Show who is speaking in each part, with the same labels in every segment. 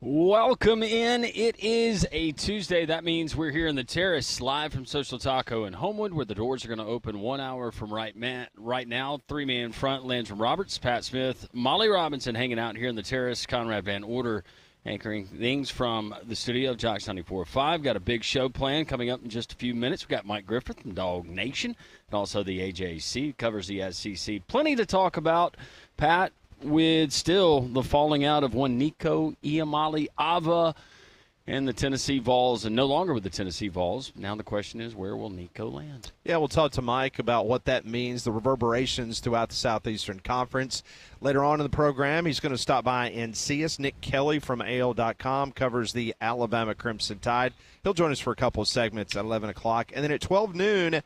Speaker 1: Welcome in. It is a Tuesday. That means we're here in the Terrace, live from Social Taco in Homewood, where the doors are going to open 1 hour from right now. Three-man front, Landrum Roberts, Pat Smith, Molly Robinson hanging out here in the Terrace, Conrad Van Order anchoring things from the studio of Jocks 94.5. Got a big show planned coming up in just a few minutes. We've got Mike Griffith from Dog Nation and also the AJC, covers the SEC. Plenty to talk about, Pat, with still the falling out of one Nico Ava and the Tennessee Vols, and no longer with the Tennessee Vols. Now the question is, where will Nico land?
Speaker 2: Yeah, we'll talk to Mike about what that means, the reverberations throughout the Southeastern Conference. Later on in the program, he's going to stop by and see us. Nick Kelly from AL.com covers the Alabama Crimson Tide. He'll join us for a couple of segments at 11 o'clock. And then at 12 noon,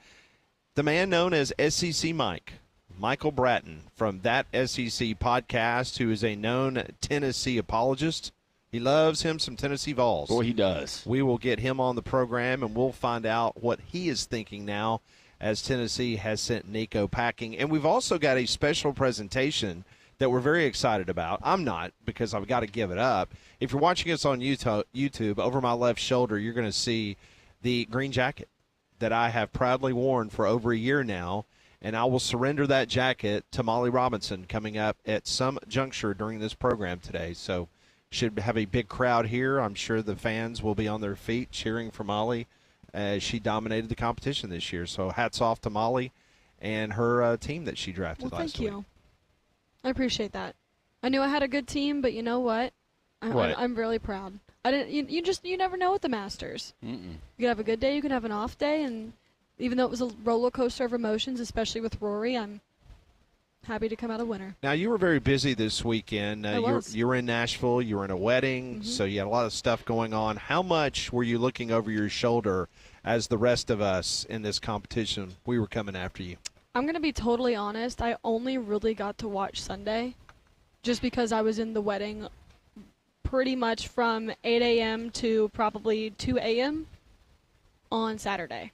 Speaker 2: the man known as SEC Mike, Michael Bratton from That SEC Podcast, who is a known Tennessee apologist. He loves him some Tennessee Vols.
Speaker 1: Boy, he does.
Speaker 2: We will get him on the program, and we'll find out what he is thinking now as Tennessee has sent Nico packing. And we've also got a special presentation that we're very excited about. I'm not, because I've got to give it up. If you're watching us on YouTube, over my left shoulder, you're going to see the green jacket that I have proudly worn for over a year now. And I will surrender that jacket to Molly Robinson coming up at some juncture during this program today. So should have a big crowd here. I'm sure the fans will be on their feet cheering for Molly as she dominated the competition this year. So hats off to Molly and her team that she drafted last week.
Speaker 3: Thank you. I appreciate that. I knew I had a good team, but you know what? I'm really proud. I didn't. You never know with the Masters. You can have a good day, you can have an off day, and even though it was a roller coaster of emotions, especially with Rory, I'm happy to come out a winner.
Speaker 2: Now, you were very busy this weekend. You were in Nashville. You were in a wedding, so you had a lot of stuff going on. How much were you looking over your shoulder as the rest of us in this competition? We were coming after you.
Speaker 3: I'm going to be totally honest. I only really got to watch Sunday just because I was in the wedding pretty much from 8 a.m. to probably 2 a.m. on Saturday.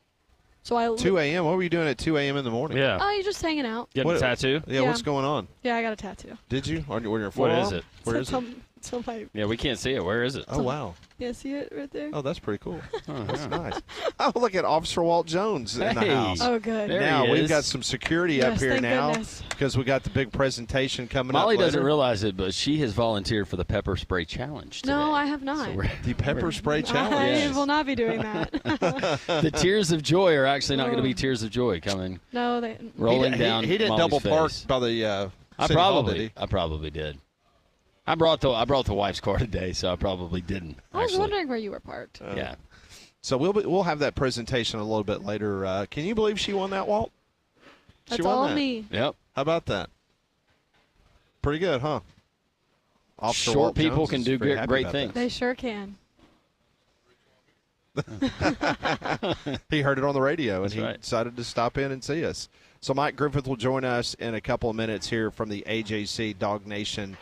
Speaker 3: So
Speaker 2: 2 a.m.? What were you doing at 2 a.m. in the morning?
Speaker 1: Yeah.
Speaker 3: Oh, you're just hanging out.
Speaker 1: Getting a tattoo?
Speaker 2: Yeah, what's going on?
Speaker 3: Yeah, I got a tattoo.
Speaker 2: Did you? On your
Speaker 1: What
Speaker 2: forearm?
Speaker 1: is it?
Speaker 2: Where is it?
Speaker 1: Yeah, we can't see it. Where is it?
Speaker 2: Oh, wow.
Speaker 3: Yeah, see it right there?
Speaker 2: Oh, that's pretty cool. That's nice. Oh, look at Officer Walt Jones in the house.
Speaker 3: Oh, good.
Speaker 1: There
Speaker 2: Now,
Speaker 1: he
Speaker 2: we've
Speaker 1: is.
Speaker 2: got some security up here
Speaker 3: thank
Speaker 2: now
Speaker 3: goodness.
Speaker 2: because we got the big presentation coming
Speaker 1: Molly
Speaker 2: up later.
Speaker 1: doesn't realize it, but she has volunteered for the pepper spray challenge today.
Speaker 3: No, I have not.
Speaker 1: So
Speaker 2: The pepper spray
Speaker 3: I
Speaker 2: challenge.
Speaker 3: will not be doing that.
Speaker 1: the tears of joy are actually not going to be tears of joy coming
Speaker 3: No, they.
Speaker 1: rolling down.
Speaker 2: He didn't
Speaker 1: Molly's
Speaker 2: double park
Speaker 1: face.
Speaker 2: by the
Speaker 1: I
Speaker 2: City Hall, did he?
Speaker 1: probably did. I brought the wife's car today, so I probably didn't.
Speaker 3: I was
Speaker 1: actually.
Speaker 3: wondering where you were parked.
Speaker 1: Yeah.
Speaker 2: So we'll have that presentation a little bit later. Can you believe she won that, Walt?
Speaker 3: That's
Speaker 2: won
Speaker 3: all
Speaker 2: that.
Speaker 3: me.
Speaker 1: Yep.
Speaker 2: How about that? Pretty good, huh? Officer
Speaker 1: Short
Speaker 2: Walt
Speaker 1: people
Speaker 2: Jones
Speaker 1: can
Speaker 2: is
Speaker 1: do
Speaker 2: pretty
Speaker 1: great
Speaker 2: happy about
Speaker 1: things.
Speaker 3: They sure can.
Speaker 2: that. He heard it on the radio, and
Speaker 1: That's
Speaker 2: he
Speaker 1: right.
Speaker 2: decided to stop in and see us. So Mike Griffith will join us in a couple of minutes here from the AJC DogNation.com.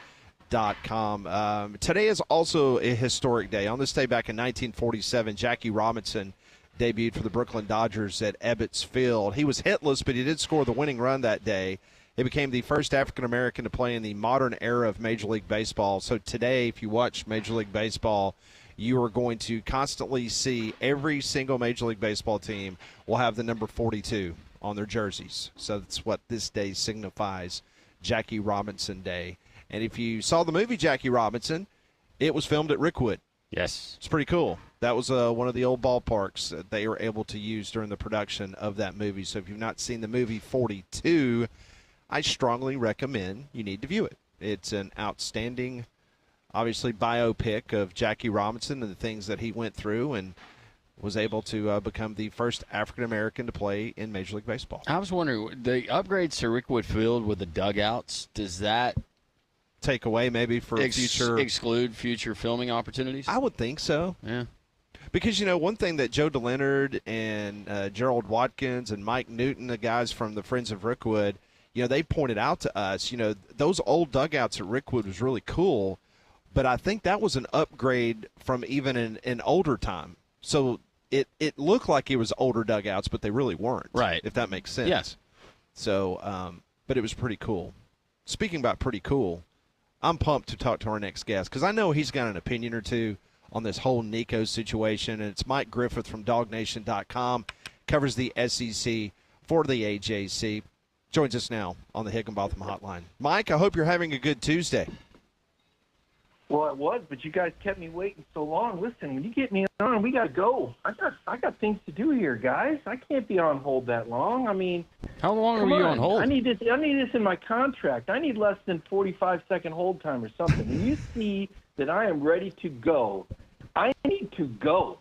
Speaker 2: Today is also a historic day. On this day back in 1947, Jackie Robinson debuted for the Brooklyn Dodgers at Ebbets Field. He was hitless, but he did score the winning run that day. He became the first African-American to play in the modern era of Major League Baseball. So today, if you watch Major League Baseball, you are going to constantly see every single Major League Baseball team will have the number 42 on their jerseys. So that's what this day signifies, Jackie Robinson Day. And if you saw the movie Jackie Robinson, it was filmed at Rickwood.
Speaker 1: Yes.
Speaker 2: It's pretty cool. That was one of the old ballparks that they were able to use during the production of that movie. So if you've not seen the movie 42, I strongly recommend you need to view it. It's an outstanding, obviously, biopic of Jackie Robinson and the things that he went through and was able to become the first African-American to play in Major League Baseball.
Speaker 1: I was wondering, the upgrades to Rickwood Field with the dugouts, does that
Speaker 2: Take away maybe for future
Speaker 1: exclude future filming opportunities?
Speaker 2: I would think so.
Speaker 1: Yeah.
Speaker 2: Because, one thing that Joe DeLeonard and Gerald Watkins and Mike Newton, the guys from the Friends of Rickwood, they pointed out to us, those old dugouts at Rickwood was really cool, but I think that was an upgrade from even an older time. So it looked like it was older dugouts, but they really weren't.
Speaker 1: Right.
Speaker 2: If that makes sense.
Speaker 1: Yes.
Speaker 2: So, but it was pretty cool. Speaking about pretty cool, I'm pumped to talk to our next guest because I know he's got an opinion or two on this whole Nico situation. And it's Mike Griffith from DogNation.com, covers the SEC for the AJC. Joins us now on the Higginbotham Hotline. Mike, I hope you're having a good Tuesday.
Speaker 4: Well, it was, but you guys kept me waiting so long. Listen, when you get me on, we got to go. I got things to do here, guys. I can't be on hold that long. I mean,
Speaker 1: how long are you on hold?
Speaker 4: I need this in my contract. I need less than 45-second hold time or something. When you see that I am ready to go, I need to go.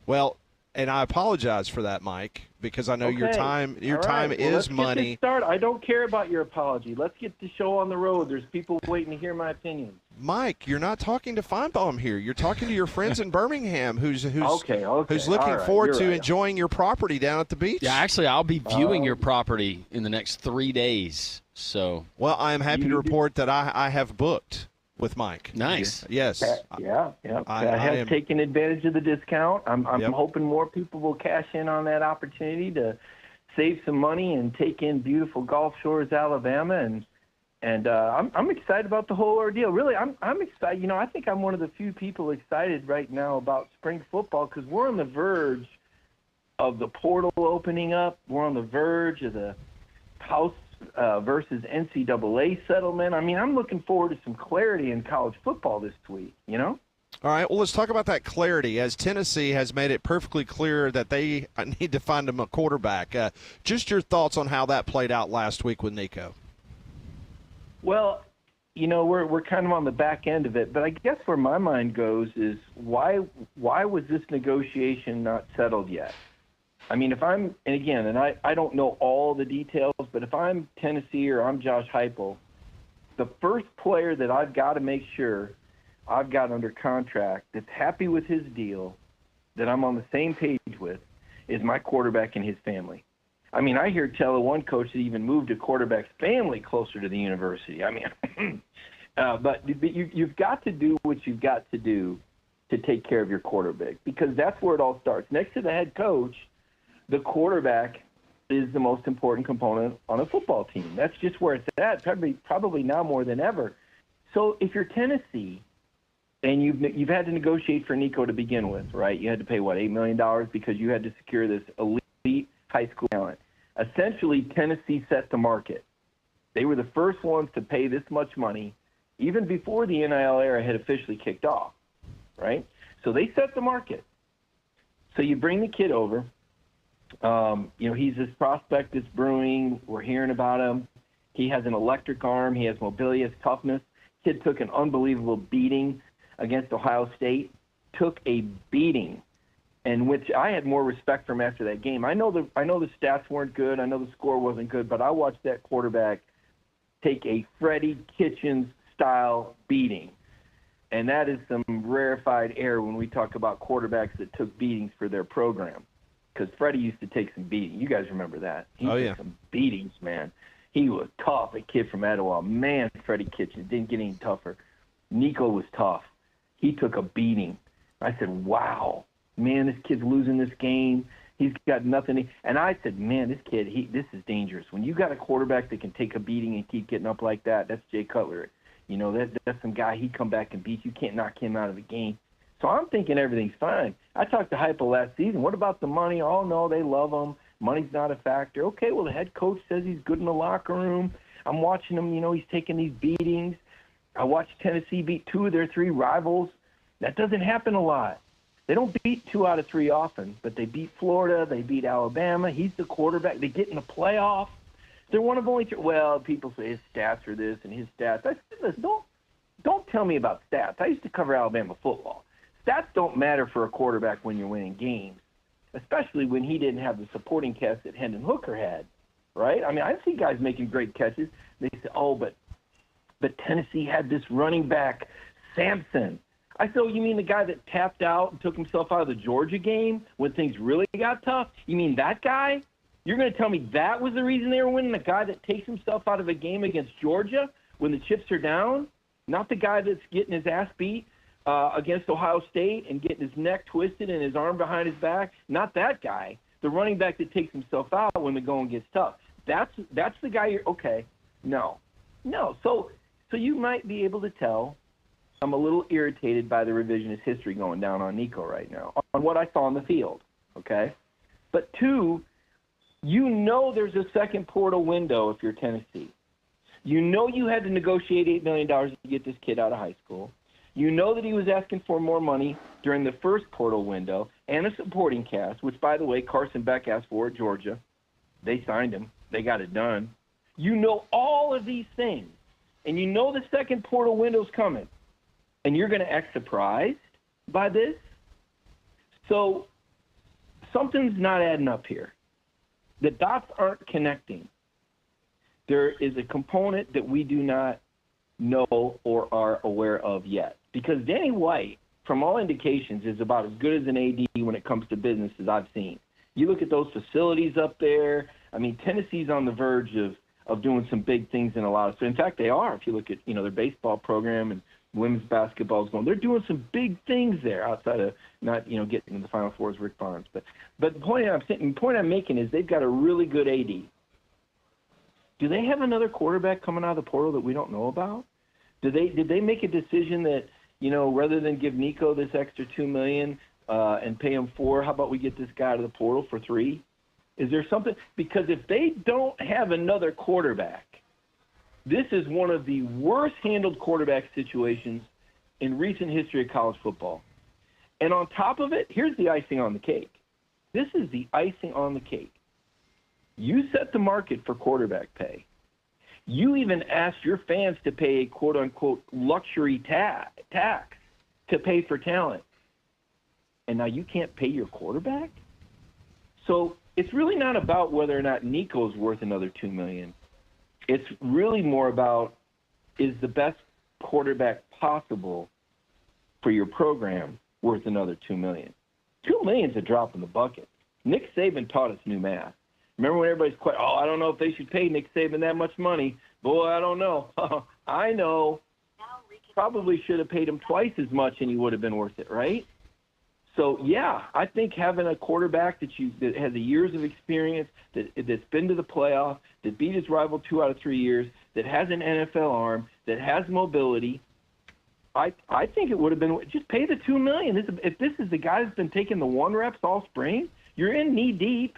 Speaker 2: Well, and I apologize for that, Mike, because I know your time is money.
Speaker 4: Let's start. I don't care about your apology. Let's get the show on the road. There's people waiting to hear my opinions.
Speaker 2: Mike, you're not talking to Feinbaum here. You're talking to your friends in Birmingham who's looking forward to enjoying your property down at the beach.
Speaker 1: Yeah, actually, I'll be viewing your property in the next 3 days. So,
Speaker 2: well, I am happy to report that I have booked with Mike.
Speaker 1: Nice.
Speaker 2: Yes.
Speaker 4: Yeah. I have taken advantage of the discount. I'm hoping more people will cash in on that opportunity to save some money and take in beautiful Gulf Shores, Alabama, and I'm excited about the whole ordeal. Really, I'm excited. You know, I think I'm one of the few people excited right now about spring football because we're on the verge of the portal opening up. We're on the verge of the House versus NCAA settlement. I mean, I'm looking forward to some clarity in college football this week, you know?
Speaker 2: All right, well, let's talk about that clarity, as Tennessee has made it perfectly clear that they need to find them a quarterback. Just your thoughts on how that played out last week with Nico.
Speaker 4: Well, you know, we're kind of on the back end of it, but I guess where my mind goes is why was this negotiation not settled yet? I mean, I don't know all the details, but if I'm Tennessee or I'm Josh Heupel, the first player that I've got to make sure I've got under contract that's happy with his deal, that I'm on the same page with, is my quarterback and his family. I mean, I hear tell one coach that even moved a quarterback's family closer to the university. I mean, but you've got to do what you've got to do to take care of your quarterback, because that's where it all starts. Next to the head coach, the quarterback is the most important component on a football team. That's just where it's at, probably now more than ever. So if you're Tennessee and you've had to negotiate for Nico to begin with, right? You had to pay, $8 million because you had to secure this elite high school talent. Essentially, Tennessee set the market. They were the first ones to pay this much money even before the NIL era had officially kicked off, right? So they set the market. So you bring the kid over. He's this prospect that's brewing. We're hearing about him. He has an electric arm. He has mobility, has toughness. Kid took an unbelievable beating against Ohio State. Took a beating, and which I had more respect for him after that game. I know the stats weren't good. I know the score wasn't good, but I watched that quarterback take a Freddie Kitchens-style beating. And that is some rarefied air when we talk about quarterbacks that took beatings for their program. Because Freddie used to take some beatings. You guys remember that. He took some beatings, man. He was tough, a kid from Etowah. Man, Freddie Kitchens didn't get any tougher. Nico was tough. He took a beating. I said, wow, man, this kid's losing this game. He's got nothing. And I said, man, this kid, this is dangerous. When you got a quarterback that can take a beating and keep getting up like that, that's Jay Cutler. You know, that's some guy, he'd come back and beat you. You can't knock him out of the game. So I'm thinking everything's fine. I talked to Heupel last season. What about the money? Oh, no, they love him. Money's not a factor. Okay, well, the head coach says he's good in the locker room. I'm watching him. You know, he's taking these beatings. I watched Tennessee beat 2 of their 3 rivals. That doesn't happen a lot. They don't beat 2 out of 3 often, but they beat Florida. They beat Alabama. He's the quarterback. They get in the playoffs. They're one of only 3. Well, people say his stats are this and his stats. I said, listen, don't tell me about stats. I used to cover Alabama football. Stats don't matter for a quarterback when you're winning games, especially when he didn't have the supporting cast that Hendon Hooker had, right? I mean, I see guys making great catches. They say, oh, but Tennessee had this running back, Simpson. I said, oh, you mean the guy that tapped out and took himself out of the Georgia game when things really got tough? You mean that guy? You're going to tell me that was the reason they were winning, the guy that takes himself out of a game against Georgia when the chips are down? Not the guy that's getting his ass beat against Ohio State and getting his neck twisted and his arm behind his back. Not that guy. The running back that takes himself out when the going gets tough. That's the guy you're – okay. No. So So you might be able to tell I'm a little irritated by the revisionist history going down on Nico right now, on what I saw on the field, okay? But 2, you know there's a second portal window if you're Tennessee. You know you had to negotiate $8 million to get this kid out of high school. You know that he was asking for more money during the first portal window and a supporting cast, which, by the way, Carson Beck asked for at Georgia. They signed him. They got it done. You know all of these things, and you know the second portal window's coming, and you're going to act surprised by this? So something's not adding up here. The dots aren't connecting. There is a component that we do not know or are aware of yet. Because Danny White, from all indications, is about as good as an AD when it comes to business as I've seen. You look at those facilities up there. I mean, Tennessee's on the verge of doing some big things in a lot of – in fact, they are. If you look at, their baseball program and women's basketball is going – they're doing some big things there outside of not, getting to the Final Four as Rick Barnes. But the point I'm making is they've got a really good AD. Do they have another quarterback coming out of the portal that we don't know about? Did they make a decision that, rather than give Nico this extra $2 million and pay him $4 million, how about we get this guy out of the portal for $3 million? Is there something? Because if they don't have another quarterback, this is one of the worst handled quarterback situations in recent history of college football. And on top of it, here's the icing on the cake. This is the icing on the cake. You set the market for quarterback pay. You even asked your fans to pay a quote-unquote luxury tax to pay for talent. And now you can't pay your quarterback? So it's really not about whether or not Nico's worth another $2 million. It's really more about, is the best quarterback possible for your program worth another $2 million? $2 million is a drop in the bucket. Nick Saban taught us new math. Remember when everybody's quite, I don't know if they should pay Nick Saban that much money. Boy, I don't know. I know. Probably should have paid him twice as much and he would have been worth it, right? So, yeah, I think having a quarterback that has the years of experience, that's been to the playoff, that beat his rival 2 out of 3 years, that has an NFL arm, that has mobility, I think it would have been just pay the $2 million. If this is the guy that's been taking the 1 reps all spring, you're in knee deep.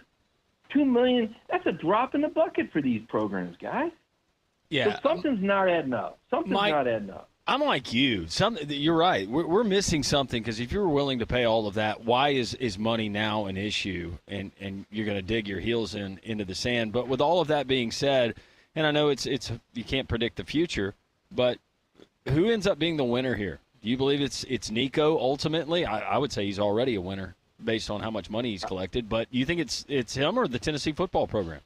Speaker 4: $2 million, that's a drop in the bucket for these programs, guys.
Speaker 1: Yeah.
Speaker 4: So something's not adding up. Not adding up.
Speaker 1: I'm like you. You're right. We're missing something because if you were willing to pay all of that, why is money now an issue? And you're going to dig your heels into the sand. But with all of that being said, and I know it's you can't predict the future, but who ends up being the winner here? Do you believe it's Nico ultimately? I would say he's already a winner based on how much money he's collected. But you think it's him or the Tennessee football program?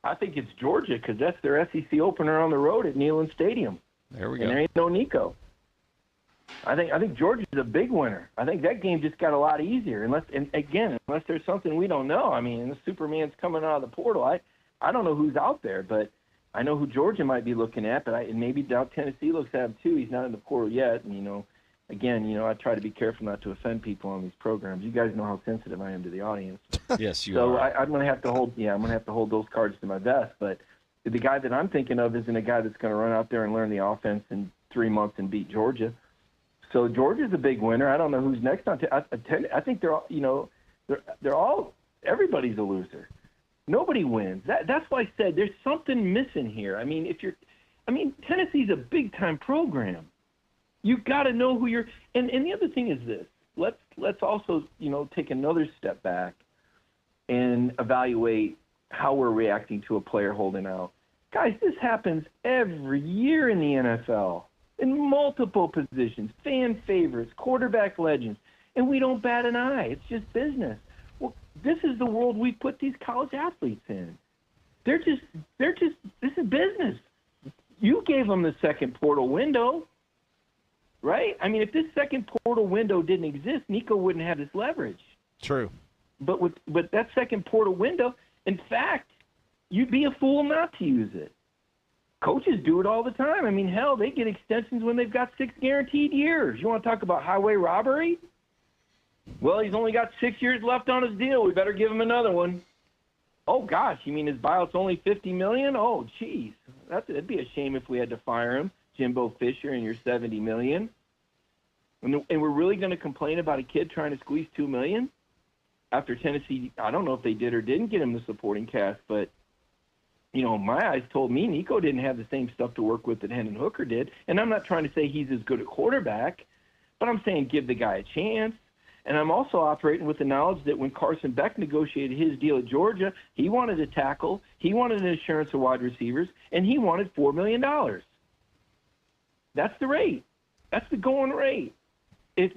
Speaker 4: I think it's Georgia because that's their SEC opener on the road at Neyland Stadium.
Speaker 1: There we go.
Speaker 4: And there ain't no Nico. I think Georgia's a big winner. I think that game just got a lot easier. Unless there's something we don't know. I mean, the Superman's coming out of the portal. I don't know who's out there, but I know who Georgia might be looking at. But and maybe Tennessee looks at him too. He's not in the portal yet. And I try to be careful not to offend people on these programs. You guys know how sensitive I am to the audience.
Speaker 1: Yes, you
Speaker 4: are. So
Speaker 1: I'm
Speaker 4: going to have to hold those cards to my vest. But the guy that I'm thinking of isn't a guy that's going to run out there and learn the offense in 3 months and beat Georgia. So Georgia's a big winner. I don't know who's next on. I think they're all everybody's a loser. Nobody wins. That's why I said there's something missing here. I mean, Tennessee's a big time program. You've got to know who you're. And the other thing is this. Let's also take another step back and evaluate how we're reacting to a player holding out. Guys, this happens every year in the NFL, in multiple positions, fan favorites, quarterback legends, and we don't bat an eye. It's just business. Well, this is the world we put these college athletes in. This is business. You gave them the second portal window, right? I mean, if this second portal window didn't exist, Nico wouldn't have this leverage.
Speaker 2: True.
Speaker 4: But that second portal window, in fact, you'd be a fool not to use it. Coaches do it all the time. I mean, hell, they get extensions when they've got 6 guaranteed years. You want to talk about highway robbery? Well, he's only got 6 years left on his deal. We better give him another one. oh gosh, you mean his buyout's only $50 million? Oh, geez, that'd be a shame if we had to fire him, Jimbo Fisher, and you're $70 million. And we're really going to complain about a kid trying to squeeze $2 million after Tennessee? I don't know if they did or didn't get him the supporting cast, but my eyes told me Nico didn't have the same stuff to work with that Hendon Hooker did. And I'm not trying to say he's as good a quarterback, but I'm saying give the guy a chance. And I'm also operating with the knowledge that when Carson Beck negotiated his deal at Georgia, he wanted a tackle, he wanted an insurance of wide receivers, and he wanted $4 million. That's the rate. That's the going rate. If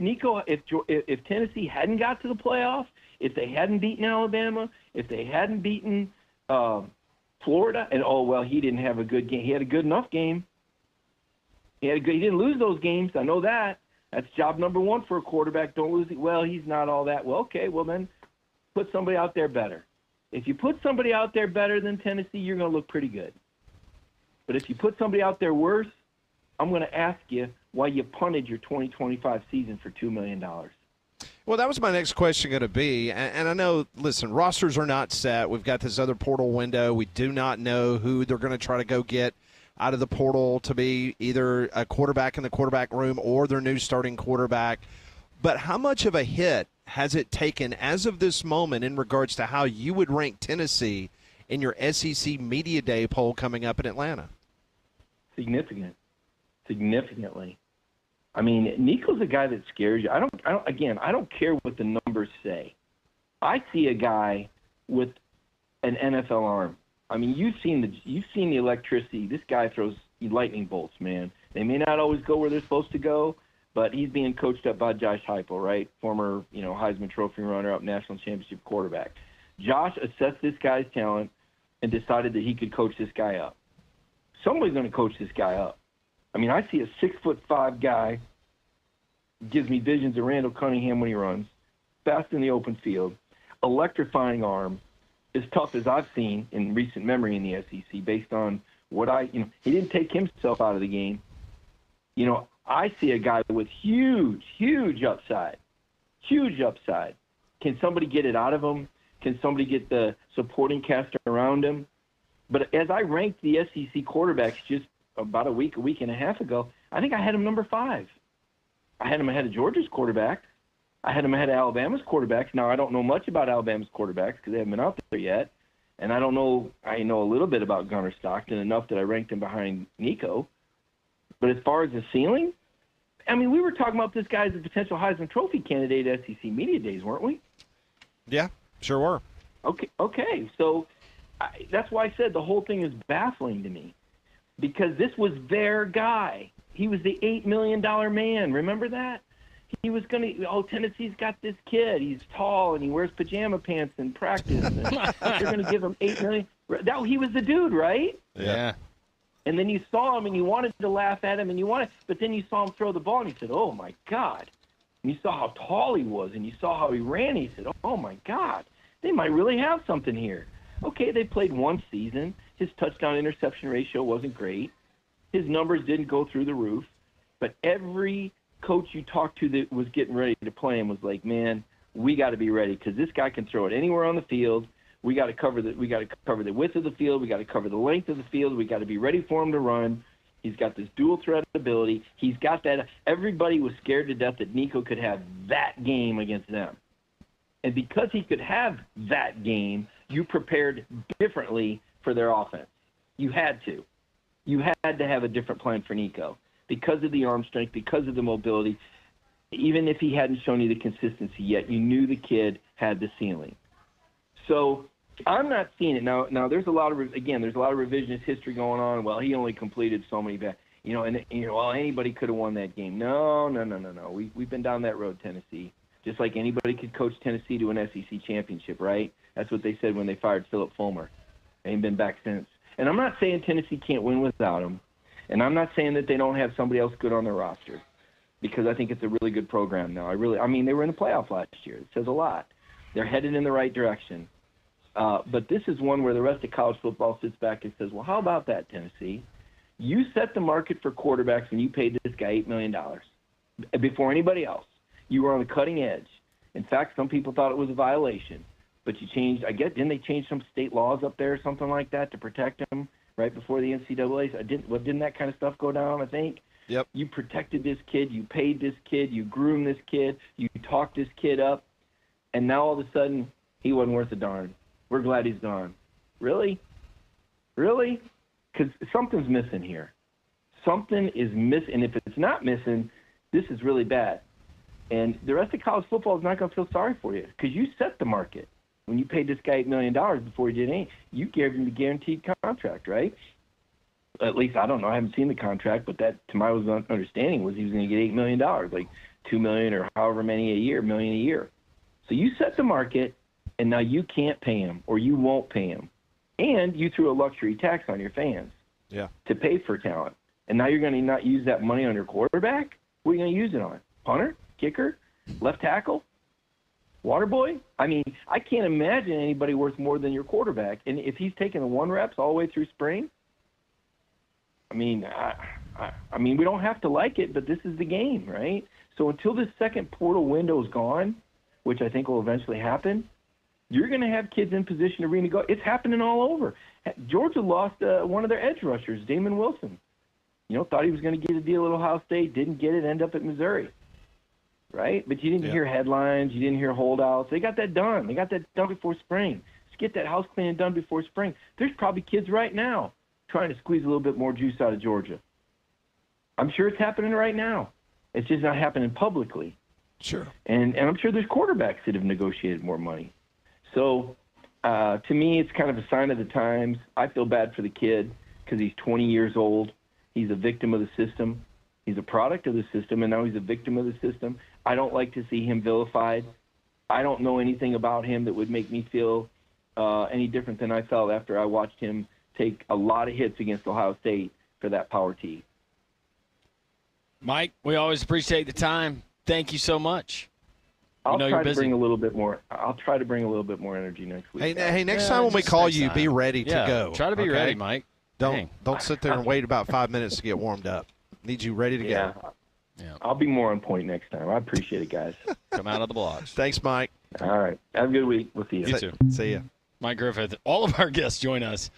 Speaker 4: Tennessee hadn't got to the playoffs, if they hadn't beaten Alabama, if they hadn't beaten Florida, and he didn't have a good game. He had a good enough game. He didn't lose those games. I know that. That's job number one for a quarterback. Don't lose it. Well, he's not all that. Well, okay. Well, then put somebody out there better. If you put somebody out there better than Tennessee, you're going to look pretty good. But if you put somebody out there worse, I'm going to ask you why you punted your 2025 season for $2 million.
Speaker 2: Well, that was my next question going to be. And I know, listen, rosters are not set. We've got this other portal window. We do not know who they're going to try to go get out of the portal to be either a quarterback in the quarterback room or their new starting quarterback. But how much of a hit has it taken as of this moment in regards to how you would rank Tennessee in your SEC Media Day poll coming up in Atlanta? Significantly. I mean, Nico's a guy that scares you. I don't care what the numbers say. I see a guy with an NFL arm. I mean, you've seen the electricity. This guy throws lightning bolts, man. They may not always go where they're supposed to go, but he's being coached up by Josh Heupel, right? Former, Heisman Trophy runner-up, national championship quarterback. Josh assessed this guy's talent and decided that he could coach this guy up. Somebody's going to coach this guy up. I mean, I see a 6'5" guy, gives me visions of Randall Cunningham when he runs, fast in the open field, electrifying arm, as tough as I've seen in recent memory in the SEC based on what he didn't take himself out of the game. I see a guy with huge upside. Can somebody get it out of him? Can somebody get the supporting cast around him? But as I ranked the SEC quarterbacks just about a week and a half ago, I think I had him number 5. I had him ahead of Georgia's quarterback. I had him ahead of Alabama's quarterbacks. Now, I don't know much about Alabama's quarterbacks because they haven't been out there yet. And I know a little bit about Gunnar Stockton, enough that I ranked him behind Nico. But as far as the ceiling, I mean, we were talking about this guy as a potential Heisman Trophy candidate at SEC Media Days, weren't we? Yeah, sure were.
Speaker 4: Okay. So that's why I said the whole thing is baffling to me, because this was their guy. He was the $8 million man. Remember that? He was going to, Tennessee's got this kid. He's tall, and he wears pajama pants in practice. And they're going to give him $8 million. He was the dude, right?
Speaker 1: Yeah.
Speaker 4: And then you saw him, and you wanted to laugh at him, but then you saw him throw the ball, and you said, oh, my God. And you saw how tall he was, and you saw how he ran. He said, oh, my God, they might really have something here. Okay, they played one season. His touchdown-interception ratio wasn't great. His numbers didn't go through the roof. But every coach you talked to that was getting ready to play him was like, man, we got to be ready because this guy can throw it anywhere on the field. We got to cover the width of the field. We got to cover the length of the field. We got to be ready for him to run. He's got this dual threat ability. He's got that. Everybody was scared to death that Nico could have that game against them. And because he could have that game, you prepared differently for their offense. You had to. You had to have a different plan for Nico because of the arm strength, because of the mobility. Even if he hadn't shown you the consistency yet, you knew the kid had the ceiling. So I'm not seeing it now. There's a lot of revisionist history going on. Well, he only completed so many anybody could have won that game. No. We've been down that road, Tennessee. Just like anybody could coach Tennessee to an SEC championship, right? That's what they said when they fired Philip Fulmer. They ain't been back since. And I'm not saying Tennessee can't win without him, and I'm not saying that they don't have somebody else good on their roster, because I think it's a really good program now. I mean, they were in the playoff last year. It says a lot. They're headed in the right direction. But this is one where the rest of college football sits back and says, well, how about that, Tennessee? You set the market for quarterbacks when you paid this guy $8 million before anybody else. You were on the cutting edge. In fact, some people thought it was a violation. but you changed. I guess didn't they change some state laws up there or something like that to protect him right before the NCAA? Didn't that kind of stuff go down? I think.
Speaker 2: Yep.
Speaker 4: You protected this kid, you paid this kid, you groomed this kid, you talked this kid up, and now all of a sudden he wasn't worth a darn. We're glad he's gone. Really? Really? Because something's missing here. Something is missing. And if it's not missing, this is really bad. And the rest of college football is not going to feel sorry for you because you set the market. When you paid this guy $8 million before he did anything, you gave him the guaranteed contract, right? At least, I don't know. I haven't seen the contract, but that, to my understanding, was he was going to get $8 million, like $2 million or however many a year, $1 million a year. So you set the market, and now you can't pay him or you won't pay him. And you threw a luxury tax on your fans to pay for talent. And now you're going to not use that money on your quarterback? What are you going to use it on? Punter? Kicker? Left tackle? Water boy? I mean, I can't imagine anybody worth more than your quarterback. And if he's taking the 1 reps all the way through spring, I mean, I mean, we don't have to like it, but this is the game, right? So until this second portal window is gone, which I think will eventually happen, you're going to have kids in position to renegotiate. It's happening all over. Georgia lost one of their edge rushers, Damon Wilson. You know, thought he was going to get a deal at Ohio State, didn't get it, end up at Missouri. Right? But you didn't hear headlines. You didn't hear holdouts. They got that done. They got that done before spring. Let's get that house cleaning done before spring. There's probably kids right now trying to squeeze a little bit more juice out of Georgia. I'm sure it's happening right now. It's just not happening publicly.
Speaker 2: Sure.
Speaker 4: And I'm sure there's quarterbacks that have negotiated more money. So to me, it's kind of a sign of the times. I feel bad for the kid because he's 20 years old. He's a victim of the system. He's a product of the system, and now he's a victim of the system. I don't like to see him vilified. I don't know anything about him that would make me feel any different than I felt after I watched him take a lot of hits against Ohio State for that power T.
Speaker 1: Mike, we always appreciate the time. Thank you so much.
Speaker 4: I'll try to bring a little bit more. I'll try to bring a little bit more energy next week.
Speaker 2: Hey, next time when we call you, be ready to go.
Speaker 1: Try to be ready, Mike.
Speaker 2: Don't sit there and wait about 5 minutes to get warmed up. Need you ready to go.
Speaker 4: Yeah. I'll be more on point next time. I appreciate it, guys.
Speaker 1: Come out of the blocks.
Speaker 2: Thanks, Mike.
Speaker 4: All right. Have a good week. We'll see you.
Speaker 1: You too.
Speaker 2: See ya.
Speaker 1: Mike Griffith. All of our guests join us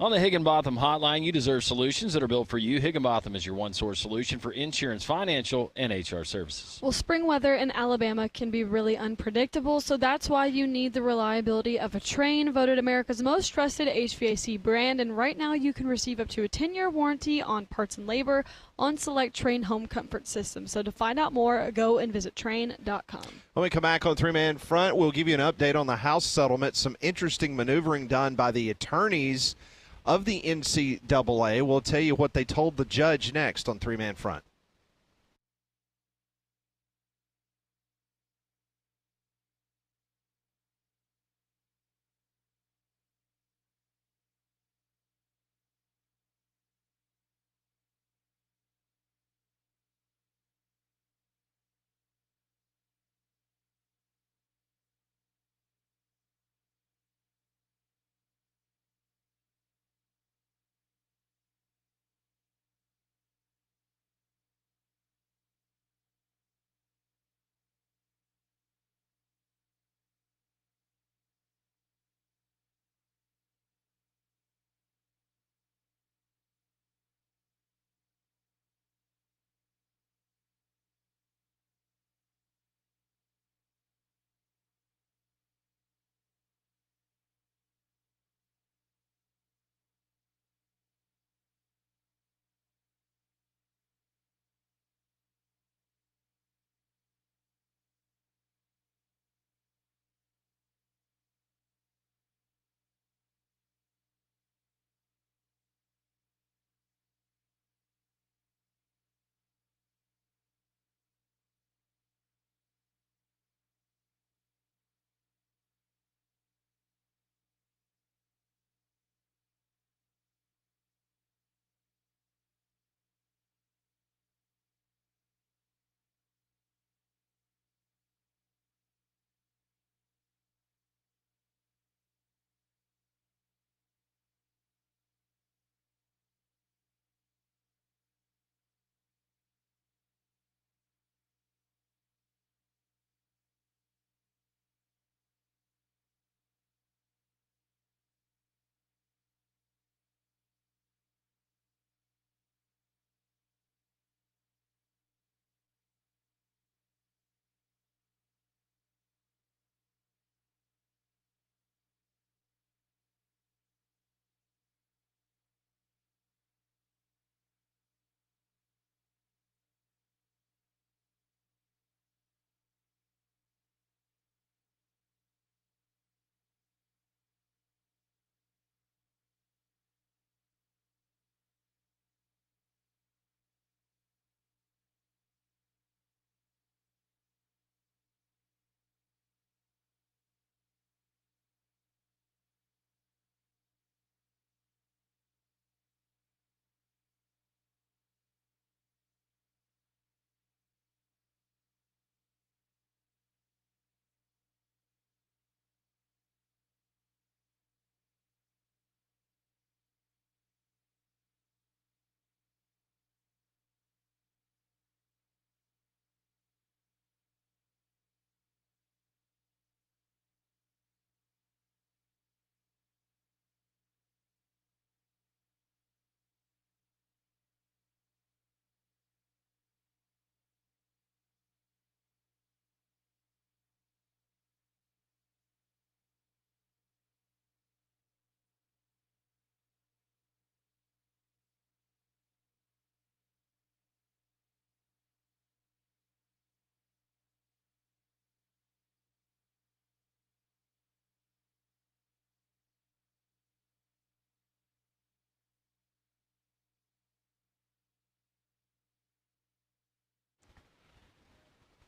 Speaker 1: on the Higginbotham Hotline. You deserve solutions that are built for you. Higginbotham is your one-source solution for insurance, financial, and HR services.
Speaker 3: Well, spring weather in Alabama can be really unpredictable, so that's why you need the reliability of a Trane, voted America's most trusted HVAC brand. And right now you can receive up to a 10-year warranty on parts and labor on select Trane home comfort systems. So to find out more, go and visit Trane.com.
Speaker 2: When we come back on Three-Man Front, we'll give you an update on the House settlement, some interesting maneuvering done by the attorneys of the NCAA. We'll tell you what they told the judge next on Three-Man Front.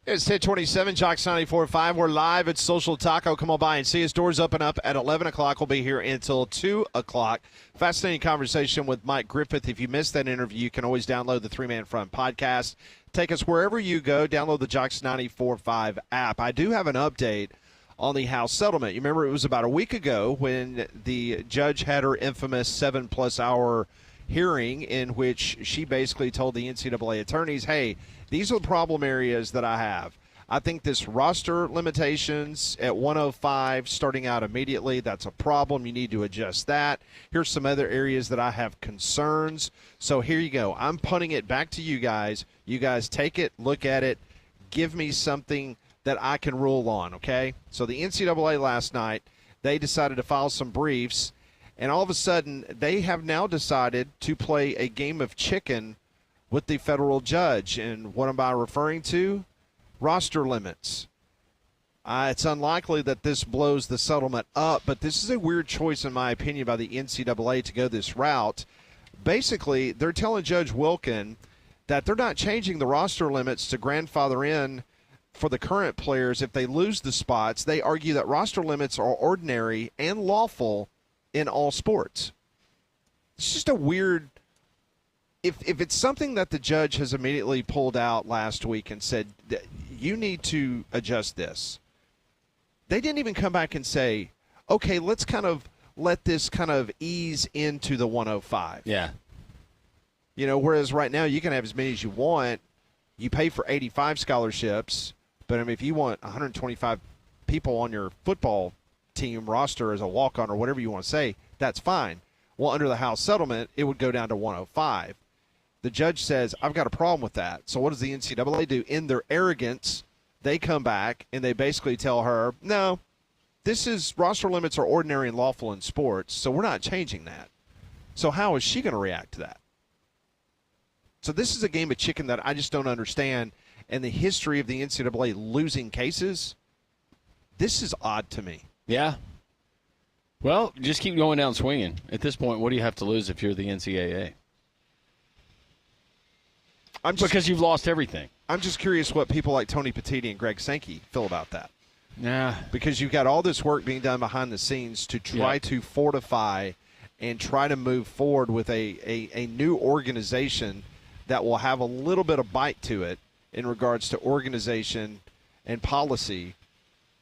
Speaker 2: It's 1027, Jocks 94.5. We're live at Social Taco. Come on by and see us. Doors open up at 11 o'clock. We'll be here until 2 o'clock. Fascinating conversation with Mike Griffith. If you missed that interview, you can always download the Three Man Front podcast. Take us wherever you go. Download the Jocks 94.5 app. I do have an update on the House settlement. You remember it was about a week ago when the judge had her infamous 7+ hour hearing in which she basically told the NCAA attorneys, hey, these are the problem areas that I have. I think this roster limitations at 105 starting out immediately, that's a problem. You need to adjust that. Here's some other areas that I have concerns. So here you go. I'm punting it back to you guys. You guys take it, look at it, give me something that I can rule on, okay? So the NCAA last night, they decided to file some briefs, and all of a sudden they have now decided to play a game of chicken with the federal judge. And what am I referring to? Roster limits. It's unlikely that this blows the settlement up, but this is a weird choice, in my opinion, by the NCAA to go this route. Basically, they're telling Judge Wilkin that they're not changing the roster limits to grandfather in for the current players if they lose the spots. They argue that roster limits are ordinary and lawful in all sports. It's just a weird... If it's something that the judge has immediately pulled out last week and said, you need to adjust this, they didn't even come back and say, okay, let's kind of let this kind of ease into the 105.
Speaker 1: Yeah.
Speaker 2: You know, whereas right now you can have as many as you want. You pay for 85 scholarships, but I mean, if you want 125 people on your football team roster as a walk-on or whatever you want to say, that's fine. Well, under the House settlement, it would go down to 105. The judge says, I've got a problem with that. So what does the NCAA do? In their arrogance, they come back and they basically tell her, no, roster limits are ordinary and lawful in sports, so we're not changing that. So how is she going to react to that? So this is a game of chicken that I just don't understand. And the history of the NCAA losing cases, this is odd to me.
Speaker 1: Yeah. Well, just keep going down swinging. At this point, what do you have to lose if you're the NCAA? Because you've lost everything.
Speaker 2: I'm just curious what people like Tony Petitti and Greg Sankey feel about that.
Speaker 1: Yeah.
Speaker 2: Because you've got all this work being done behind the scenes to try to fortify and try to move forward with a new organization that will have a little bit of bite to it in regards to organization and policy.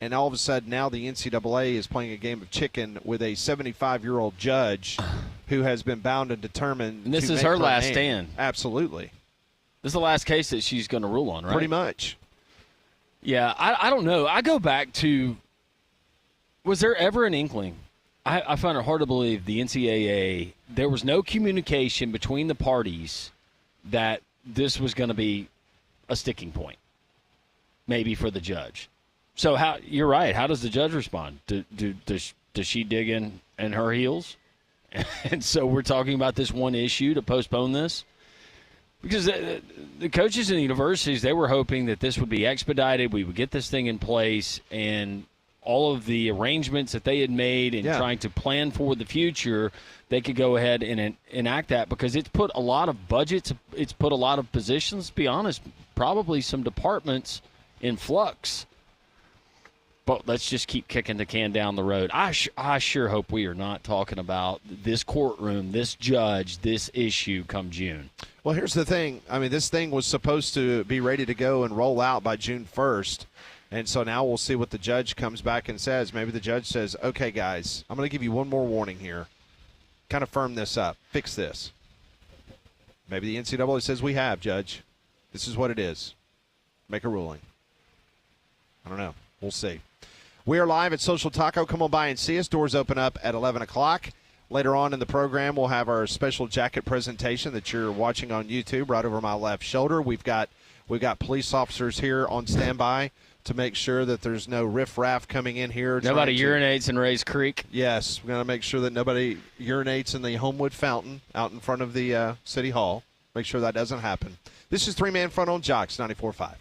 Speaker 2: And all of a sudden now the NCAA is playing a game of chicken with a 75-year-old judge who has been bound and determined.
Speaker 1: And this is her last
Speaker 2: name.
Speaker 1: stand.
Speaker 2: Absolutely.
Speaker 1: This is the last case that she's going to rule on, right?
Speaker 2: Pretty much.
Speaker 1: Yeah, I don't know. I go back to, was there ever an inkling? I find it hard to believe the NCAA, there was no communication between the parties that this was going to be a sticking point, maybe for the judge. So you're right. How does the judge respond? Does she dig in her heels? And so we're talking about this one issue to postpone this? Because the coaches in the universities, they were hoping that this would be expedited, we would get this thing in place, and all of the arrangements that they had made and trying to plan for the future, they could go ahead and enact that, because it's put a lot of budgets, it's put a lot of positions, to be honest, probably some departments in flux. But let's just keep kicking the can down the road. I sure hope we are not talking about this courtroom, this judge, this issue come June.
Speaker 2: Well, here's the thing. I mean, this thing was supposed to be ready to go and roll out by June 1st. And so now we'll see what the judge comes back and says. Maybe the judge says, okay, guys, I'm going to give you one more warning here. Kind of firm this up. Fix this. Maybe the NCAA says, we have, Judge. This is what it is. Make a ruling. I don't know. We'll see. We are live at Social Taco. Come on by and see us. Doors open up at 11 o'clock. Later on in the program, we'll have our special jacket presentation that you're watching on YouTube right over my left shoulder. We've got police officers here on standby to make sure that there's no riffraff coming in here.
Speaker 1: Nobody urinates in Ray's Creek.
Speaker 2: Yes, we're going to make sure that nobody urinates in the Homewood Fountain out in front of the City Hall. Make sure that doesn't happen. This is Three Man Front on Jocks 94.5.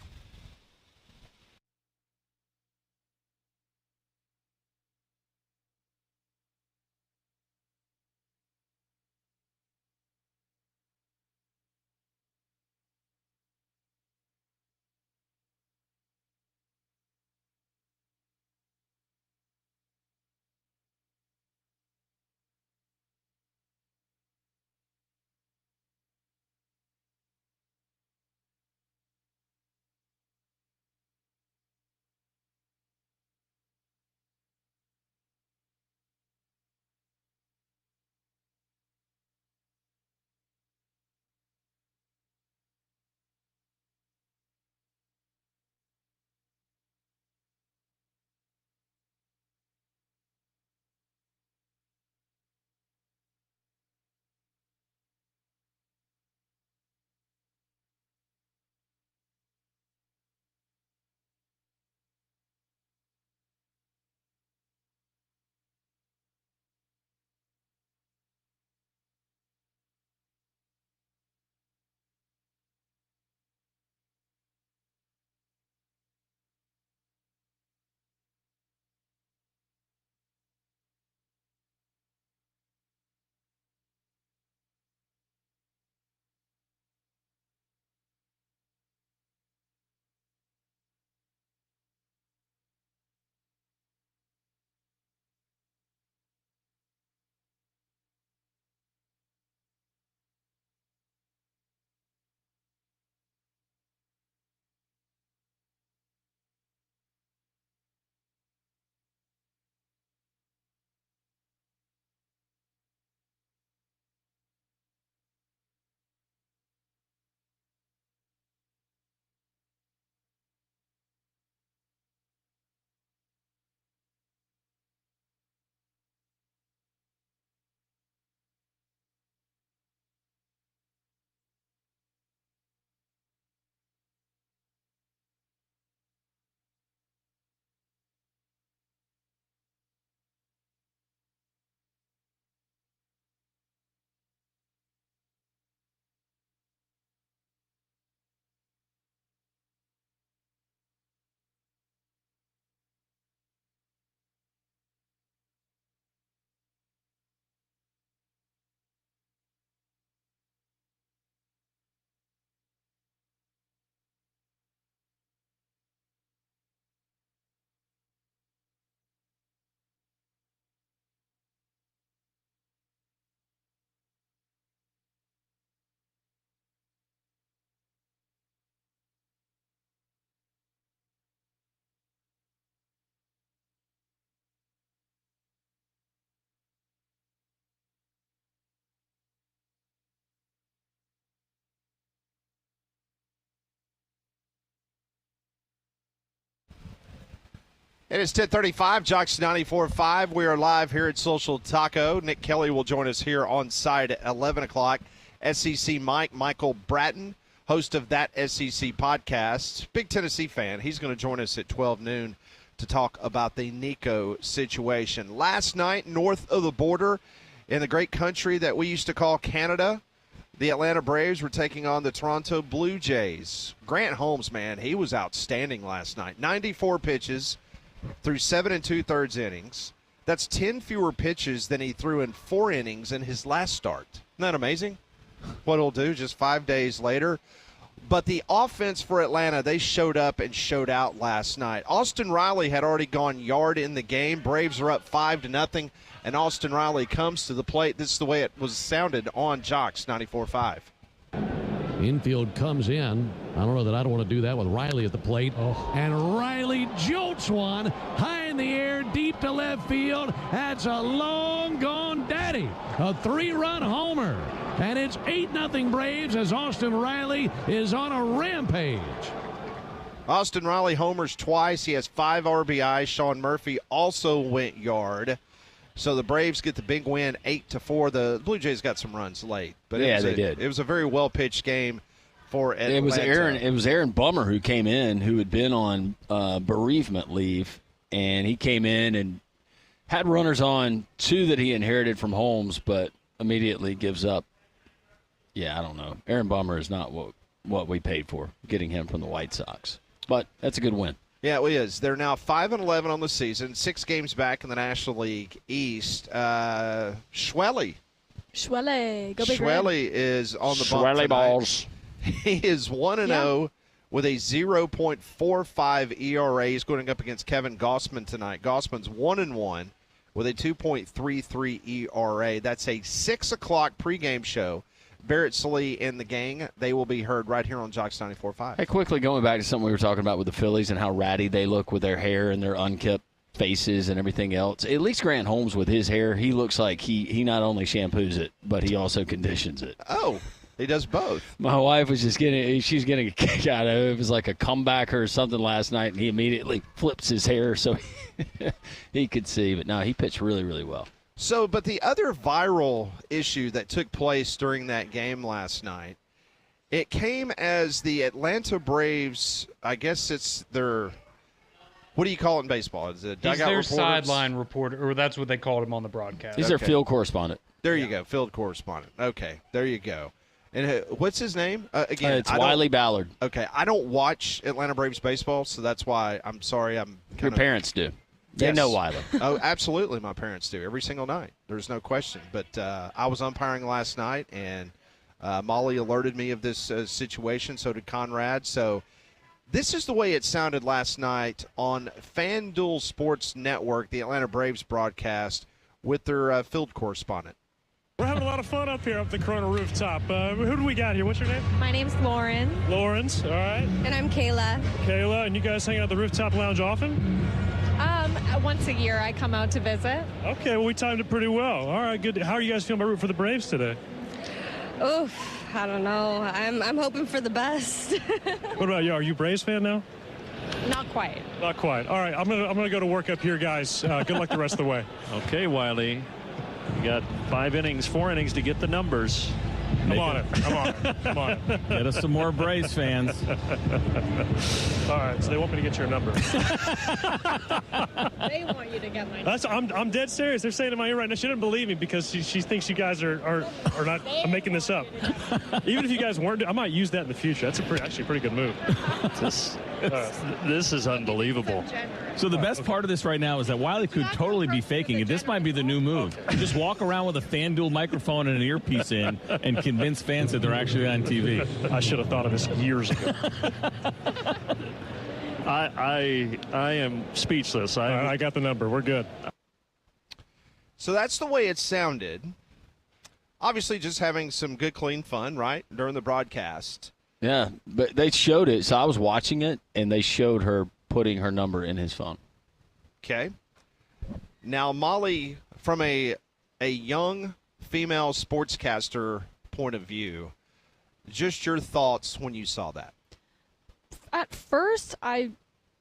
Speaker 2: It is 10:35, Jocks 94.5. We are live here at Social Taco. Nick Kelly will join us here on site at 11 o'clock. SEC Michael Bratton, host of That SEC Podcast, big Tennessee fan. He's going to join us at 12 noon to talk about the Nico situation. Last night, north of the border, in the great country that we used to call Canada, the Atlanta Braves were taking on the Toronto Blue Jays. Grant Holmes, man, he was outstanding last night. 94 pitches through 7 2/3 innings. That's 10 fewer pitches than he threw in 4 innings in his last start. Isn't that amazing? What he'll do just 5 days later. But the offense for Atlanta, they showed up and showed out last night. Austin Riley had already gone yard in the game. Braves are up 5-0, and Austin Riley comes to the plate. This is the way it was sounded on Jocks 94.5.
Speaker 5: Infield comes in. I don't know that I don't want to do that with Riley at the plate. And Riley jolts one high in the air, deep to left field. That's a long gone daddy. A 3-run homer. And it's 8-0 Braves as Austin Riley is on a rampage.
Speaker 2: Austin Riley homers twice. He has 5 RBIs. Sean Murphy also went yard. So the Braves get the big win, 8-4. The Blue Jays got some runs late, but
Speaker 1: they did.
Speaker 2: It was a very well pitched game for Atlanta.
Speaker 1: It was Aaron Bummer who came in, who had been on bereavement leave, and he came in and had runners on, 2 that he inherited from Holmes, but immediately gives up. Yeah, I don't know. Aaron Bummer is not what we paid for, getting him from the White Sox, but that's a good win.
Speaker 2: Yeah, it is. They're now 5-11 on the season, 6 games back in the National League East. Schwelly.
Speaker 3: Go Big
Speaker 2: Schwelly is on the bump
Speaker 1: Schwelly
Speaker 2: tonight.
Speaker 1: balls.
Speaker 2: He is 1-0 with a 0.45 ERA. He's going up against Kevin Gossman tonight. Gossman's 1-1 with a 2.33 ERA. That's a 6 o'clock pregame show. Barrett Slee and the gang, they will be heard right here on Jocks 94.5.
Speaker 1: Hey, quickly going back to something we were talking about with the Phillies and how ratty they look with their hair and their unkempt faces and everything else. At least Grant Holmes with his hair, he looks like he not only shampoos it, but he also conditions it.
Speaker 2: Oh, he does both.
Speaker 1: My wife was just she's getting a kick out of it. It was like a comebacker or something last night, and he immediately flips his hair so he could see. But no, he pitched really, really well.
Speaker 2: So, but the other viral issue that took place during that game last night, it came as the Atlanta Braves, I guess it's their, what do you call it in baseball? Is it dugout
Speaker 6: their
Speaker 2: reporters?
Speaker 6: sideline reporter, or that's what they called him on the broadcast.
Speaker 1: He's their field correspondent.
Speaker 2: There you go, field correspondent. Okay, there you go. And what's his name? Again,
Speaker 1: It's Wiley Ballard.
Speaker 2: Okay, I don't watch Atlanta Braves baseball, so that's why I'm sorry.
Speaker 1: Your parents do. They know Wiley.
Speaker 2: Oh, absolutely. My parents do every single night. There's no question. But I was umpiring last night, and Molly alerted me of this situation. So did Conrad. So this is the way it sounded last night on FanDuel Sports Network, the Atlanta Braves broadcast, with their field correspondent.
Speaker 7: We're having a lot of fun up here up the Corona rooftop. Who do we got here? What's your name?
Speaker 8: My name's Lauren.
Speaker 7: Lawrence, all right.
Speaker 8: And I'm Kayla.
Speaker 7: Kayla, and you guys hang out at the rooftop lounge often?
Speaker 8: Once a year I come out to visit.
Speaker 7: Okay, well, we timed it pretty well. All right, good. How are you guys feeling about rooting for the Braves today?
Speaker 8: Oof, I don't know. I'm hoping for the best.
Speaker 7: What about you? Are you a Braves fan now?
Speaker 8: Not quite.
Speaker 7: Not quite. All right, I'm gonna go to work up here, guys. Good luck the rest of the way.
Speaker 9: Okay, Wiley. You got 4 innings to get the numbers.
Speaker 7: I'm on it. I'm on it.
Speaker 10: Get us some more Braves fans.
Speaker 7: All right, so they want me to get your number.
Speaker 8: They want you to get my number.
Speaker 7: I'm dead serious. They're saying in my ear right now. She didn't believe me because she thinks you guys are not. I'm making this up. Even if you guys weren't, I might use that in the future. That's actually a pretty good move.
Speaker 9: This is unbelievable.
Speaker 10: So the best part of this right now is that Wiley could totally be faking it. This might be the new move. You just walk around with a FanDuel microphone and an earpiece in and convince fans that they're actually on TV.
Speaker 7: I should have thought of this years ago.
Speaker 9: I am speechless.
Speaker 7: I got the number. We're good.
Speaker 2: So that's the way it sounded. Obviously just having some good, clean fun, right, during the broadcast.
Speaker 1: Yeah, but they showed it. So I was watching it, and they showed her putting her number in his phone.
Speaker 2: Okay. Now, Molly, from a young female sportscaster point of view, just your thoughts when you saw that.
Speaker 3: At first, I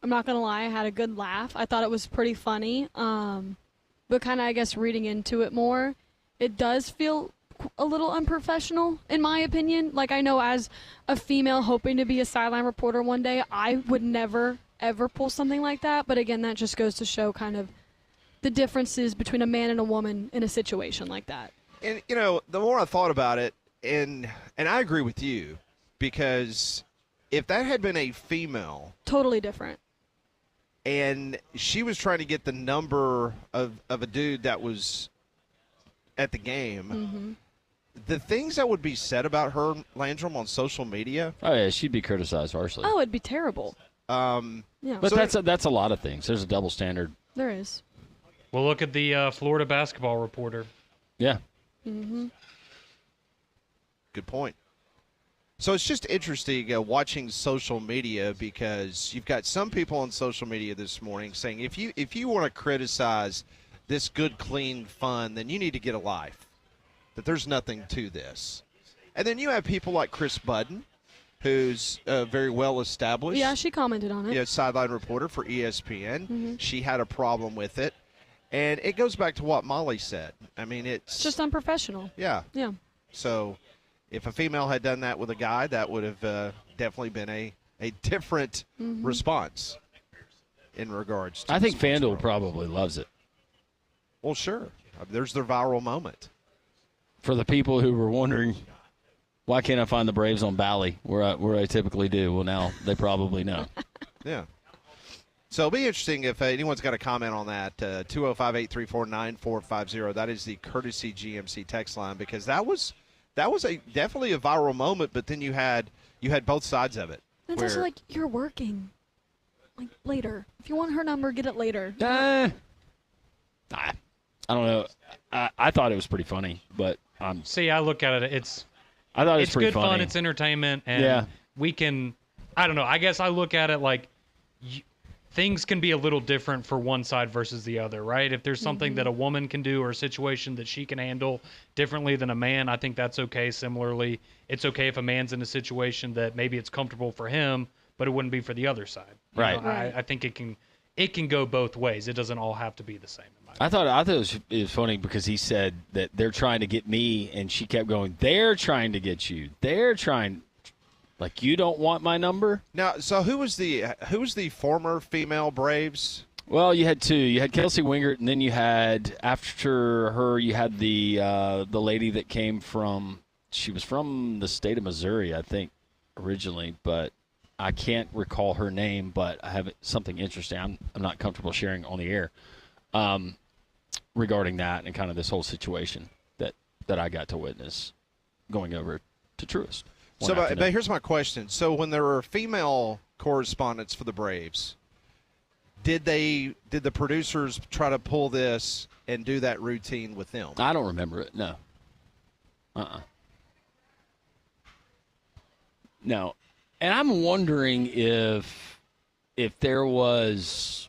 Speaker 3: I'm not going to lie, I had a good laugh. I thought it was pretty funny. But kind of, I guess, reading into it more, it does feel a little unprofessional, in my opinion. Like, I know as a female hoping to be a sideline reporter one day, I would never, ever pull something like that. But again, that just goes to show kind of the differences between a man and a woman in a situation like that.
Speaker 2: And, you know, the more I thought about it, and I agree with you, because if that had been a female.
Speaker 3: Totally different.
Speaker 2: And she was trying to get the number of a dude that was at the game.
Speaker 3: Mm-hmm.
Speaker 2: The things that would be said about her, Landrum, on social media.
Speaker 1: Oh, yeah, she'd be criticized harshly.
Speaker 3: Oh, it'd be terrible. Yeah.
Speaker 1: But so that's a lot of things. There's a double standard.
Speaker 3: There is.
Speaker 6: Well, look at the Florida basketball reporter.
Speaker 1: Yeah.
Speaker 3: Mm-hmm.
Speaker 2: Good point. So it's just interesting watching social media, because you've got some people on social media this morning saying if you want to criticize this good, clean fun, then you need to get a life, that there's nothing to this. And then you have people like Chris Budden, who's very well established.
Speaker 3: Yeah, she commented on it.
Speaker 2: Yeah, sideline reporter for ESPN.
Speaker 3: Mm-hmm.
Speaker 2: She had a problem with it. And it goes back to what Molly said. I mean,
Speaker 3: it's just unprofessional.
Speaker 2: Yeah.
Speaker 3: Yeah.
Speaker 2: So if a female had done that with a guy, that would have definitely been a different response in regards to
Speaker 1: I think FanDuel probably loves it.
Speaker 2: Well, sure. There's their viral moment.
Speaker 1: For the people who were wondering, why can't I find the Braves on Bally where I typically do? Well, now they probably know.
Speaker 2: Yeah. So it'll be interesting if anyone's got a comment on that. 205-834-9450. That is the courtesy GMC text line, because that was definitely a viral moment. But then you had both sides of it.
Speaker 3: It's also like you're working, like later. If you want her number, get it later.
Speaker 1: I don't know. I thought it was pretty funny, but
Speaker 6: see, I look at it.
Speaker 1: I thought it was pretty
Speaker 6: good
Speaker 1: funny.
Speaker 6: fun. It's entertainment, and we can. I don't know. I guess I look at it like things can be a little different for one side versus the other, right? If there's something that a woman can do or a situation that she can handle differently than a man, I think that's okay. Similarly, it's okay if a man's in a situation that maybe it's comfortable for him, but it wouldn't be for the other side.
Speaker 1: Right.
Speaker 6: I think it can go both ways. It doesn't all have to be the same.
Speaker 1: I thought it was funny because he said that they're trying to get me, and she kept going, they're trying to get you. They're trying, like, you don't want my number?
Speaker 2: Now, so who was the former female Braves?
Speaker 1: Well, you had two. You had Kelsey Wingert, and then you had, after her, you had the lady that came from, she was from the state of Missouri, I think, originally, but I can't recall her name, but I have something interesting I'm not comfortable sharing on the air. Regarding that and kind of this whole situation that I got to witness going over to Truist.
Speaker 2: So, but here's my question. So when there were female correspondents for the Braves, did the producers try to pull this and do that routine with them?
Speaker 1: I don't remember it, no. No. And I'm wondering if there was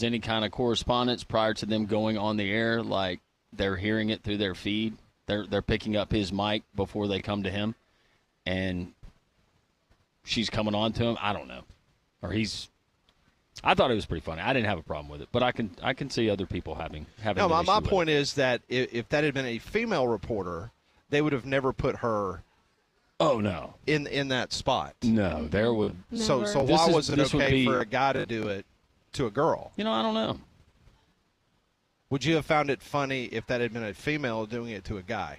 Speaker 1: any kind of correspondence prior to them going on the air, like they're hearing it through their feed. They're picking up his mic before they come to him, and she's coming on to him. I don't know. I thought it was pretty funny. I didn't have a problem with it, but I can see other people having. No,
Speaker 2: my point is that if that had been a female reporter, they would have never put her.
Speaker 1: Oh no!
Speaker 2: In that spot.
Speaker 1: No, there would.
Speaker 2: So why was it okay for a guy to do it to a girl?
Speaker 1: I don't know.
Speaker 2: Would you have found it funny if that had been a female doing it to a guy?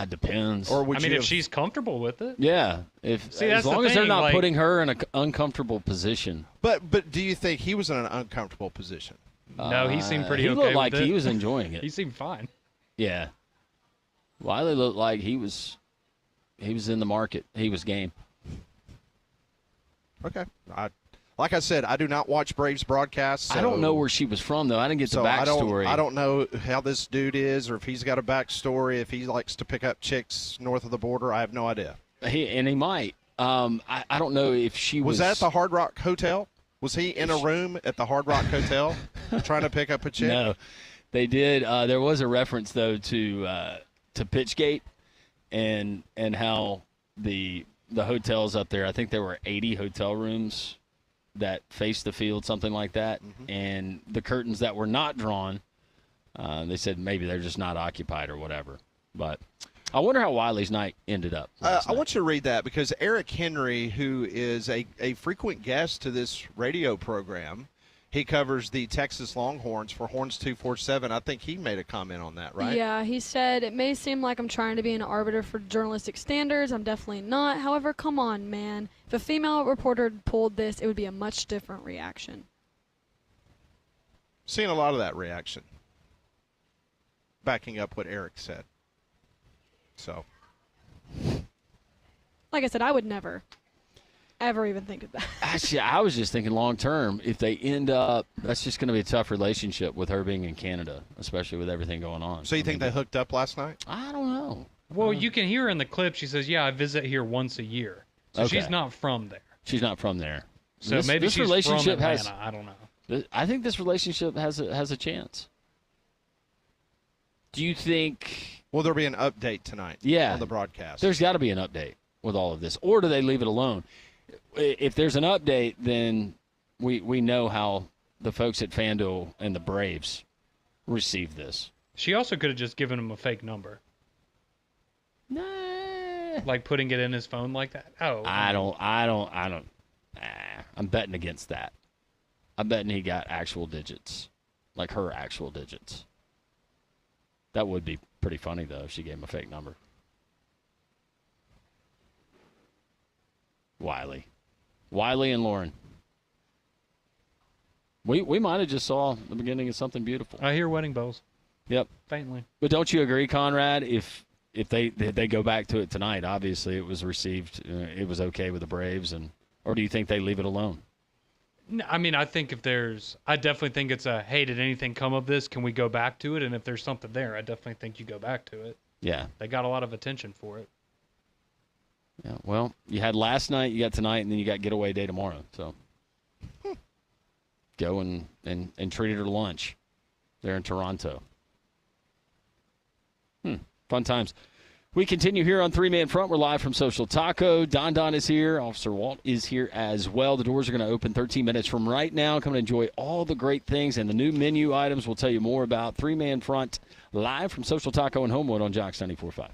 Speaker 1: Depends.
Speaker 2: Or
Speaker 6: if she's comfortable with it.
Speaker 1: Yeah. As long as they're not putting her in an uncomfortable position.
Speaker 2: But do you think he was in an uncomfortable position?
Speaker 6: No, he seemed pretty okay
Speaker 1: with it. He looked like
Speaker 6: he
Speaker 1: was enjoying it.
Speaker 6: He seemed fine.
Speaker 1: Yeah. Wiley looked like he was in the market. He was game.
Speaker 2: Okay. Like I said, I do not watch Braves broadcasts. So
Speaker 1: I don't know where she was from, though. I didn't get the backstory.
Speaker 2: I don't know how this dude is, or if he's got a backstory, if he likes to pick up chicks north of the border. I have no idea.
Speaker 1: He might. I don't know if she was.
Speaker 2: Was that at the Hard Rock Hotel? Was he in a room at the Hard Rock Hotel trying to pick up a chick?
Speaker 1: No. They did. There was a reference, though, to Pitchgate and how the hotels up there, I think there were 80 hotel rooms that face the field, something like that. And the curtains that were not drawn, they said maybe they're just not occupied or whatever. But I wonder how Wiley's night ended up.
Speaker 2: I want you to read that because Eric Henry, who is a frequent guest to this radio program, he covers the Texas Longhorns for Horns 247. I think he made a comment on that, right?
Speaker 3: Yeah, he said, it may seem like I'm trying to be an arbiter for journalistic standards. I'm definitely not. However, come on, man. If a female reporter had pulled this, it would be a much different reaction.
Speaker 2: Seeing a lot of that reaction. Backing up what Eric said. So,
Speaker 3: like I said, I would never, ever even think of that.
Speaker 1: Actually, I was just thinking long term, if they end up, that's just going to be a tough relationship with her being in Canada, especially with everything going on.
Speaker 2: So you think they hooked up last night?
Speaker 1: I don't know.
Speaker 6: Well, you can hear in the clip, she says, yeah, I visit here once a year. So
Speaker 1: Okay.
Speaker 6: she's not from there.
Speaker 1: She's not from there.
Speaker 6: So maybe
Speaker 1: this
Speaker 6: she's
Speaker 1: relationship
Speaker 6: from
Speaker 1: has.
Speaker 6: Atlanta. I don't know.
Speaker 1: I think this relationship has a chance. Do you think?
Speaker 2: Will there be an update tonight?
Speaker 1: Yeah,
Speaker 2: on the broadcast.
Speaker 1: There's got to be an update with all of this, or do they leave it alone? If there's an update, then we know how the folks at FanDuel and the Braves receive this.
Speaker 6: She also could have just given him a fake number.
Speaker 1: Nah.
Speaker 6: Like putting it in his phone like that. Oh.
Speaker 1: I don't. I'm betting against that. I'm betting he got actual digits, like her actual digits. That would be pretty funny, though, if she gave him a fake number. Wiley and Lauren. We might have just saw the beginning of something beautiful.
Speaker 6: I hear wedding bells.
Speaker 1: Yep.
Speaker 6: Faintly.
Speaker 1: But don't you agree, Conrad? If they go back to it tonight, obviously it was received, it was okay with the Braves, or do you think they leave it alone?
Speaker 6: No, I mean, I definitely think it's a, hey, did anything come of this? Can we go back to it? And if there's something there, I definitely think you go back to it.
Speaker 1: Yeah.
Speaker 6: They got a lot of attention for it.
Speaker 1: Yeah. Well, you had last night, you got tonight, and then you got getaway day tomorrow. So go and treat her to lunch there in Toronto. Fun times. We continue here on Three Man Front. We're live from Social Taco. Don is here. Officer Walt is here as well. The doors are going to open 13 minutes from right now. Come and enjoy all the great things and the new menu items we'll tell you more about. Three Man Front, live from Social Taco in Homewood on Jocks 94.5.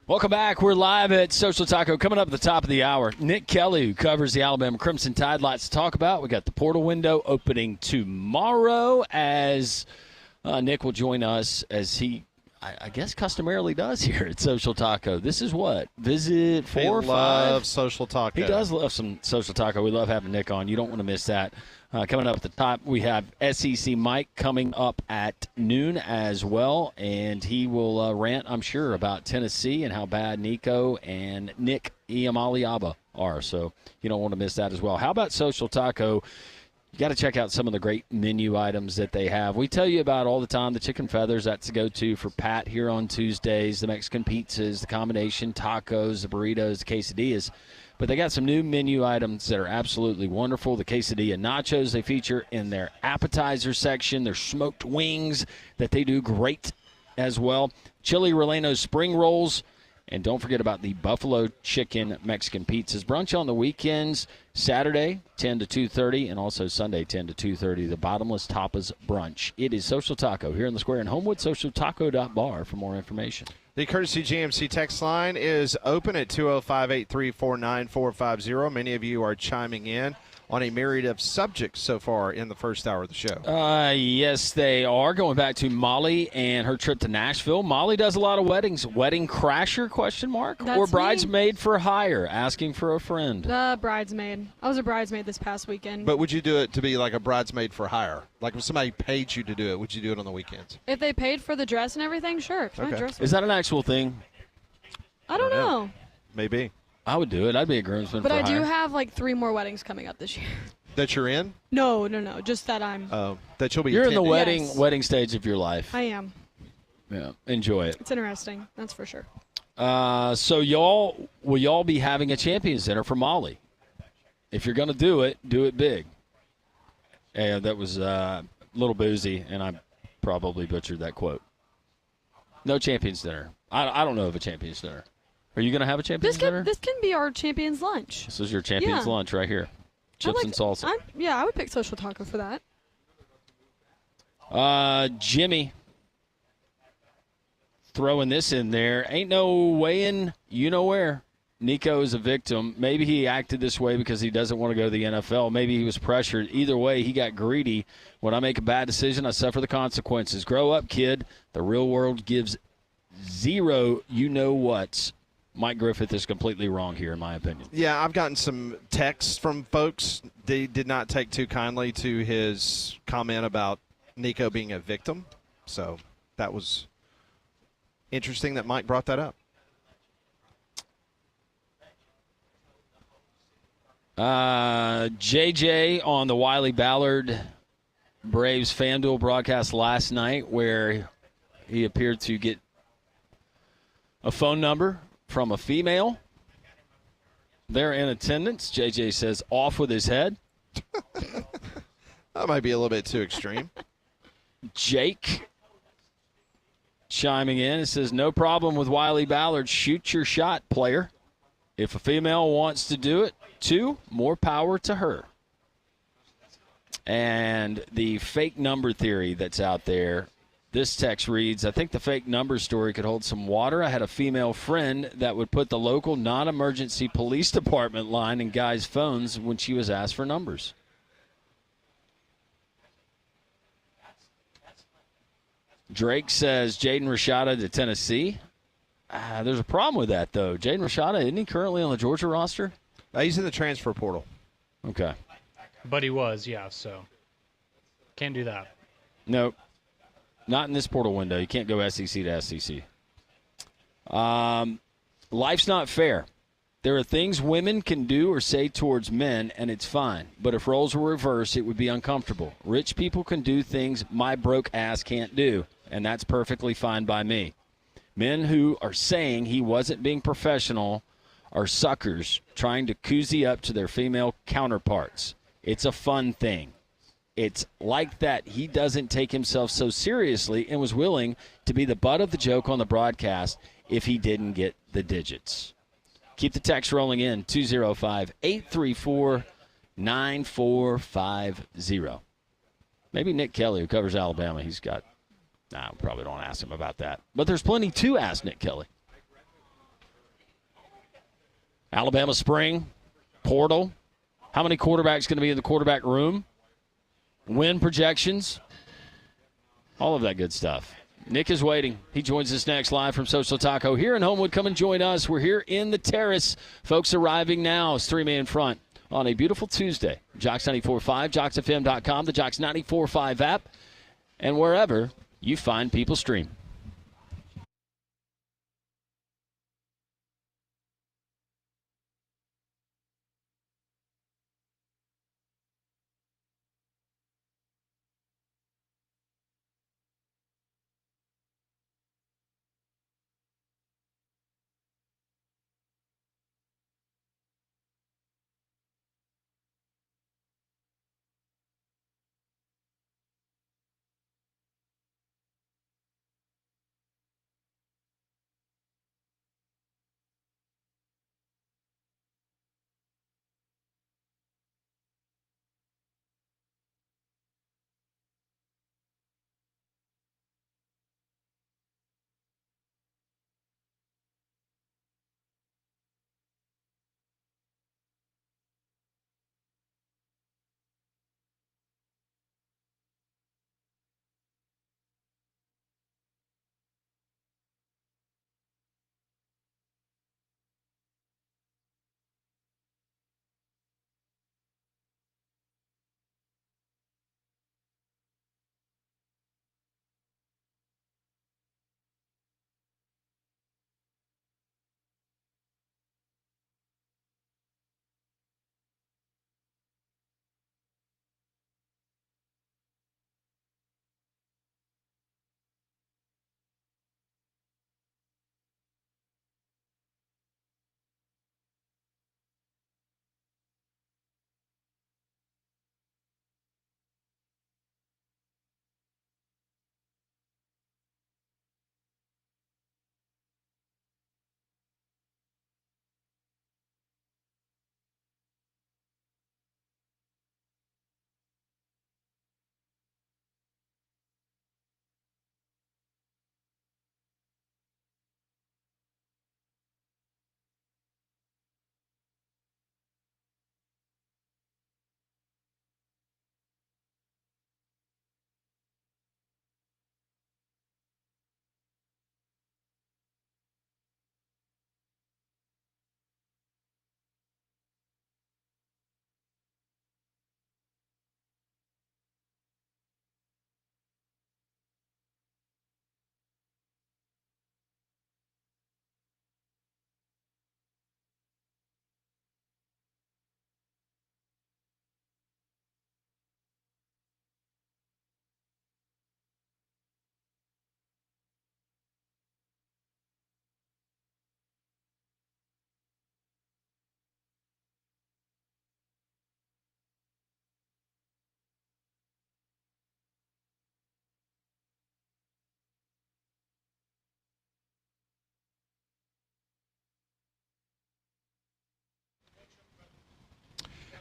Speaker 1: Welcome back. We're live at Social Taco. Coming up at the top of the hour, Nick Kelly, who covers the Alabama Crimson Tide, lots to talk about. We got the portal window opening tomorrow as Nick will join us as he, I guess, customarily does here at Social Taco. This is what? Visit 4 or 5?
Speaker 2: He loves Social Taco.
Speaker 1: He does love some Social Taco. We love having Nick on. You don't want to miss that. Coming up at the top, we have SEC Mike coming up at noon as well, and he will rant, I'm sure, about Tennessee and how bad Nico and Nick Iamaleava are. So you don't want to miss that as well. How about Social Taco? You got to check out some of the great menu items that they have. We tell you about all the time the chicken feathers. That's the go-to for Pat here on Tuesdays, the Mexican pizzas, the combination tacos, the burritos, the quesadillas. But they got some new menu items that are absolutely wonderful. The quesadilla nachos they feature in their appetizer section. Their smoked wings that they do great as well. Chili Relleno spring rolls. And don't forget about the buffalo chicken Mexican pizzas. Brunch on the weekends, Saturday 10 to 2:30, and also Sunday 10 to 2:30, the Bottomless Tapas Brunch. It is Social Taco here in the square in Homewood, socialtaco.bar for more information.
Speaker 2: The Courtesy GMC text line is open at 205-834-9450. Many of you are chiming in on a myriad of subjects so far in the first hour of the show.
Speaker 1: Yes, they are. Going back to Molly and her trip to Nashville. Molly does a lot of weddings. Wedding crasher, question mark?
Speaker 3: That's
Speaker 1: or bridesmaid for hire, asking for a friend?
Speaker 3: Bridesmaid. I was a bridesmaid this past weekend.
Speaker 2: But would you do it to be like a bridesmaid for hire? Like if somebody paid you to do it, would you do it on the weekends?
Speaker 3: If they paid for the dress and everything, sure.
Speaker 2: Okay.
Speaker 1: Is that an actual thing?
Speaker 3: I don't know.
Speaker 2: Maybe.
Speaker 1: I would do it. I'd be a groomsman
Speaker 3: But
Speaker 1: for
Speaker 3: I
Speaker 1: hire.
Speaker 3: do have like 3 more weddings coming up this year.
Speaker 2: That you're in?
Speaker 3: No. Just that I'm.
Speaker 2: That you'll be
Speaker 1: You're in the
Speaker 2: attending.
Speaker 1: wedding stage of your life.
Speaker 3: I am.
Speaker 1: Yeah, enjoy it.
Speaker 3: It's interesting. That's for sure.
Speaker 1: So will y'all be having a Champions Dinner for Molly? If you're going to do it big. Yeah, that was a little boozy, and I probably butchered that quote. No Champions Dinner. I don't know of a Champions Dinner. Are you going to have a Champions Dinner?
Speaker 3: This can be our Champions lunch.
Speaker 1: This is your Champions lunch right here. Chips and salsa.
Speaker 3: I would pick Social Taco for that.
Speaker 1: Jimmy throwing this in there. Ain't no weighing, you know where. Nico is a victim. Maybe he acted this way because he doesn't want to go to the NFL. Maybe he was pressured. Either way, he got greedy. When I make a bad decision, I suffer the consequences. Grow up, kid. The real world gives zero you-know-whats. Mike Griffith is completely wrong here, in my opinion.
Speaker 2: Yeah, I've gotten some texts from folks. They did not take too kindly to his comment about Nico being a victim. So that was interesting that Mike brought that up.
Speaker 1: JJ on the Wiley Ballard Braves FanDuel broadcast last night where he appeared to get a phone number from a female. They're in attendance. JJ says off with his head.
Speaker 2: That might be a little bit too extreme.
Speaker 1: Jake chiming in and says, no problem with Wiley Ballard. Shoot your shot, player. If a female wants to do it, too, more power to her. And the fake number theory that's out there, this text reads, I think the fake number story could hold some water. I had a female friend that would put the local non-emergency police department line in guys' phones when she was asked for numbers. Drake says Jaden Rashada to Tennessee. There's a problem with that, though. Jaden Rashada, isn't he currently on the Georgia roster?
Speaker 2: He's in the transfer portal.
Speaker 1: Okay.
Speaker 6: But he was, yeah, so can't do that.
Speaker 1: Nope. Not in this portal window. You can't go SEC to SEC. Life's not fair. There are things women can do or say towards men, and it's fine. But if roles were reversed, it would be uncomfortable. Rich people can do things my broke ass can't do, and that's perfectly fine by me. Men who are saying he wasn't being professional are suckers trying to koozie up to their female counterparts. It's a fun thing. It's like that he doesn't take himself so seriously and was willing to be the butt of the joke on the broadcast if he didn't get the digits. Keep the text rolling in, 205-834-9450. Maybe Nick Kelly, who covers Alabama, he's got – we probably don't ask him about that. But there's plenty to ask Nick Kelly. Alabama spring, portal. How many quarterbacks going to be in the quarterback room? Win projections. All of that good stuff. Nick is waiting. He joins us next live from Social Taco here in Homewood. Come and join us. We're here in the Terrace. Folks arriving now. It's 3-man front on a beautiful Tuesday. Jocks 94.5, JocksFM.com, the Jocks 94.5 app, and wherever you find people stream.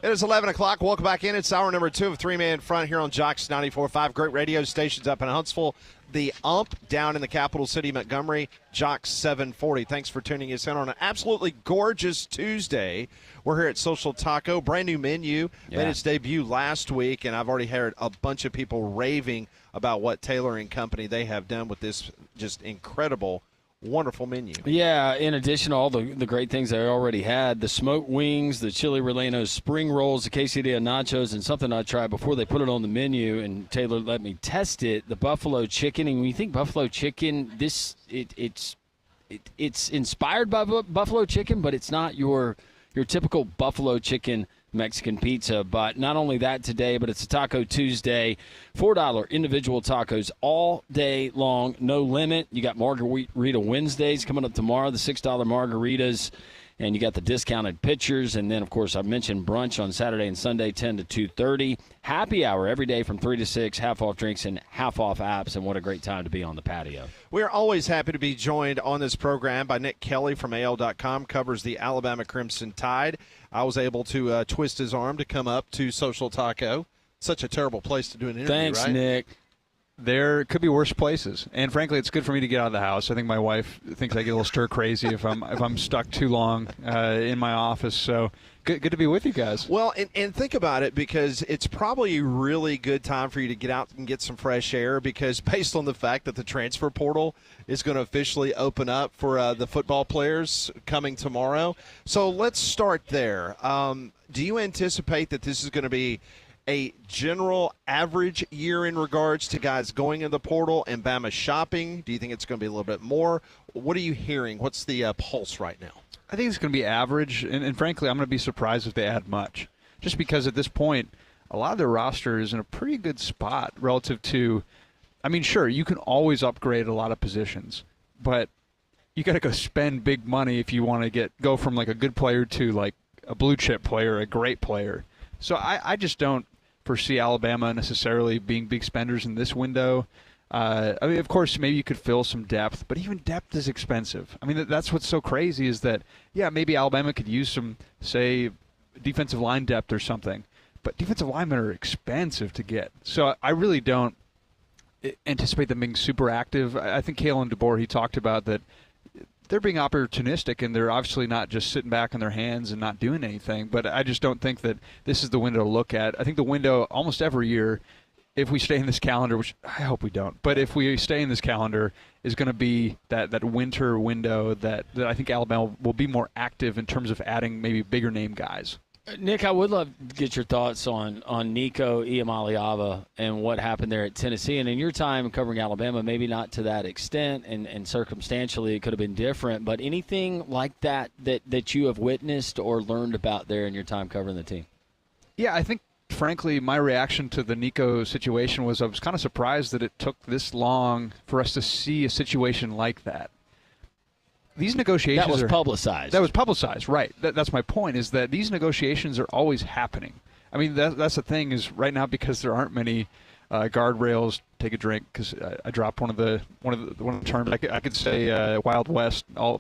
Speaker 2: It is 11 o'clock. Welcome back in. It's hour number 2 of 3-Man Front here on Jocks 94.5. Great radio stations up in Huntsville. The UMP down in the capital city, Montgomery, Jocks 740. Thanks for tuning us in on an absolutely gorgeous Tuesday. We're here at Social Taco. Brand new menu. Made its debut last week, and I've already heard a bunch of people raving about what Taylor and company they have done with this just incredible wonderful menu.
Speaker 1: Yeah, in addition to all the great things I already had, the smoked wings, the chili rellenos, spring rolls, the quesadilla nachos, and something I tried before they put it on the menu, and Taylor let me test it, the buffalo chicken. And when you think buffalo chicken, it's inspired by buffalo chicken, but it's not your typical buffalo chicken Mexican pizza. But not only that today, but it's a Taco Tuesday. $4 individual tacos all day long, no limit. You got Margarita Wednesdays coming up tomorrow, the $6 margaritas, and you got the discounted pitchers. And then, of course, I mentioned brunch on Saturday and Sunday, 10 to 2:30. Happy hour every day from 3 to 6, half-off drinks and half-off apps, and what a great time to be on the patio.
Speaker 2: We're always happy to be joined on this program by Nick Kelly from AL.com, covers the Alabama Crimson Tide. I was able to twist his arm to come up to Social Taco. Such a terrible place to do an interview,
Speaker 1: Thanks,
Speaker 2: right?
Speaker 1: Nick.
Speaker 11: there could be worse places. And frankly, it's good for me to get out of the house. I think my wife thinks I get a little stir crazy if I'm stuck too long in my office. So good to be with you guys.
Speaker 2: Well, and think about it, because it's probably a really good time for you to get out and get some fresh air, because based on the fact that the transfer portal is going to officially open up for the football players coming tomorrow. So let's start there. Do you anticipate that this is going to be a general average year in regards to guys going in the portal and Bama shopping? Do you think it's going to be a little bit more? What are you hearing? What's the pulse right now?
Speaker 11: I think it's going to be average, and frankly, I'm going to be surprised if they add much. Just because at this point, a lot of their roster is in a pretty good spot relative to, I mean, sure, you can always upgrade a lot of positions, but you got to go spend big money if you want to go from like a good player to like a blue chip player, a great player. So I just don't foresee Alabama necessarily being big spenders in this window. I mean, of course, maybe you could fill some depth, but even depth is expensive. I mean, that's what's so crazy is that, yeah, maybe Alabama could use some, say, defensive line depth or something, but defensive linemen are expensive to get. So I really don't anticipate them being super active. I think Kalen DeBoer, he talked about that they're being opportunistic, and they're obviously not just sitting back on their hands and not doing anything. But I just don't think that this is the window to look at. I think the window almost every year, if we stay in this calendar, which I hope we don't, but if we stay in this calendar, is going to be that winter window that I think Alabama will be more active in terms of adding maybe bigger name guys.
Speaker 1: Nick, I would love to get your thoughts on Nico Iamaleava and what happened there at Tennessee. And in your time covering Alabama, maybe not to that extent, and circumstantially it could have been different, but anything like that you have witnessed or learned about there in your time covering the team?
Speaker 11: Yeah, I think, frankly, my reaction to the Nico situation was I was kind of surprised that it took this long for us to see a situation like that. These negotiations
Speaker 1: that was publicized.
Speaker 11: That was publicized, right. That's my point, is that these negotiations are always happening. I mean, that's the thing is right now, because there aren't many guardrails. Take a drink, because I dropped one of the terms. I could say Wild West. I'll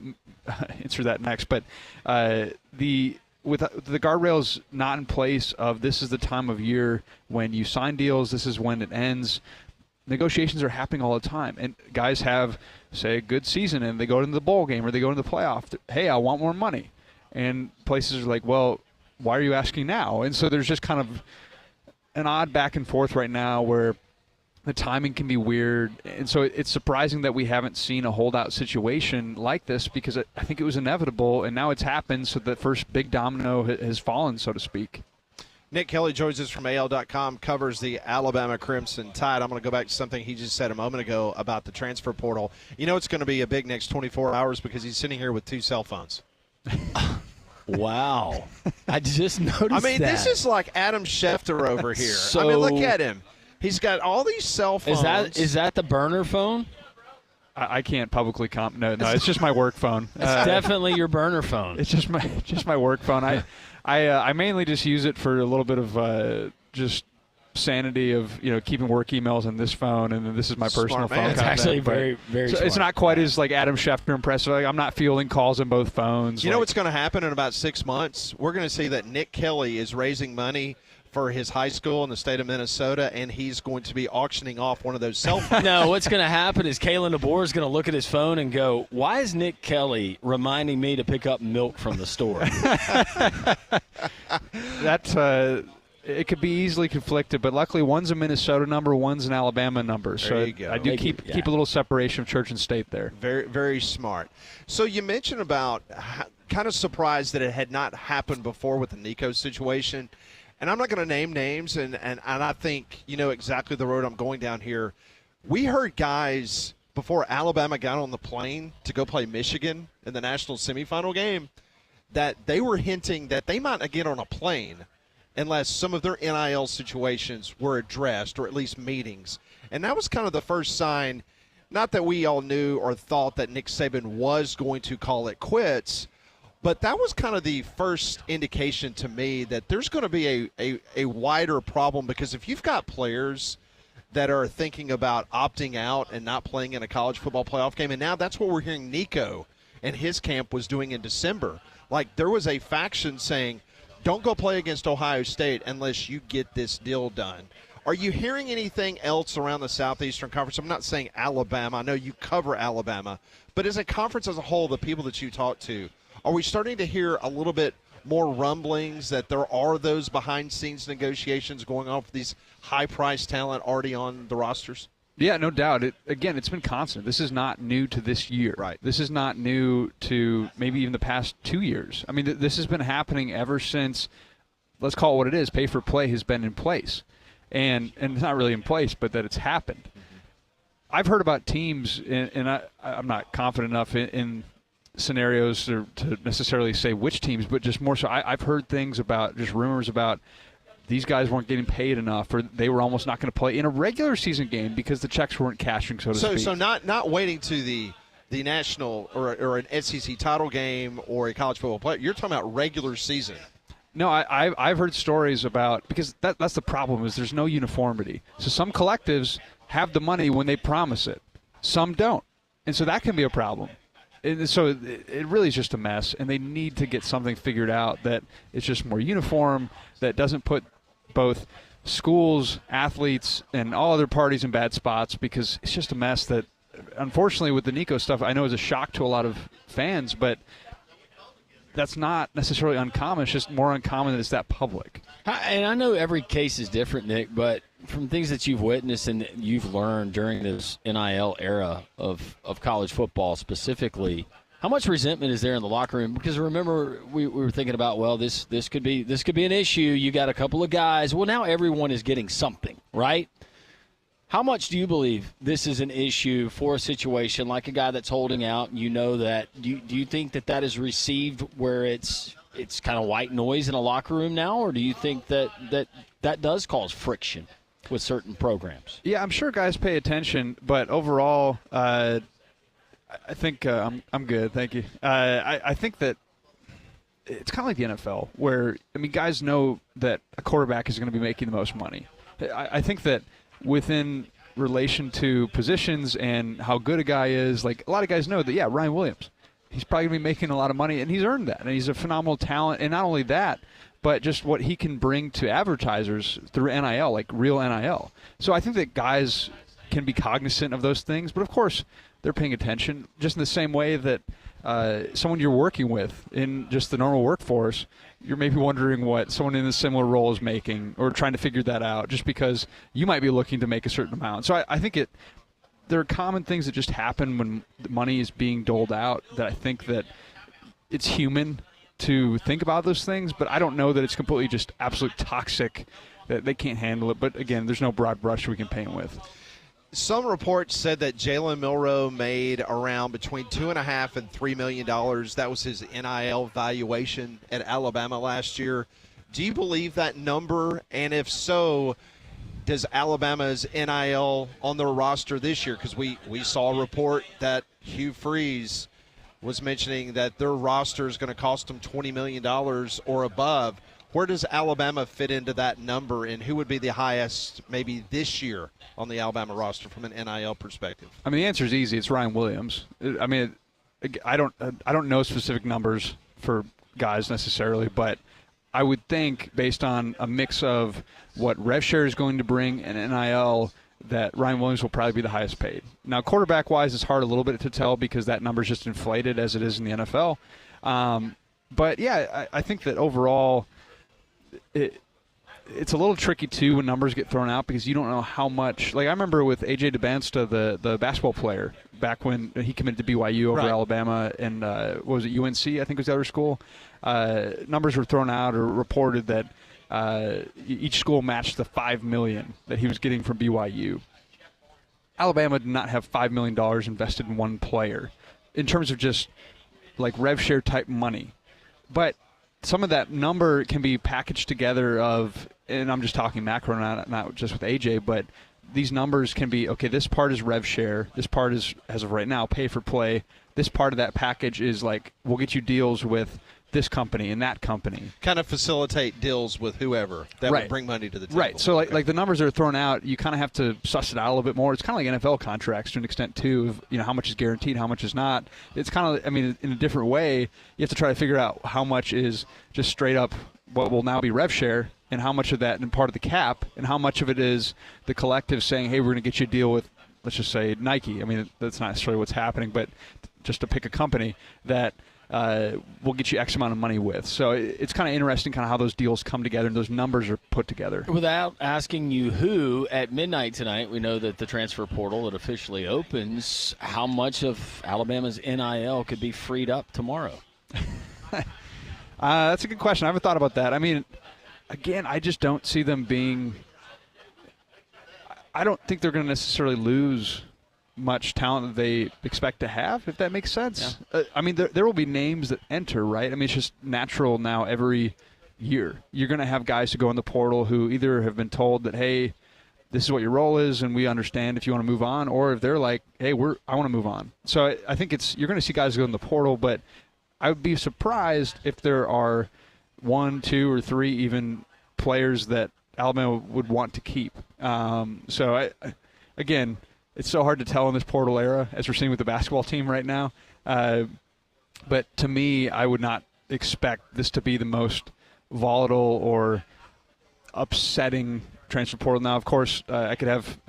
Speaker 11: answer that next. But with the guardrails not in place of this is the time of year when you sign deals, this is when it ends. Negotiations are happening all the time, and guys have, say, a good season, and they go into the bowl game or they go into the playoff. Hey, I want more money. And places are like, well, why are you asking now? And so there's just kind of an odd back and forth right now where the timing can be weird. And so it's surprising that we haven't seen a holdout situation like this, because I think it was inevitable, and now it's happened, so the first big domino has fallen, so to speak.
Speaker 2: Nick Kelly joins us from AL.com, covers the Alabama Crimson Tide. I'm going to go back to something he just said a moment ago about the transfer portal. You know it's going to be a big next 24 hours because he's sitting here with 2 cell phones.
Speaker 1: Wow. I just noticed that.
Speaker 2: I mean, this is like Adam Schefter over here.
Speaker 1: So,
Speaker 2: I mean, look at him. He's got all these cell phones.
Speaker 1: Is that the burner phone?
Speaker 11: I can't publicly comment. No, it's just my work phone.
Speaker 1: It's definitely your burner phone.
Speaker 11: It's just my work phone. I mainly just use it for a little bit of just sanity of keeping work emails on this phone, and then this is my personal phone.
Speaker 1: It's actually very, very smart.
Speaker 11: It's not quite as like Adam Schefter impressive. Like, I'm not fielding calls on both phones.
Speaker 2: You know what's going to happen in about 6 months? We're going to see that Nick Kelly is raising money for his high school in the state of Minnesota, and he's going to be auctioning off one of those cell phones.
Speaker 1: No, what's going to happen is Kalen DeBoer is going to look at his phone and go, why is Nick Kelly reminding me to pick up milk from the store?
Speaker 11: It could be easily conflicted, but luckily one's a Minnesota number, one's an Alabama number. So
Speaker 2: there you go.
Speaker 11: I do keep a little separation of church and state there.
Speaker 2: Very, very smart. So you mentioned about kind of surprised that it had not happened before with the Nico situation. And I'm not going to name names, and I think you know exactly the road I'm going down here. We heard guys before Alabama got on the plane to go play Michigan in the national semifinal game that they were hinting that they might not get on a plane unless some of their NIL situations were addressed, or at least meetings. And that was kind of the first sign, not that we all knew or thought that Nick Saban was going to call it quits, but that was kind of the first indication to me that there's going to be a wider problem, because if you've got players that are thinking about opting out and not playing in a college football playoff game, and now that's what we're hearing Nico and his camp was doing in December. Like, there was a faction saying, don't go play against Ohio State unless you get this deal done. Are you hearing anything else around the Southeastern Conference? I'm not saying Alabama. I know you cover Alabama. But as a conference as a whole, the people that you talk to, are we starting to hear a little bit more rumblings that there are those behind-scenes negotiations going on for these high-priced talent already on the rosters?
Speaker 11: Yeah, no doubt. It's been constant. This is not new to this year.
Speaker 2: Right.
Speaker 11: This is not new to maybe even the past 2 years. I mean, this has been happening ever since, let's call it what it is, pay for play has been in place. And it's not really in place, but that it's happened. I've heard about teams, and I'm not confident enough in scenarios to necessarily say which teams, but just more so I've heard things about, just rumors about, these guys weren't getting paid enough, or they were almost not going to play in a regular season game because the checks weren't cashing, so to speak.
Speaker 2: So not waiting to the national or an SEC title game or a college football play. You're talking about regular season.
Speaker 11: No, I've heard stories about, because that's the problem, is there's no uniformity. So some collectives have the money when they promise it. Some don't. And so that can be a problem. And so it really is just a mess, and they need to get something figured out that is just more uniform, that doesn't put both schools, athletes, and all other parties in bad spots, because it's just a mess that, unfortunately, with the Nico stuff, I know is a shock to a lot of fans, but that's not necessarily uncommon. It's just more uncommon that it's that public.
Speaker 1: And I know every case is different, Nick, but from things that you've witnessed and that you've learned during this NIL era of college football specifically, how much resentment is there in the locker room? Because remember, we were thinking about, well, this could be an issue. You got a couple of guys. Well, now everyone is getting something, right? How much do you believe this is an issue for a situation like a guy that's holding out? And you know that. Do you think that is received where it's kind of white noise in a locker room now, or do you think that does cause friction with certain programs?
Speaker 11: Yeah, I'm sure guys pay attention, but overall, I think I'm good. Thank you. I think that it's kind of like the NFL, where guys know that a quarterback is going to be making the most money. I think that within relation to positions and how good a guy is, like a lot of guys know that, yeah, Ryan Williams, he's probably going to be making a lot of money, and he's earned that, and he's a phenomenal talent. And not only that, but just what he can bring to advertisers through NIL, like real NIL. So I think that guys can be cognizant of those things, but of course they're paying attention just in the same way that someone you're working with in just the normal workforce, you're maybe wondering what someone in a similar role is making, or trying to figure that out just because you might be looking to make a certain amount. So I think there are common things that just happen when the money is being doled out, that I think that it's human to think about those things, but I don't know that it's completely just absolute toxic, that they can't handle it. But again, there's no broad brush we can paint with.
Speaker 2: Some reports said that Jalen Milroe made around between $2.5 and $3 million. That was his NIL valuation at Alabama last year. Do you believe that number? And if so, does Alabama's NIL on their roster this year? Because we saw a report that Hugh Freeze was mentioning that their roster is going to cost them $20 million or above. Where does Alabama fit into that number, and who would be the highest maybe this year on the Alabama roster from an NIL perspective?
Speaker 11: The answer is easy. It's Ryan Williams. I don't know specific numbers for guys necessarily, but I would think based on a mix of what RevShare is going to bring and NIL, that Ryan Williams will probably be the highest paid. Now, quarterback-wise, it's hard a little bit to tell because that number is just inflated as it is in the NFL. But, yeah, I think that overall it's a little tricky, too, when numbers get thrown out because you don't know how much. Like, I remember with A.J. DeBansta, the basketball player, back when he committed to BYU over Alabama and, what was it, UNC, I think was the other school. Numbers were thrown out or reported that each school matched the $5 million that he was getting from BYU. Alabama did not have $5 million invested in one player in terms of just like rev share type money. But some of that number can be packaged together of, and I'm just talking macro, not just with AJ, but these numbers can be, okay, this part is rev share, this part is, as of right now, pay for play. This part of that package is like, we'll get you deals with this company and that company.
Speaker 2: Kind of facilitate deals with whoever that would bring money to the table.
Speaker 11: Right. So like the numbers that are thrown out, you kind of have to suss it out a little bit more. It's kind of like NFL contracts to an extent too, of how much is guaranteed, how much is not. It's kind of, in a different way, you have to try to figure out how much is just straight up what will now be rev share and how much of that and part of the cap, and how much of it is the collective saying, hey, we're going to get you a deal with, let's just say, Nike. I mean, that's not necessarily what's happening, but just to pick a company that we'll get you X amount of money with. So it's kind of interesting kind of how those deals come together and those numbers are put together.
Speaker 1: Without asking you who, at midnight tonight, we know that the transfer portal, it officially opens. How much of Alabama's NIL could be freed up tomorrow?
Speaker 11: That's a good question. I haven't thought about that. I mean, again, I just don't see them being – I don't think they're going to necessarily lose – much talent that they expect to have, if that makes sense. Yeah. I mean, there will be names that enter, right? I mean, it's just natural now every year. You're going to have guys who go in the portal who either have been told that, hey, this is what your role is and we understand if you want to move on, or if they're like, hey, I want to move on. So I think you're going to see guys go in the portal, but I would be surprised if there are 1, 2, or 3 even players that Alabama would want to keep. Again, it's so hard to tell in this portal era, as we're seeing with the basketball team right now. But to me, I would not expect this to be the most volatile or upsetting transfer portal. Now, of course, I could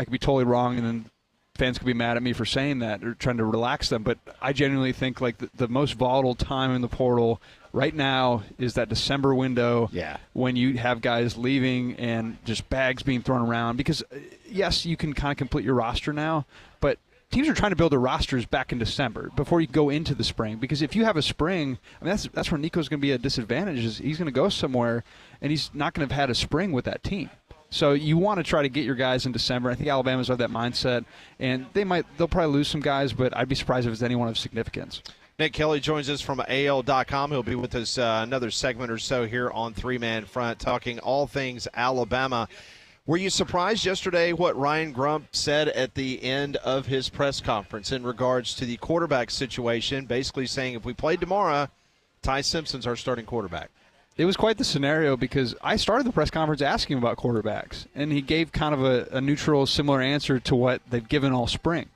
Speaker 11: be totally wrong, and then fans could be mad at me for saying that or trying to relax them. But I genuinely think like the most volatile time in the portal right now is that December window when you have guys leaving and just bags being thrown around. Because, yes, you can kind of complete your roster now, but teams are trying to build their rosters back in December before you go into the spring. Because if you have a spring, I mean, that's where Nico's going to be a disadvantage. Is he's going to go somewhere, and he's not going to have had a spring with that team. So you want to try to get your guys in December. I think Alabama's have that mindset, and they'll probably lose some guys, but I'd be surprised if it's anyone of significance.
Speaker 2: Nick Kelly joins us from AL.com. He'll be with us another segment or so here on Three Man Front, talking all things Alabama. Were you surprised yesterday what Ryan Grump said at the end of his press conference in regards to the quarterback situation, basically saying if we played tomorrow, Ty Simpson's our starting quarterback?
Speaker 11: It was quite the scenario because I started the press conference asking about quarterbacks, and he gave kind of a neutral, similar answer to what they've given all spring.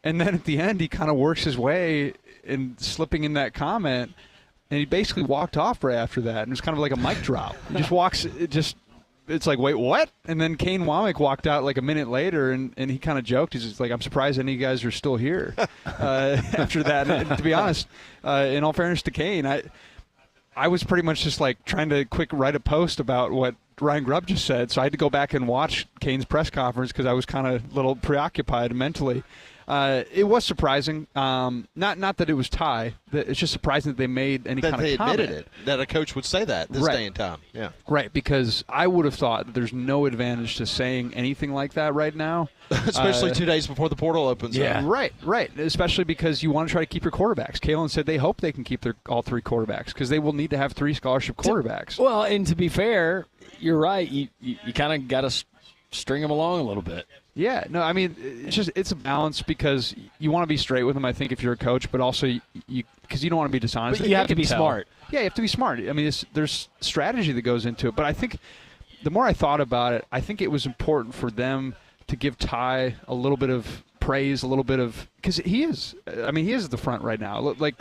Speaker 11: And then at the end, he kind of works his way in slipping in that comment, and he basically walked off right after that. And it was kind of like a mic drop. He just walks, it's like, wait, what? And then Kane Womack walked out like a minute later, and he kind of joked. He's just like, I'm surprised any of you guys are still here after that. And to be honest, in all fairness to Kane, I was pretty much just like trying to quick write a post about what Ryan Grubb just said, so I had to go back and watch Kane's press conference because I was kind of a little preoccupied mentally. It was surprising. Not that it was Ty. It's just surprising that they made any kind of comment.
Speaker 2: That they admitted it, that a coach would say that this day and time. Yeah.
Speaker 11: Right, because I would have thought that there's no advantage to saying anything like that right now.
Speaker 2: Especially 2 days before the portal opens.
Speaker 11: Yeah, right. Especially because you want to try to keep your quarterbacks. Kalen said they hope they can keep all 3 quarterbacks because they will need to have 3 scholarship quarterbacks.
Speaker 1: Well, and to be fair, you're right. You kind of got to string them along a little bit.
Speaker 11: Yeah, no, I mean, it's a balance because you want to be straight with them, I think, if you're a coach, but also because you don't want to be dishonest.
Speaker 1: But you have to be smart.
Speaker 11: Yeah, you have to be smart. I mean, there's strategy that goes into it. But I think the more I thought about it, I think it was important for them to give Ty a little bit of praise, a little bit of – because he is at the front right now. Like,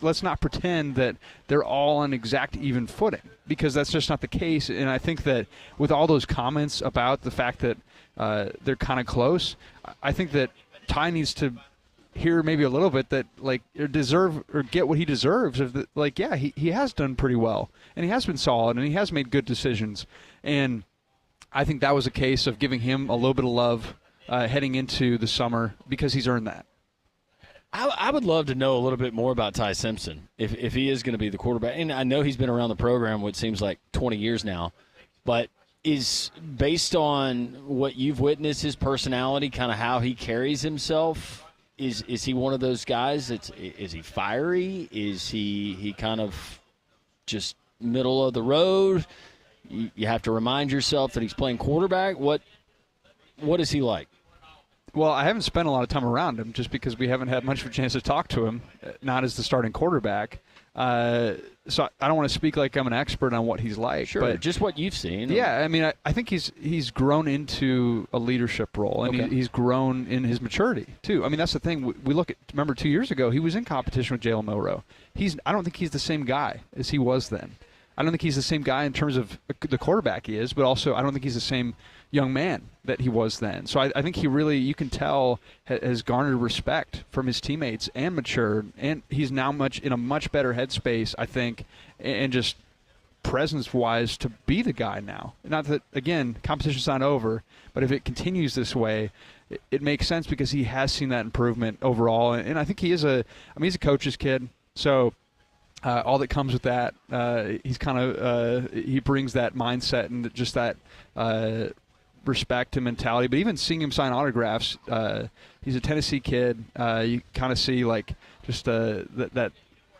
Speaker 11: let's not pretend that they're all on exact even footing because that's just not the case. And I think that with all those comments about the fact that they're kind of close, I think that Ty needs to hear maybe a little bit that deserve or get what he deserves. He has done pretty well and he has been solid and he has made good decisions. And I think that was a case of giving him a little bit of love heading into the summer because he's earned that.
Speaker 1: I would love to know a little bit more about Ty Simpson if he is going to be the quarterback. And I know he's been around the program what seems like 20 years now, but is based on what you've witnessed, his personality, kind of how he carries himself, is he one of those guys is he fiery? Is he kind of just middle of the road? You have to remind yourself that he's playing quarterback. What is he like?
Speaker 11: Well, I haven't spent a lot of time around him just because we haven't had much of a chance to talk to him, not as the starting quarterback. So I don't want to speak like I'm an expert on what he's like.
Speaker 1: Sure,
Speaker 11: but
Speaker 1: just what you've seen.
Speaker 11: Yeah, I mean, I think he's grown into a leadership role, and he's grown in his maturity, too. I mean, that's the thing. We look at, remember 2 years ago, he was in competition with Jalen Milroe. I don't think he's the same guy as he was then. I don't think he's the same guy in terms of the quarterback he is, but also I don't think he's the same young man that he was then. So I think he really, you can tell, has garnered respect from his teammates and matured, and he's now in a much better headspace, I think, and just presence-wise to be the guy now. Not that, again, competition's not over, but if it continues this way, it makes sense because he has seen that improvement overall, and I think he's a coach's kid, so all that comes with that, he's kind of he brings that mindset and just that respect and mentality. But even seeing him sign autographs, he's a Tennessee kid. You kind of see like just that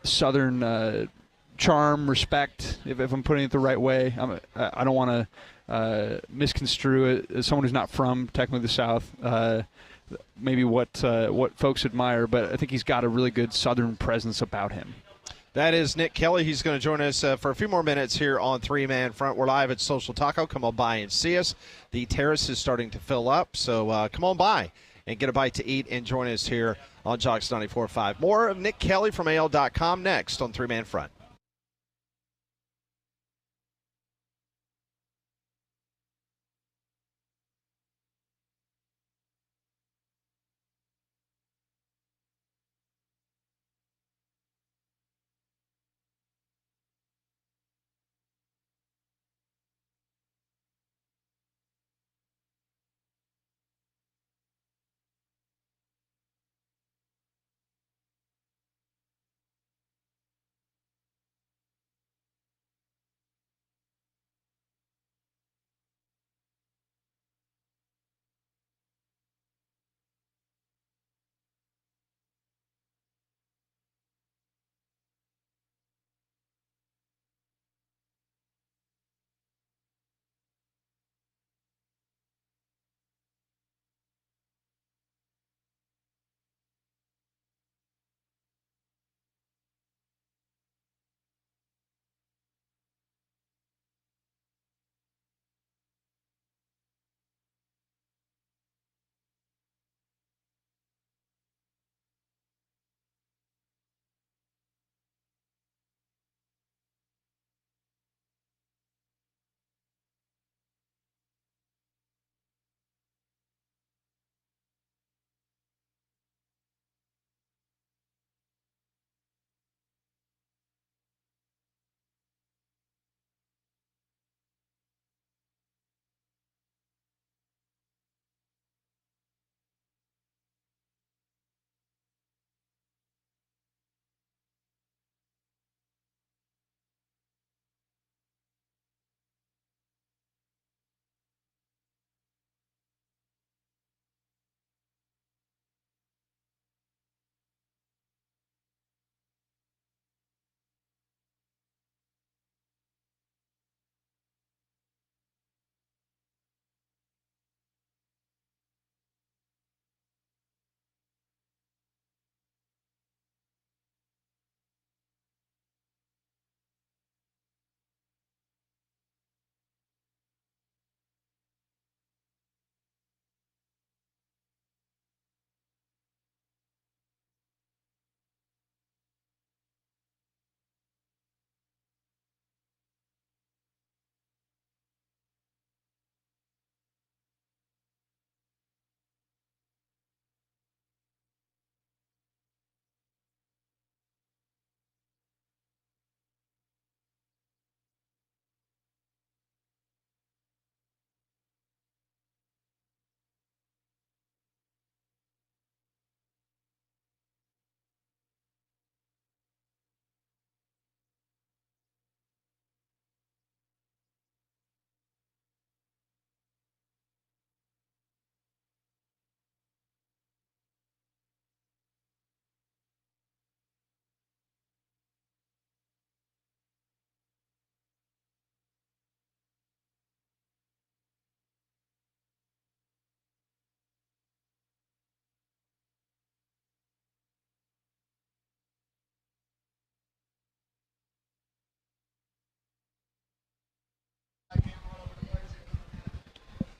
Speaker 11: Southern charm, respect. If I'm putting it the right way, I don't want to misconstrue it as someone who's not from technically the South. Maybe what folks admire, but I think he's got a really good Southern presence about him.
Speaker 2: That is Nick Kelly. He's going to join us for a few more minutes here on Three Man Front. We're live at Social Taco. Come on by and see us. The terrace is starting to fill up, so come on by and get a bite to eat and join us here on Jocks 94.5. More of Nick Kelly from AL.com next on Three Man Front.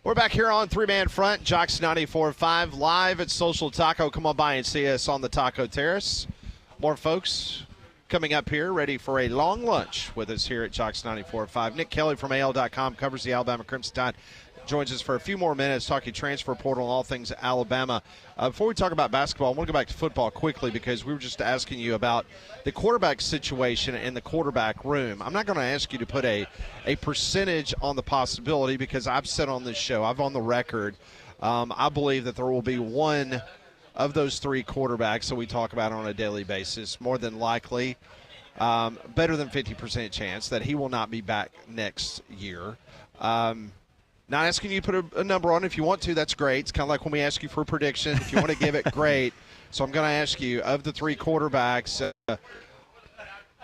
Speaker 2: We're back here on Three Man Front, Jocks 94.5, live at Social Taco. Come on by and see us on the Taco Terrace. More folks coming up here, ready for a long lunch with us here at Jocks 94.5. Nick Kelly from AL.com covers the Alabama Crimson Tide. Joins us for a few more minutes talking transfer portal and all things Alabama. Before we talk about basketball, I want to go back to football quickly because we were just asking you about the quarterback situation in the quarterback room. I'm not going to ask you to put a percentage on the possibility because I've said on this show, I've on the record, I believe that there will be one of those three quarterbacks that we talk about on a daily basis, more than likely, better than 50% chance that he will not be back next year. Not asking you to put a number on it. If you want to, that's great. It's kind of like when we ask you for a prediction. If you want to give it, great. So I'm going to ask you, of the three quarterbacks,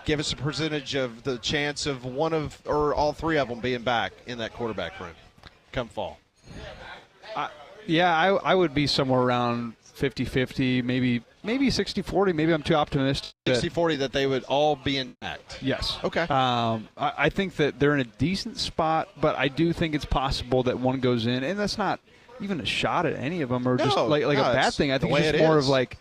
Speaker 2: give us a percentage of the chance of one of or all three of them being back in that quarterback room come fall.
Speaker 11: I would be somewhere around 50-50, maybe 60-40. Maybe I'm too optimistic.
Speaker 2: 60-40 that they would all be intact.
Speaker 11: Yes.
Speaker 2: Okay.
Speaker 11: I think that they're in a decent spot, but I do think it's possible that one goes in, and that's not even a shot at any of them or just like a bad thing. I think it's just more of like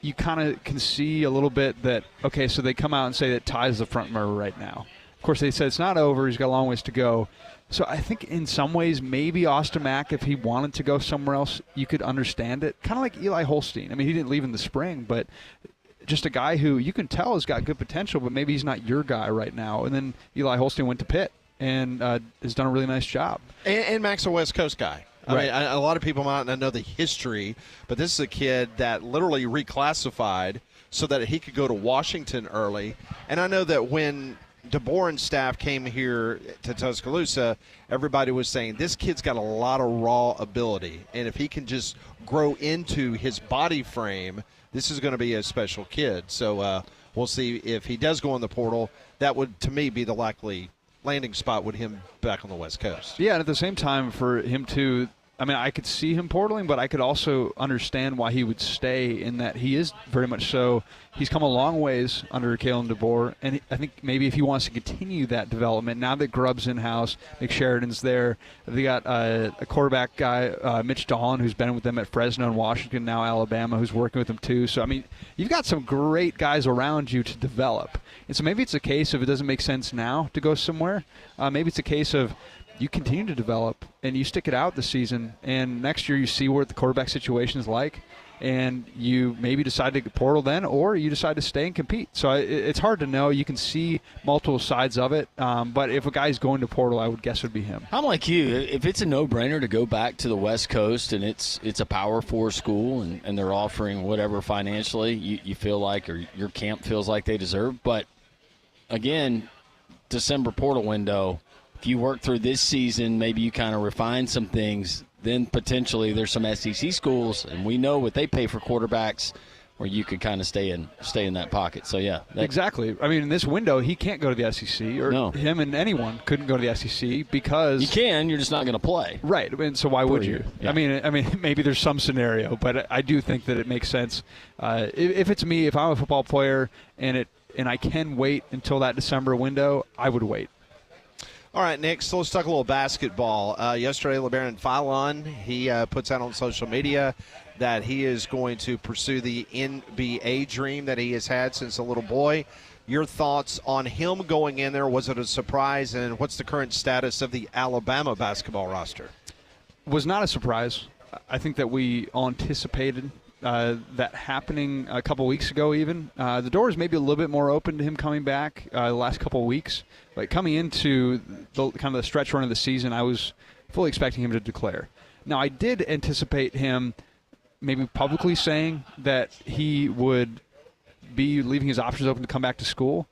Speaker 11: you kind of can see a little bit that, okay, so they come out and say that Ty's the front runner right now. Of course, they said it's not over. He's got a long ways to go. So I think in some ways maybe Austin Mack, if he wanted to go somewhere else, you could understand it. Kind of like Eli Holstein. I mean, he didn't leave in the spring, but just a guy who you can tell has got good potential, but maybe he's not your guy right now. And then Eli Holstein went to Pitt and has done a really nice job.
Speaker 2: And Mack's a West Coast guy. I
Speaker 11: Right.
Speaker 2: mean, a lot of people might not know the history, but this is a kid that literally reclassified so that he could go to Washington early. And I know that when DeBoer and staff came here to Tuscaloosa, everybody was saying this kid's got a lot of raw ability, and if he can just grow into his body frame, this is going to be a special kid. So we'll see if he does go in the portal. That would, to me, be the likely landing spot with him back on the West Coast.
Speaker 11: Yeah, and at the same time for him to – I mean, I could see him portaling, but I could also understand why he would stay in that he is very much so. He's come a long ways under Kalen DeBoer, and I think maybe if he wants to continue that development, now that Grubb's in-house, Nick Sheridan's there, they got a quarterback guy, Mitch Dahlin, who's been with them at Fresno and Washington, now Alabama, who's working with them too. So, I mean, you've got some great guys around you to develop. And so maybe it's a case of it doesn't make sense now to go somewhere. Maybe it's a case of you continue to develop and you stick it out this season, and next year you see what the quarterback situation is like, and you maybe decide to portal then, or you decide to stay and compete. So it's hard to know. You can see multiple sides of it, but if a guy's going to portal, I would guess it would be him.
Speaker 1: I'm like you. If it's a no-brainer to go back to the West Coast and it's a Power 4 school and they're offering whatever financially you feel like or your camp feels like they deserve. But, again, December portal window, if you work through this season, maybe you kind of refine some things, then potentially there's some SEC schools, and we know what they pay for quarterbacks, where you could kind of stay in that pocket. So, yeah.
Speaker 11: Exactly. I mean, in this window, he can't go to the SEC, or him and anyone couldn't go to the SEC because –
Speaker 1: You can. You're just not going to play.
Speaker 11: Right. And so why would you?
Speaker 1: Yeah.
Speaker 11: I mean, maybe there's some scenario, but I do think that it makes sense. If it's me, if I'm a football player and I can wait until that December window, I would wait.
Speaker 2: All right, Nick, so let's talk a little basketball. Yesterday, LeBaron Philon, he puts out on social media that he is going to pursue the NBA dream that he has had since a little boy. Your thoughts on him going in there? Was it a surprise, and what's the current status of the Alabama basketball roster?
Speaker 11: Was not a surprise. I think that we all anticipated that happening a couple weeks ago even. The door is maybe a little bit more open to him coming back the last couple of weeks. But coming into the kind of the stretch run of the season, I was fully expecting him to declare. Now, I did anticipate him maybe publicly saying that he would be leaving his options open to come back to school.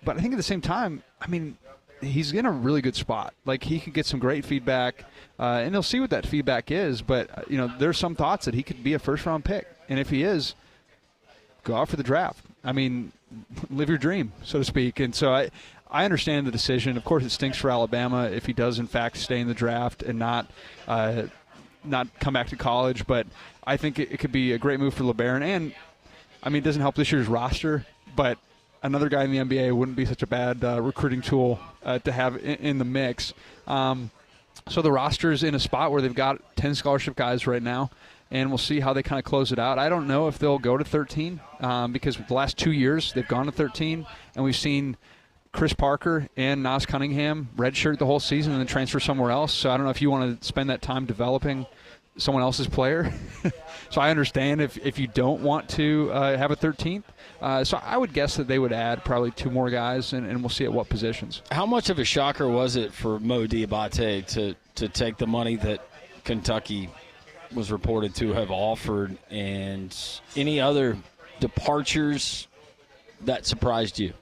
Speaker 11: But I think at the same time, I mean, he's in a really good spot. Like, he could get some great feedback, and he'll see what that feedback is. But, there's some thoughts that he could be a first-round pick. And if he is, go out for the draft. I mean, live your dream, so to speak. And so I understand the decision. Of course, it stinks for Alabama if he does, in fact, stay in the draft and not come back to college. But I think it could be a great move for LeBaron. And, I mean, it doesn't help this year's roster, but another guy in the NBA wouldn't be such a bad recruiting tool to have in the mix. So the roster's in a spot where they've got 10 scholarship guys right now. and we'll see how they kind of close it out. I don't know if they'll go to 13 because the last 2 years they've gone to 13, and we've seen Chris Parker and Nas Cunningham redshirt the whole season and then transfer somewhere else. So I don't know if you want to spend that time developing someone else's player. So I understand if you don't want to have a 13th. So I would guess that they would add probably 2 more guys, and we'll see at what positions.
Speaker 1: How much of a shocker was it for Mo Diabate to take the money that Kentucky was reported to have offered, and any other departures that surprised you?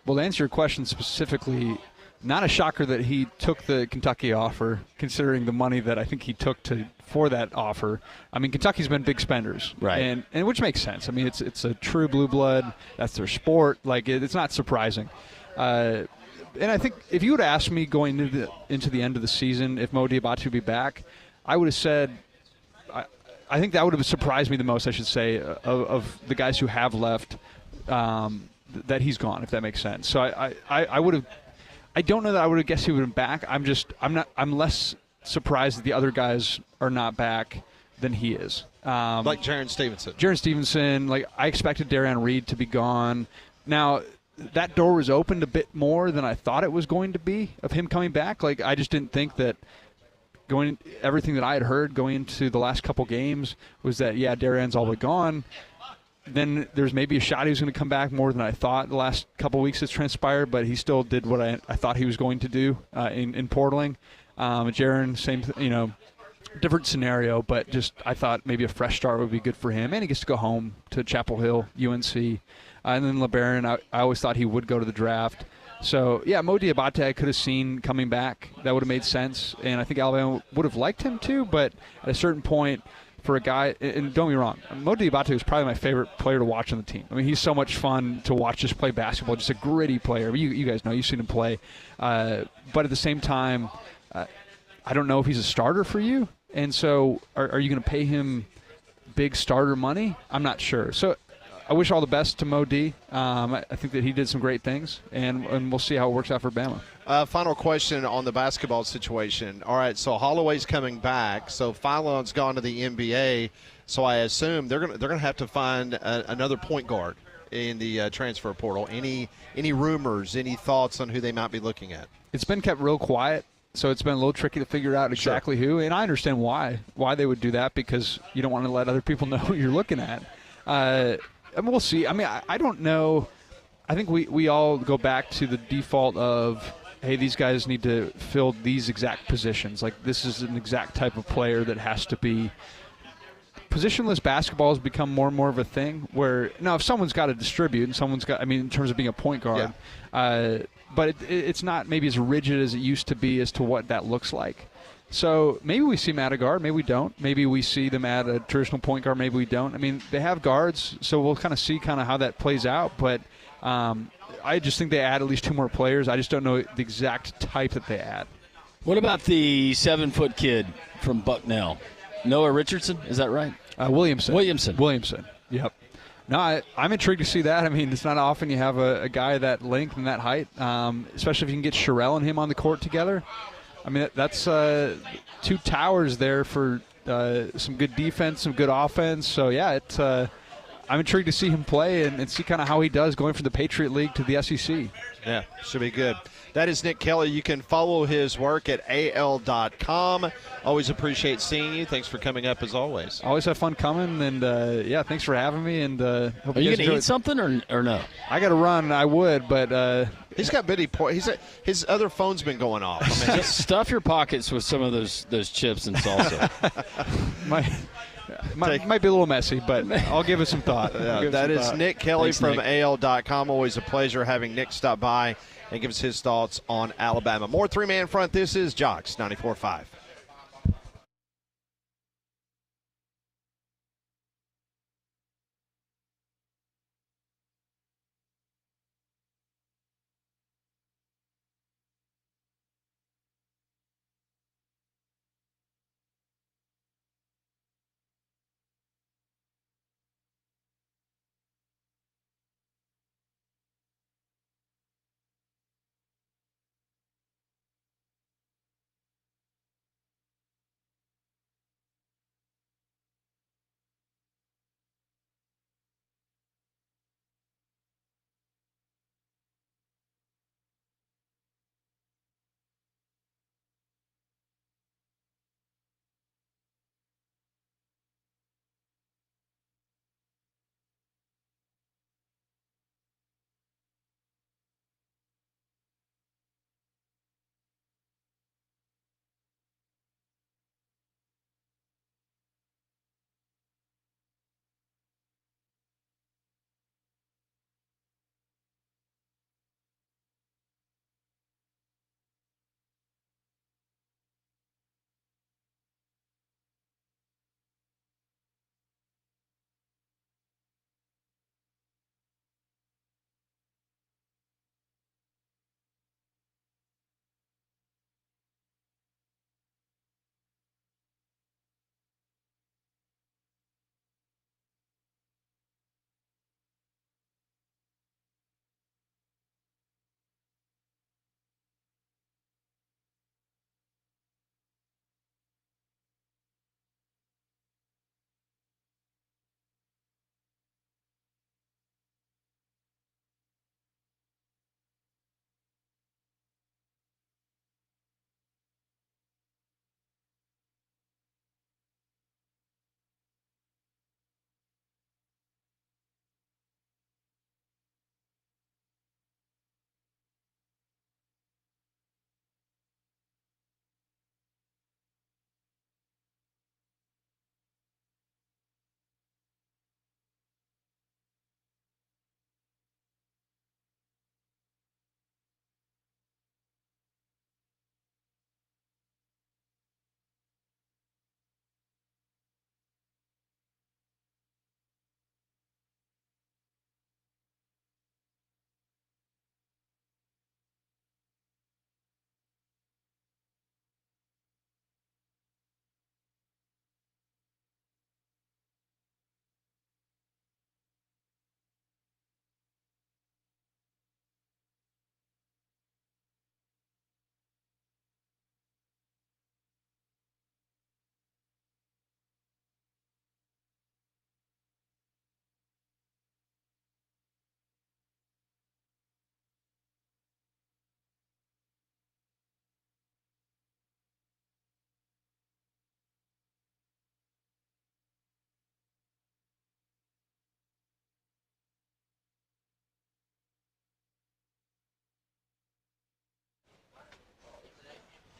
Speaker 11: Well, to answer your question specifically, not a shocker that he took the Kentucky offer, considering the money that I think he took for that offer. I mean, Kentucky's been big spenders,
Speaker 1: right?
Speaker 11: And which makes sense. I mean, it's a true blue blood. That's their sport. Like, it's not surprising. And I think if you would ask me going into the end of the season if Mo Diabate would be back, I would have said, I think that would have surprised me the most, I should say, of the guys who have left, that he's gone, if that makes sense. So I would have. I don't know that I would have guessed he would have been back. I'm less surprised that the other guys are not back than he is.
Speaker 2: Like Jaron Stevenson.
Speaker 11: Jaron Stevenson, like I expected Darian Reed to be gone. Now, that door was opened a bit more than I thought it was going to be of him coming back. Like, I just didn't think that everything that I had heard going into the last couple games was that, yeah, Darian's all but gone. Then there's maybe a shot he was going to come back more than I thought the last couple weeks has transpired, but he still did what I thought he was going to do in portaling. Jaron, same, different scenario, but just I thought maybe a fresh start would be good for him. And he gets to go home to Chapel Hill, UNC. And then LeBaron, I always thought he would go to the draft. So, yeah, Mo Diabate I could have seen coming back. That would have made sense. And I think Alabama would have liked him too, but at a certain point, for a guy, and don't get me wrong, Mo Diabate is probably my favorite player to watch on the team. I mean, he's so much fun to watch just play basketball, just a gritty player. You guys know, you've seen him play. But at the same time, I don't know if he's a starter for you. And so are you going to pay him big starter money? I'm not sure. So I wish all the best to Mo D. I think that he did some great things, and we'll see how it works out for Bama.
Speaker 2: Final question on the basketball situation. All right, so Holloway's coming back. So Philon's gone to the NBA. So I assume they're gonna have to find another point guard in the transfer portal. Any rumors? Any thoughts on who they might be looking at?
Speaker 11: It's been kept real quiet, so it's been a little tricky to figure out exactly who. And I understand why they would do that, because you don't want to let other people know who you're looking at. And we'll see. I mean, I don't know. I think we all go back to the default of, hey, these guys need to fill these exact positions. Like, this is an exact type of player that has to be. Positionless basketball has become more and more of a thing where, now, if someone's got to distribute and someone's got, I mean, in terms of being a point guard, but it's not maybe as rigid as it used to be as to what that looks like. So maybe we see him at a guard, maybe we don't. Maybe we see them at a traditional point guard, maybe we don't. I mean, they have guards, so we'll kind of see kind of how that plays out. But I just think they add at least 2 more players. I just don't know the exact type that they add.
Speaker 1: What about the 7-foot kid from Bucknell? Noah Richardson, is that right?
Speaker 11: Williamson. Yep. No, I'm intrigued to see that. I mean, it's not often you have a guy that length and that height, especially if you can get Sherelle and him on the court together. I mean, that's 2 towers there for some good defense, some good offense. So, yeah, I'm intrigued to see him play and see kind of how he does going from the Patriot League to the SEC.
Speaker 2: Yeah, should be good. That is Nick Kelly. You can follow his work at al.com. Always appreciate seeing you. Thanks for coming up as always.
Speaker 11: Always have fun coming, and thanks for having me. And hope
Speaker 1: are you going to eat something or no?
Speaker 11: I got to run. I would, but
Speaker 2: he's got bitty his other phone's been going off. I mean,
Speaker 1: just stuff your pockets with some of those chips and salsa.
Speaker 11: Might be a little messy, but I'll give it some thought.
Speaker 2: That is Nick Kelly from al.com. Always a pleasure having Nick stop by and give us his thoughts on Alabama. More 3-man front. This is Jocks 94.5.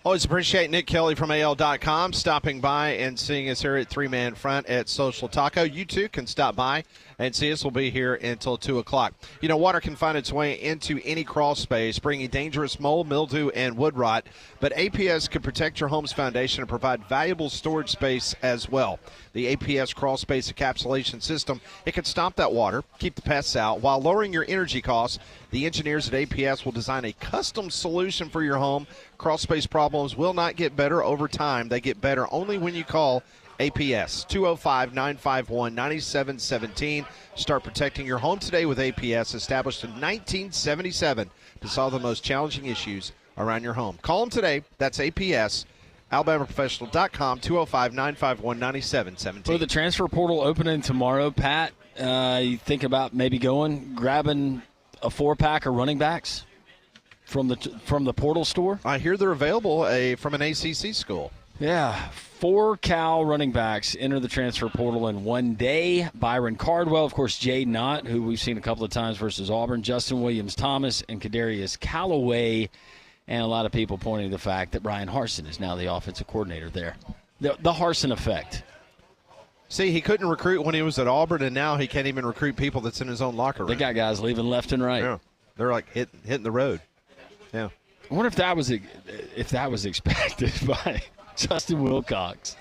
Speaker 2: Always appreciate Nick Kelly from AL.com stopping by and seeing us here at 3-Man Front at Social Taco. You too can stop by and see us. We'll be here until 2 o'clock. You know, water can find its way into any crawl space, bringing dangerous mold, mildew, and wood rot. But APS can protect your home's foundation and provide valuable storage space as well. The APS crawl space encapsulation system, it can stop that water, keep the pests out, while lowering your energy costs. The engineers at APS will design a custom solution for your home. Crawl space problems will not get better over time. They get better only when you call APS. 205-951-9717. Start protecting your home today with APS, established in 1977 to solve the most challenging issues around your home. Call them today. That's APS. AlabamaProfessional.com, 205-951-9717.
Speaker 1: With the transfer portal opening tomorrow, Pat, you think about maybe grabbing a 4-pack of running backs from the portal store?
Speaker 2: I hear they're available from an ACC school.
Speaker 1: Yeah, 4 Cal running backs enter the transfer portal in one day. Byron Cardwell, of course, Jay Knott, who we've seen a couple of times versus Auburn, Justin Williams-Thomas, and Kadarius Callaway. And a lot of people pointing to the fact that Brian Harsin is now the offensive coordinator there. The Harsin effect.
Speaker 2: See, he couldn't recruit when he was at Auburn, and now he can't even recruit people that's in his own locker room.
Speaker 1: They got guys leaving left and right.
Speaker 2: Yeah, they're like hitting the road. Yeah.
Speaker 1: I wonder if that was expected by Justin Wilcox.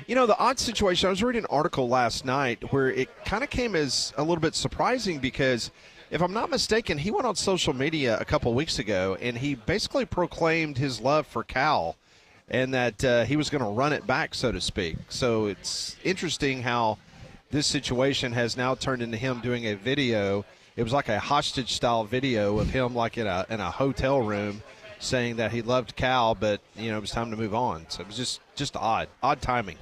Speaker 2: You know, the odd situation, I was reading an article last night where it kind of came as a little bit surprising because, if I'm not mistaken, he went on social media a couple weeks ago and he basically proclaimed his love for Cal and that he was going to run it back, so to speak. So it's interesting how this situation has now turned into him doing a video. It was like a hostage-style video of him like in a hotel room saying that he loved Cal, but, you know, it was time to move on. So it was just odd timing.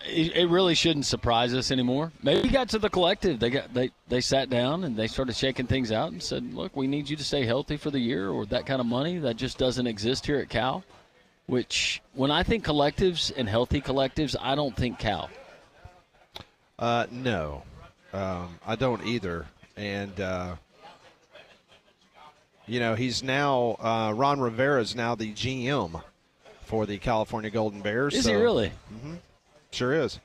Speaker 1: It really shouldn't surprise us anymore. Maybe he got to the collective. They sat down and they started shaking things out and said, look, we need you to stay healthy for the year, or that kind of money that just doesn't exist here at Cal. Which, when I think collectives and healthy collectives, I don't think Cal.
Speaker 2: No, I don't either. And, you know, he's now Ron Rivera is now the GM for the California Golden Bears.
Speaker 1: Is he really?
Speaker 2: Mm-hmm. Sure is.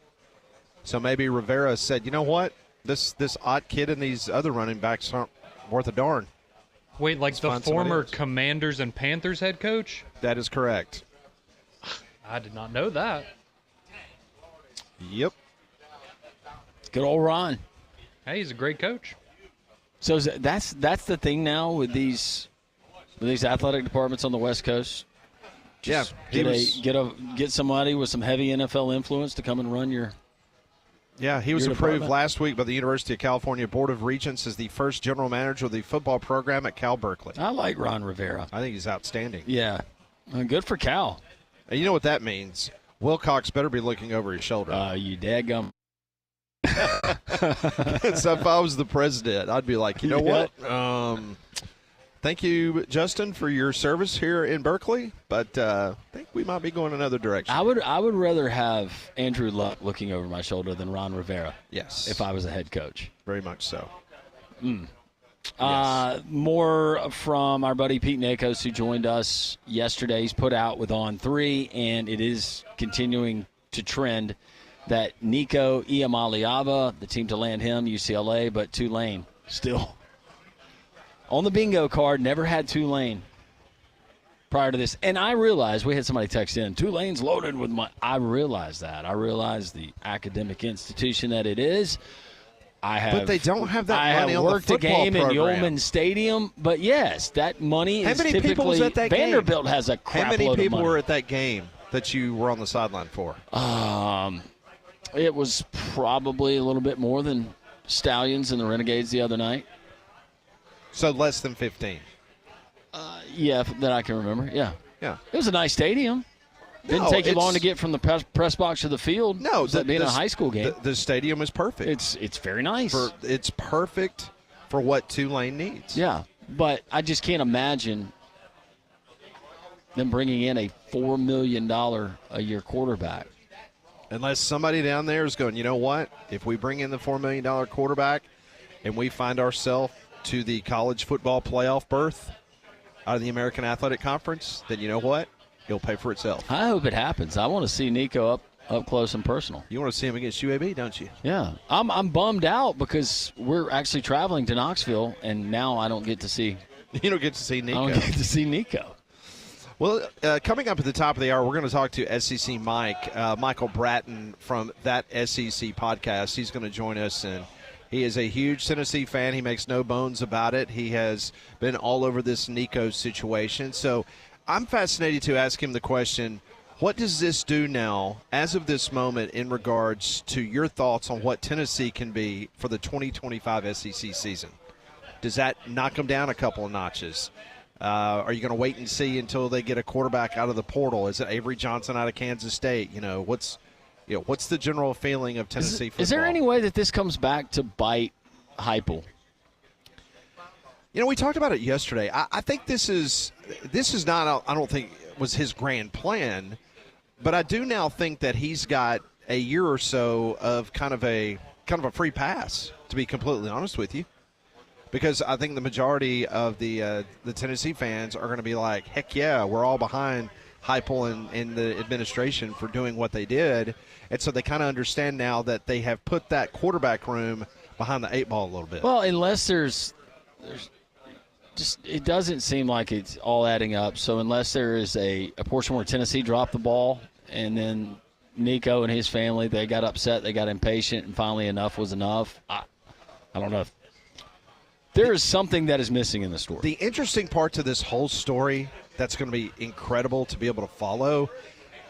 Speaker 2: So maybe Rivera said, you know what? This odd kid and these other running backs aren't worth a darn.
Speaker 6: Wait, like the former Commanders and Panthers head coach?
Speaker 2: That is correct.
Speaker 6: I did not know that.
Speaker 2: Yep.
Speaker 1: Good old Ron.
Speaker 6: Hey, he's a great coach.
Speaker 1: So that's the thing now with these athletic departments on the West Coast. Just get somebody with some heavy NFL influence to come and run your.
Speaker 2: Yeah, he was approved last week by the University of California Board of Regents as the first general manager of the football program at Cal Berkeley.
Speaker 1: I like Ron Rivera.
Speaker 2: I think he's outstanding.
Speaker 1: Yeah, good for Cal.
Speaker 2: And you know what that means? Wilcox better be looking over his shoulder.
Speaker 1: You daggum.
Speaker 2: So if I was the president, I'd be like, you know what? Thank you, Justin, for your service here in Berkeley, but I think we might be going another direction.
Speaker 1: I would rather have Andrew Luck looking over my shoulder than Ron Rivera.
Speaker 2: Yes.
Speaker 1: If I was a head coach.
Speaker 2: Very much so.
Speaker 1: Yes. More from our buddy Pete Nakos, who joined us yesterday. He's put out with On 3, and it is continuing to trend that Nico Iamaleava, the team to land him, UCLA, but Tulane still on the bingo card, never had Tulane prior to this. And I realized, we had somebody text in, Tulane's loaded with money. I realized that. I realized the academic institution that it is.
Speaker 2: But they don't have that money on the football program.
Speaker 1: I have worked a game in Yeoman Stadium, but yes, that money is typically. How many people was at that game? Vanderbilt has a crap load of money.
Speaker 2: How many people were at that game that you were on the sideline for?
Speaker 1: It was probably a little bit more than Stallions and the Renegades the other night.
Speaker 2: So less than 15.
Speaker 1: Yeah, that I can remember. Yeah.
Speaker 2: Yeah.
Speaker 1: It was a nice stadium. Didn't take you long to get from the press box to the field.
Speaker 2: No,
Speaker 1: that being a high school game.
Speaker 2: The stadium is perfect.
Speaker 1: It's very nice.
Speaker 2: It's perfect for what Tulane needs.
Speaker 1: Yeah, but I just can't imagine them bringing in a $4 million a year quarterback.
Speaker 2: Unless somebody down there is going, you know what? If we bring in the $4 million quarterback and we find ourselves to the college football playoff berth, out of the American Athletic Conference, then you know what? It'll pay for itself.
Speaker 1: I hope it happens. I want to see Nico up close and personal.
Speaker 2: You want to see him against UAB, don't you?
Speaker 1: Yeah. I'm bummed out because we're actually traveling to Knoxville, and now I don't get to see.
Speaker 2: You don't get to see Nico.
Speaker 1: I don't get to see Nico.
Speaker 2: Well, coming up at the top of the hour, we're going to talk to SEC Michael Bratton from That SEC Podcast. He's going to join us, and he is a huge Tennessee fan. He makes no bones about it. He has been all over this Nico situation. So I'm fascinated to ask him the question, what does this do now, as of this moment, in regards to your thoughts on what Tennessee can be for the 2025 SEC season? Does that knock them down a couple of notches? Are you going to wait and see until they get a quarterback out of the portal? Is it Avery Johnson out of Kansas State? What's the general feeling of Tennessee football?
Speaker 1: Is there any way that this comes back to bite Heupel?
Speaker 2: We talked about it yesterday. I think this is not. I don't think was his grand plan, but I do now think that he's got a year or so of kind of a free pass. To be completely honest with you. Because I think the majority of the Tennessee fans are going to be like, heck yeah, we're all behind Heupel and the administration for doing what they did. And so they kind of understand now that they have put that quarterback room behind the 8 ball a little bit.
Speaker 1: Well, unless there's just, it doesn't seem like it's all adding up. So unless there is a portion where Tennessee dropped the ball and then Nico and his family, they got upset, they got impatient, and finally enough was enough. I don't know if there is something that is missing in the story.
Speaker 2: The interesting part to this whole story that's going to be incredible to be able to follow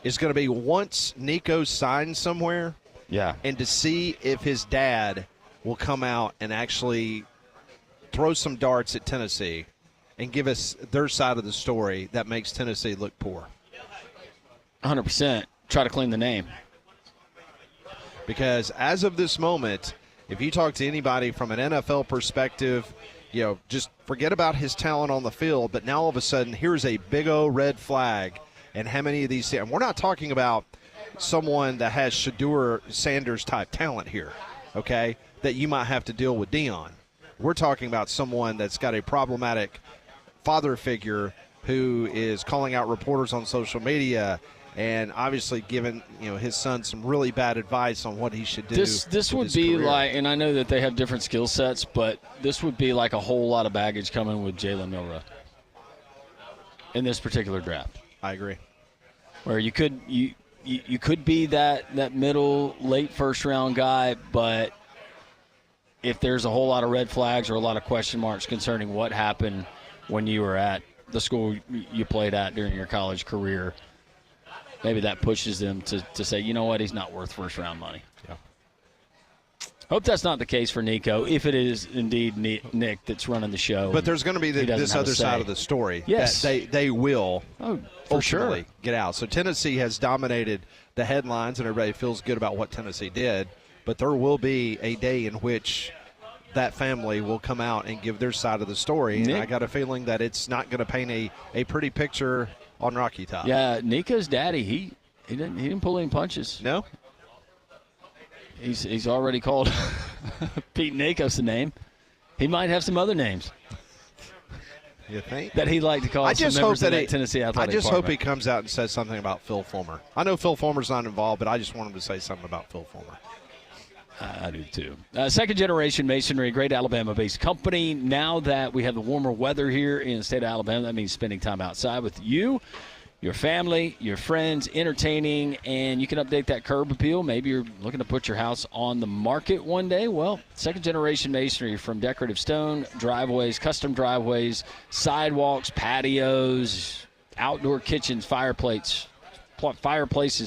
Speaker 2: is going to be once Nico signs somewhere, and to see if his dad will come out and actually throw some darts at Tennessee and give us their side of the story that makes Tennessee look poor.
Speaker 1: 100%. Try to clean the name.
Speaker 2: Because as of this moment, if you talk to anybody from an NFL perspective, just forget about his talent on the field, but now all of a sudden here's a big old red flag. And how many of these – and we're not talking about someone that has Shedeur Sanders-type talent here, okay, that you might have to deal with Dion. We're talking about someone that's got a problematic father figure who is calling out reporters on social media and obviously giving his son some really bad advice on what he should do.
Speaker 1: This would be career. Like, and I know that they have different skill sets, but this would be like a whole lot of baggage coming with Jalen Milroe in this particular draft.
Speaker 2: I agree.
Speaker 1: Where you could be that middle late first round guy, but if there's a whole lot of red flags or a lot of question marks concerning what happened when you were at the school you played at during your college career, maybe that pushes them to say, you know what, he's not worth first-round money.
Speaker 2: Yeah.
Speaker 1: Hope that's not the case for Nico, if it is indeed Nick that's running the show.
Speaker 2: But there's going to be this other side of the story.
Speaker 1: Yes.
Speaker 2: That they will
Speaker 1: for sure
Speaker 2: get out. So Tennessee has dominated the headlines, and everybody feels good about what Tennessee did. But there will be a day in which that family will come out and give their side of the story. And I got a feeling that it's not going to paint a pretty picture on Rocky Top.
Speaker 1: Yeah, Nico's daddy, he didn't pull any punches.
Speaker 2: No?
Speaker 1: He's already called Pete Nikos the name. He might have some other names.
Speaker 2: You think?
Speaker 1: That he'd like to call some members of that Tennessee Athletic
Speaker 2: I just
Speaker 1: Department.
Speaker 2: hope he comes out and says something about Phil Fulmer. I know Phil Fulmer's not involved, but I just want him to say something about Phil Fulmer.
Speaker 1: I do too. Second-generation masonry, great Alabama-based company. Now that we have the warmer weather here in the state of Alabama, that means spending time outside with you, your family, your friends, entertaining, and you can update that curb appeal. Maybe you're looking to put your house on the market one day. Well, second-generation masonry, from decorative stone, driveways, custom driveways, sidewalks, patios, outdoor kitchens, fireplaces,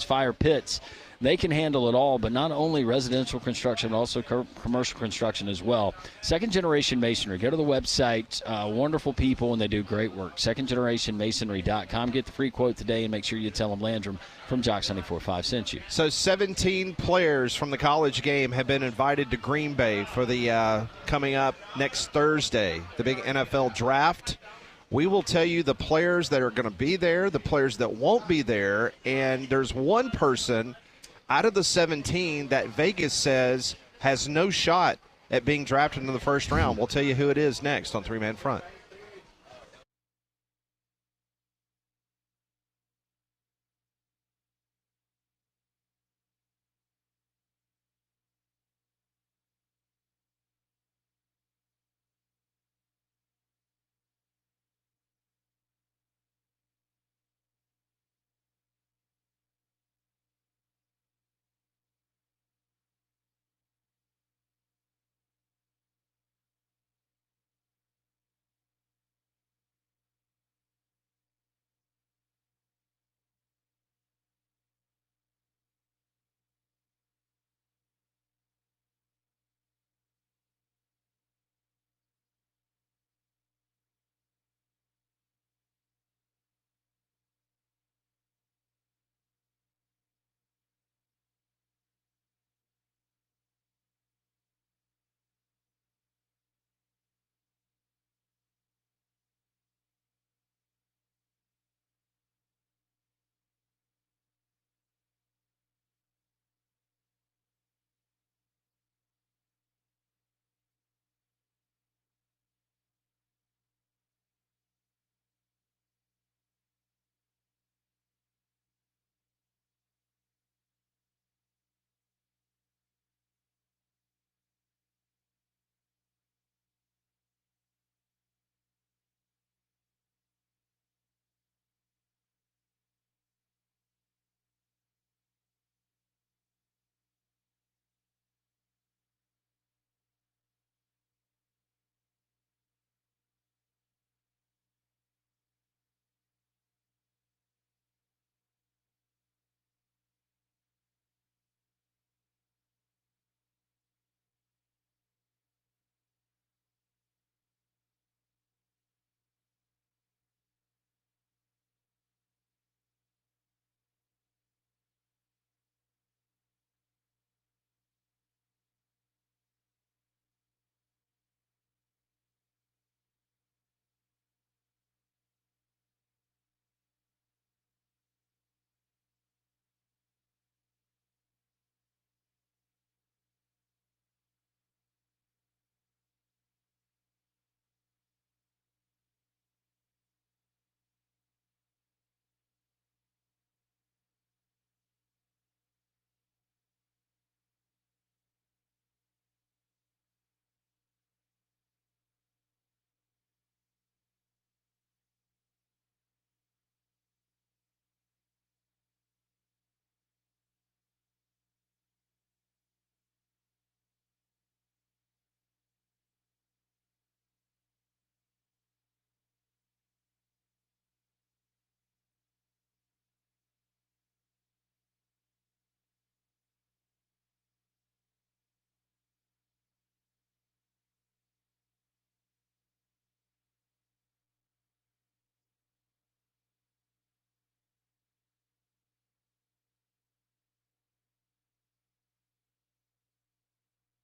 Speaker 1: fire pits. They can handle it all, but not only residential construction, but also commercial construction as well. Second-generation masonry. Go to the website. Wonderful people, and they do great work. SecondGenerationMasonry.com. Get the free quote today, and make sure you tell them Landrum from Jocks 94.5 sent you.
Speaker 2: So 17 players from the college game have been invited to Green Bay for the coming up next Thursday, the big NFL draft. We will tell you the players that are going to be there, the players that won't be there, and there's one person out of the 17 that Vegas says has no shot at being drafted in the first round. We'll tell you who it is next on Three Man Front.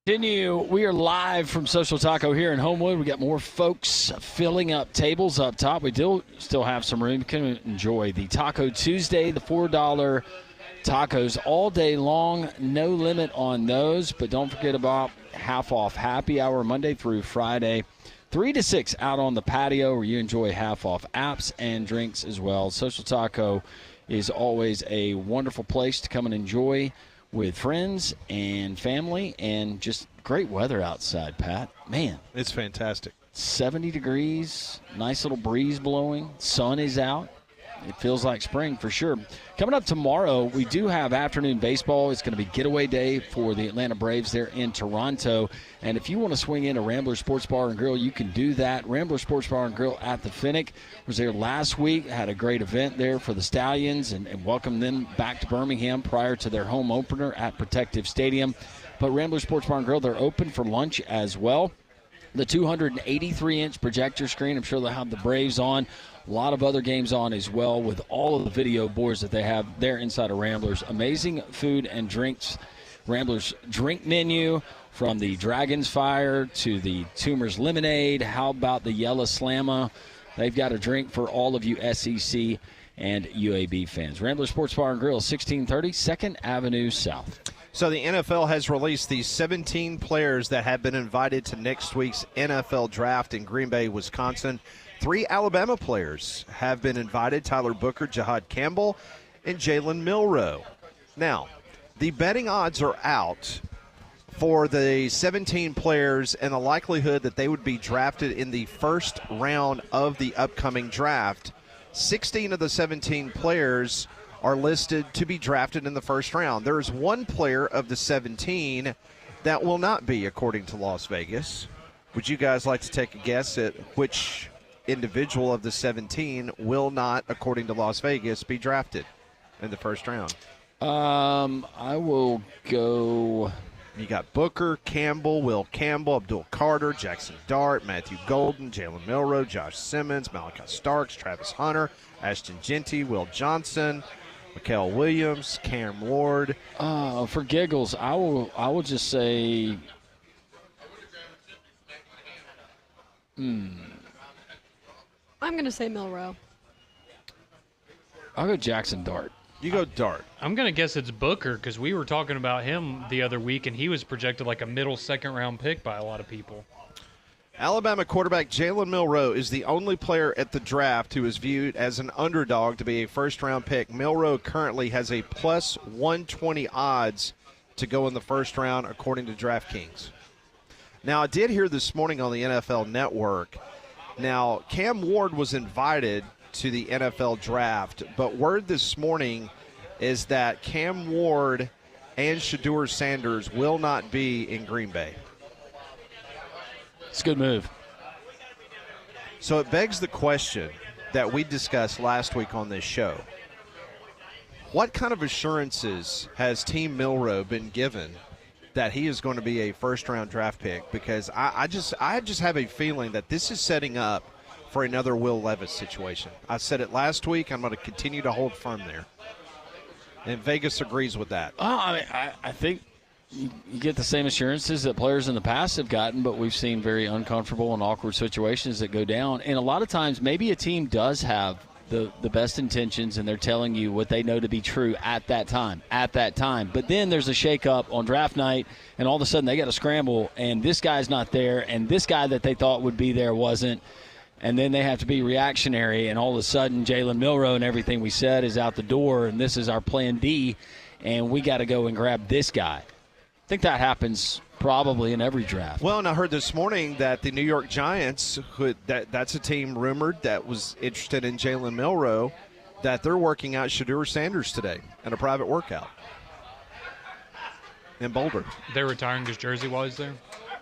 Speaker 1: Continue. We are live from Social Taco here in Homewood. We got more folks filling up tables up top. We do still have some room. You can enjoy the Taco Tuesday, the $4 tacos all day long. No limit on those, but don't forget about half off happy hour Monday through Friday, 3 to 6 out on the patio where you enjoy half off apps and drinks as well. Social Taco is always a wonderful place to come and enjoy with friends and family, and just great weather outside, Pat. Man.
Speaker 2: It's fantastic.
Speaker 1: 70 degrees, nice little breeze blowing, sun is out. It feels like spring for sure. Coming up tomorrow, we do have afternoon baseball. It's going to be getaway day for the Atlanta Braves there in Toronto. And if you want to swing in a Rambler Sports Bar and Grill, you can do that. Rambler Sports Bar and Grill at the Finnick was there last week. Had a great event there for the Stallions and welcomed them back to Birmingham prior to their home opener at Protective Stadium. But Rambler Sports Bar and Grill, they're open for lunch as well. The 283-inch projector screen, I'm sure they'll have the Braves on. A lot of other games on as well with all of the video boards that they have there inside of Ramblers. Amazing food and drinks. Ramblers drink menu from the Dragon's Fire to the Tumor's Lemonade. How about the Yellow Slamma? They've got a drink for all of you SEC and UAB fans. Rambler Sports Bar and Grill, 1630 2nd Avenue South.
Speaker 2: So the NFL has released the 17 players that have been invited to next week's NFL draft in Green Bay, Wisconsin. 3 Alabama players have been invited: Tyler Booker, Jahad Campbell, and Jalen Milroe. Now, the betting odds are out for the 17 players and the likelihood that they would be drafted in the first round of the upcoming draft. 16 of the 17 players are listed to be drafted in the first round. There is one player of the 17 that will not be, according to Las Vegas. Would you guys like to take a guess at which individual of the 17 will not, according to Las Vegas, be drafted in the first round?
Speaker 1: I will go.
Speaker 2: You got Booker, Campbell, Will Campbell, Abdul Carter, Jackson Dart, Matthew Golden, Jalen Milroe, Josh Simmons, Malachi Starks, Travis Hunter, Ashton Genty, Will Johnson, Mikael Williams, Cam Ward.
Speaker 1: For giggles, I will just say.
Speaker 3: I'm going to say Milroe.
Speaker 1: I'll go Jackson Dart.
Speaker 2: You go Dart.
Speaker 6: I'm going to guess it's Booker because we were talking about him the other week, and he was projected like a middle second-round pick by a lot of people.
Speaker 2: Alabama quarterback Jalen Milroe is the only player at the draft who is viewed as an underdog to be a first-round pick. Milroe currently has a plus 120 odds to go in the first round, according to DraftKings. Now, I did hear this morning on the NFL Network. Now, Cam Ward was invited to the NFL draft, but word this morning is that Cam Ward and Shedeur Sanders will not be in Green Bay.
Speaker 1: It's a good move.
Speaker 2: So it begs the question that we discussed last week on this show. What kind of assurances has Team Milroe been given that he is going to be a first-round draft pick? Because I just have a feeling that this is setting up for another Will Levis situation. I said it last week. I'm going to continue to hold firm there. And Vegas agrees with that.
Speaker 1: I think you get the same assurances that players in the past have gotten, but we've seen very uncomfortable and awkward situations that go down. And a lot of times maybe a team does have the best intentions, and they're telling you what they know to be true at that time. But then there's a shakeup on draft night, and all of a sudden they got to scramble, and this guy's not there, and this guy that they thought would be there wasn't. And then they have to be reactionary, and all of a sudden Jalen Milroe and everything we said is out the door, and this is our plan D, and we got to go and grab this guy. I think that happens probably in every draft.
Speaker 2: Well, and I heard this morning that the New York Giants, that's a team rumored that was interested in Jalen Milroe, that they're working out Shedeur Sanders today in a private workout in Boulder.
Speaker 6: They're retiring his jersey while he's there?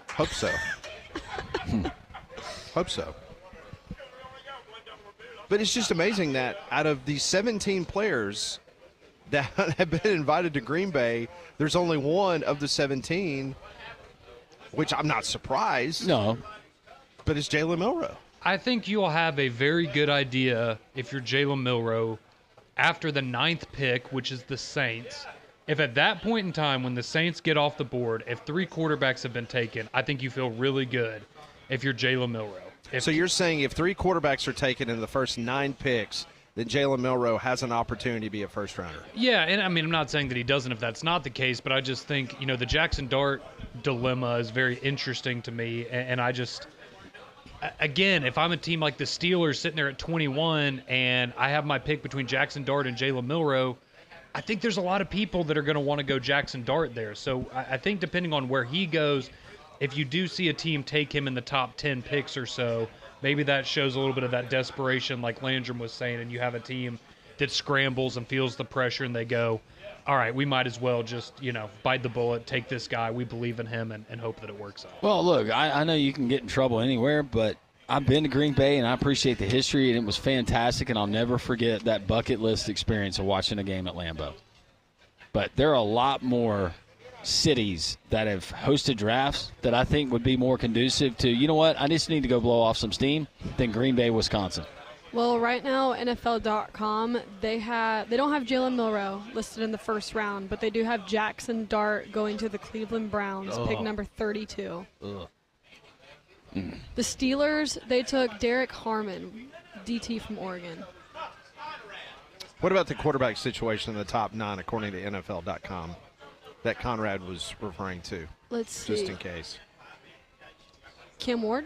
Speaker 2: Hope so. Hope so. But it's just amazing that out of the 17 players that have been invited to Green Bay, there's only one of the 17, which I'm not surprised.
Speaker 1: No.
Speaker 2: But it's Jalen Milroe.
Speaker 6: I think you'll have a very good idea if you're Jalen Milroe after the 9th pick, which is the Saints, If at that point in time when the Saints get off the board, if 3 quarterbacks have been taken, I think you feel really good if you're Jalen Milroe.
Speaker 2: So you're saying if 3 quarterbacks are taken in the first 9 picks, then Jalen Milroe has an opportunity to be a first-rounder?
Speaker 6: Yeah, and I mean, I'm not saying that he doesn't if that's not the case, but I just think, the Jackson Dart dilemma is very interesting to me, and I just – again, if I'm a team like the Steelers sitting there at 21 and I have my pick between Jackson Dart and Jalen Milroe, I think there's a lot of people that are going to want to go Jackson Dart there. So I think depending on where he goes, if you do see a team take him in the top 10 picks or so, maybe that shows a little bit of that desperation like Landrum was saying, and you have a team that scrambles and feels the pressure and they go, all right, we might as well just, bite the bullet, take this guy. We believe in him and hope that it works out.
Speaker 1: Well, look, I know you can get in trouble anywhere, but I've been to Green Bay, and I appreciate the history, and it was fantastic, and I'll never forget that bucket list experience of watching a game at Lambeau. But there are a lot more cities that have hosted drafts that I think would be more conducive to, you know what, I just need to go blow off some steam than Green Bay, Wisconsin.
Speaker 3: Well, right now, NFL.com, they don't have Jalen Milroe listed in the first round, but they do have Jackson Dart going to the Cleveland Browns, pick number 32.
Speaker 1: Ugh.
Speaker 3: The Steelers, they took Derek Harmon, DT from Oregon.
Speaker 2: What about the quarterback situation in the top 9, according to NFL.com, that Conrad was referring to?
Speaker 3: Let's see.
Speaker 2: Just in case.
Speaker 3: Cam Ward?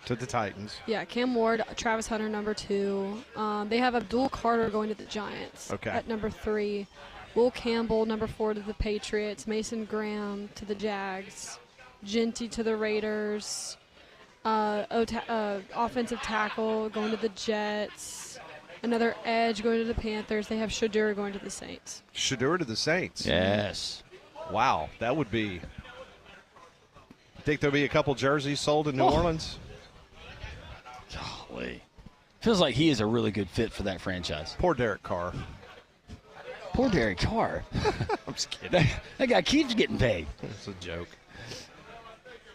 Speaker 2: To the Titans.
Speaker 3: Yeah, Cam Ward, Travis Hunter, number 2. They have Abdul Carter going to the Giants at number 3. Will Campbell, number 4, to the Patriots. Mason Graham to the Jags. Genty to the Raiders. Offensive tackle going to the Jets. Another edge going to the Panthers. They have Shadur going to the Saints.
Speaker 2: Shadur to the Saints?
Speaker 1: Yes.
Speaker 2: Wow, that would be – think there'll be a couple jerseys sold in New Orleans?
Speaker 1: Golly. Feels like he is a really good fit for that franchise.
Speaker 2: Poor Derek Carr.
Speaker 1: Poor Derek Carr.
Speaker 2: I'm just kidding.
Speaker 1: That guy keeps getting paid.
Speaker 2: It's a joke.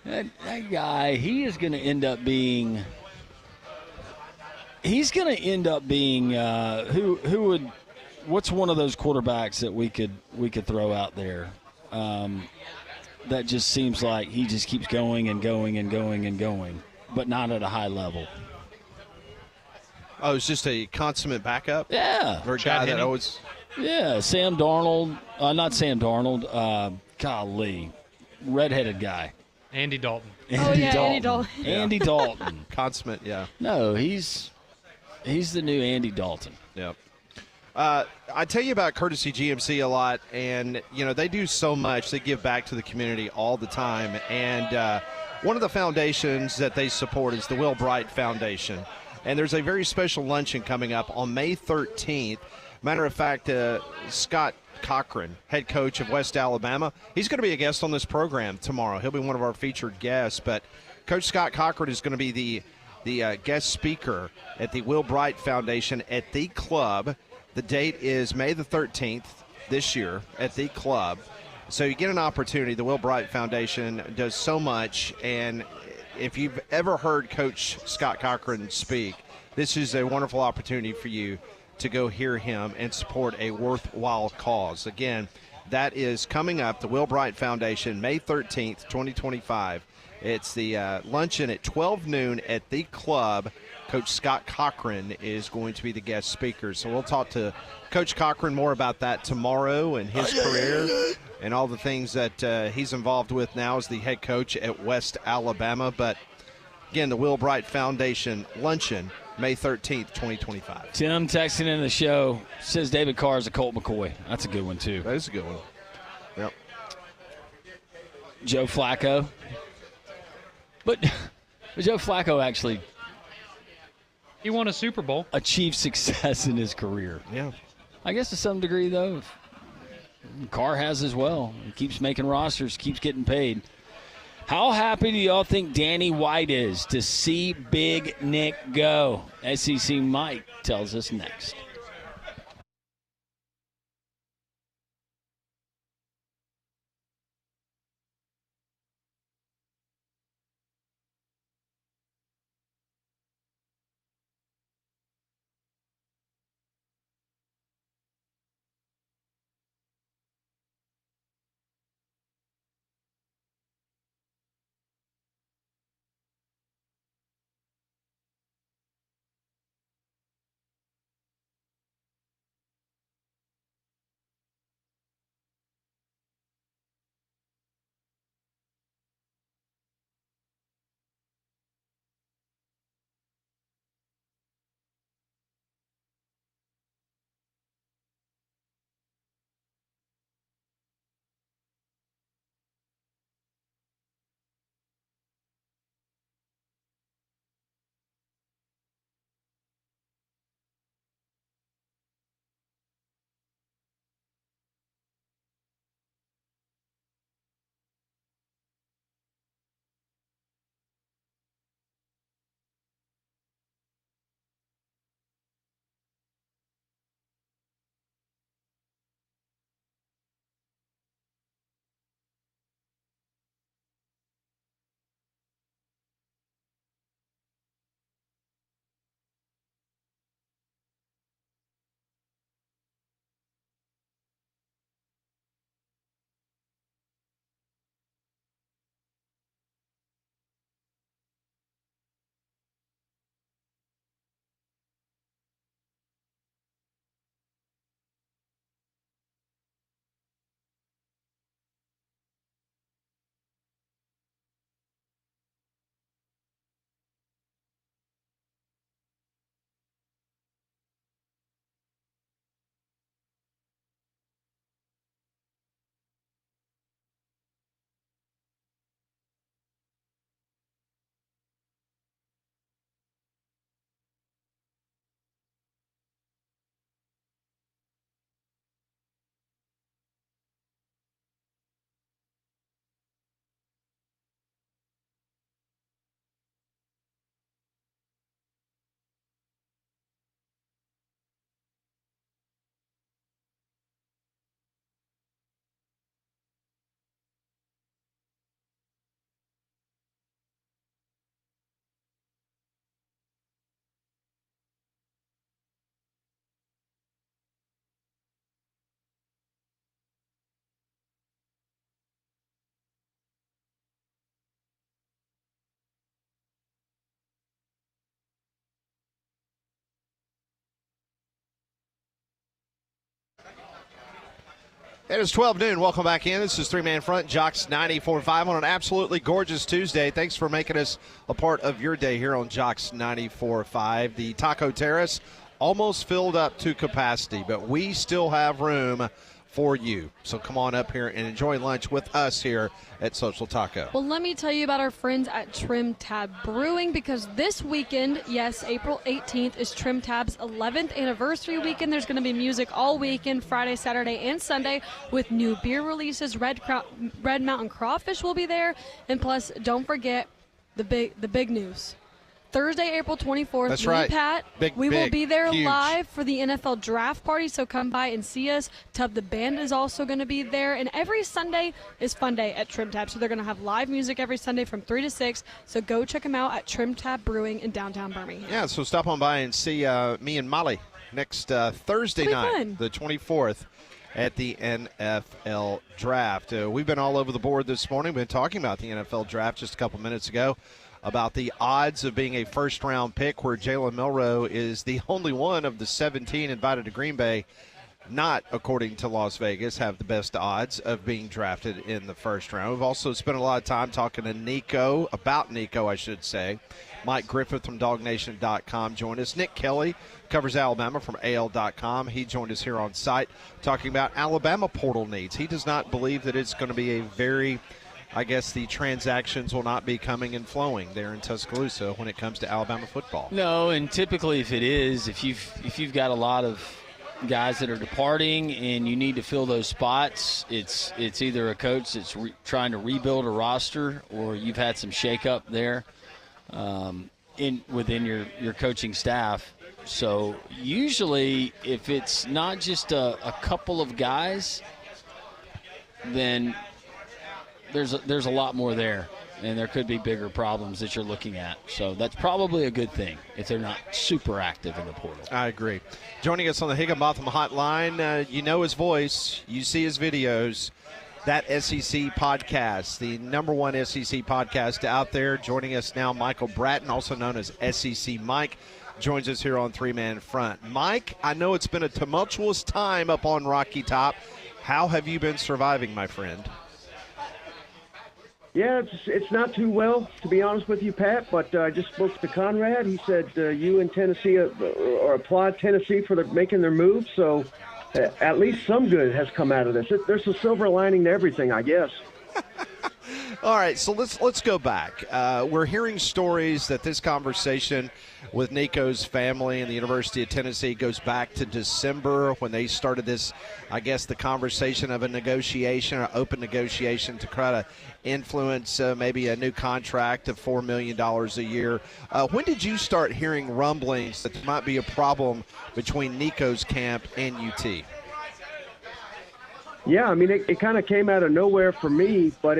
Speaker 1: That guy, he is going to end up being – he's going to end up being who would – what's one of those quarterbacks that we could throw out there that just seems like he just keeps going and going and going and going, but not at a high level?
Speaker 2: Oh, it's just a consummate backup?
Speaker 1: Yeah.
Speaker 2: Or a guy that always –
Speaker 1: Yeah, Sam Darnold. Not Sam Darnold. Golly. Redheaded guy.
Speaker 6: Andy Dalton.
Speaker 3: Andy Dalton.
Speaker 1: Andy Dalton.
Speaker 2: Consummate, yeah.
Speaker 1: No, he's the new Andy Dalton.
Speaker 2: Yep. I tell you about Courtesy GMC a lot, and, they do so much. They give back to the community all the time. And one of the foundations that they support is the Will Bright Foundation. And there's a very special luncheon coming up on May 13th. Matter of fact, Scott Cochran, head coach of West Alabama, he's going to be a guest on this program tomorrow. He'll be one of our featured guests. But Coach Scott Cochran is going to be the guest speaker at the Will Bright Foundation at the club. The date is May the 13th this year at the club. So you get an opportunity. The Will Bright Foundation does so much. And if you've ever heard Coach Scott Cochran speak, this is a wonderful opportunity for you to go hear him and support a worthwhile cause. Again, that is coming up, the Will Bright Foundation, May 13th, 2025. It's the luncheon at 12 noon at the club. Coach Scott Cochran is going to be the guest speaker. So we'll talk to Coach Cochran more about that tomorrow and his career and all the things that he's involved with now as the head coach at West Alabama. But, again, the Will Bright Foundation luncheon, May 13th, 2025.
Speaker 1: Tim texting in the show says David Carr is a Colt McCoy. That's a good one, too.
Speaker 2: That is a good one. Yep.
Speaker 1: Joe Flacco. But Joe Flacco actually –
Speaker 6: he won a Super Bowl.
Speaker 1: Achieved success in his career.
Speaker 2: Yeah.
Speaker 1: I guess to some degree, though, Carr has as well. He keeps making rosters, keeps getting paid. How happy do y'all think Danny White is to see Big Nick go? SEC Mike tells us next.
Speaker 2: It is 12 noon. Welcome back in. This is Three Man Front, Jocks 94.5 on an absolutely gorgeous Tuesday. Thanks for making us a part of your day here on Jocks 94.5. The Taco Terrace almost filled up to capacity, but we still have room for you. So come on up here and enjoy lunch with us here at Social Taco.
Speaker 3: Well, let me tell you about our friends at Trim Tab Brewing, because this weekend, yes, April 18th, is Trim Tab's 11th anniversary weekend. There's going to be music all weekend, Friday, Saturday, and Sunday, with new beer releases. Red Mountain Crawfish will be there, and plus, don't forget the big news. Thursday, April 24th,
Speaker 2: That's
Speaker 3: me
Speaker 2: right.
Speaker 3: and Pat, we will be there live for the NFL Draft Party, so come by and see us. Tub the Band is also going to be there, and every Sunday is Fun Day at Trim Tab, so they're going to have live music every Sunday from 3 to 6, so go check them out at Trim Tab Brewing in downtown Birmingham.
Speaker 2: Yeah, so stop on by and see me and Molly next Thursday night,
Speaker 3: fun.
Speaker 2: the 24th. At the NFL Draft. We've been all over the board this morning. We've been talking about the NFL Draft just a couple minutes ago, about the odds of being a first-round pick, where Jalen Milroe is the only one of the 17 invited to Green Bay, not, according to Las Vegas, have the best odds of being drafted in the first round. We've also spent a lot of time talking to Nico, about Nico, I should say. Mike Griffith from DogNation.com joined us. Nick Kelly covers Alabama from AL.com. He joined us here on site talking about Alabama portal needs. He does not believe that it's going to be a very, I guess the transactions will not be coming and flowing there in Tuscaloosa when it comes to Alabama football.
Speaker 1: No, and typically if it is, if you've got a lot of guys that are departing and you need to fill those spots, it's either a coach that's trying to rebuild a roster, or you've had some shakeup there within your coaching staff. So usually if it's not just a couple of guys, then there's a lot more there, and there could be bigger problems that you're looking at. So that's probably a good thing if they're not super active in the portal.
Speaker 2: I agree. Joining us on the Higginbotham Hotline, you know his voice, you see his videos, that SEC podcast, the number one SEC podcast out there. Joining us now, Michael Bratton, also known as SEC Mike, joins us here on Three Man Front. Mike, I know it's been a tumultuous time up on Rocky Top. How have you been surviving, my friend?
Speaker 12: Yeah, it's not too well, to be honest with you, Pat, but I just spoke to Conrad. He said you and Tennessee or applaud Tennessee for making their move, so at least some good has come out of this. There's a silver lining to everything, I guess.
Speaker 2: All right, so let's go back. We're hearing stories that this conversation with Nico's family and the University of Tennessee goes back to December when they started this, I guess, the conversation of a negotiation, or open negotiation to try to influence maybe a new contract of $4 million a year. When did you start hearing rumblings that there might be a problem between Nico's camp and UT?
Speaker 12: Yeah, I mean, it kind of came out of nowhere for me, but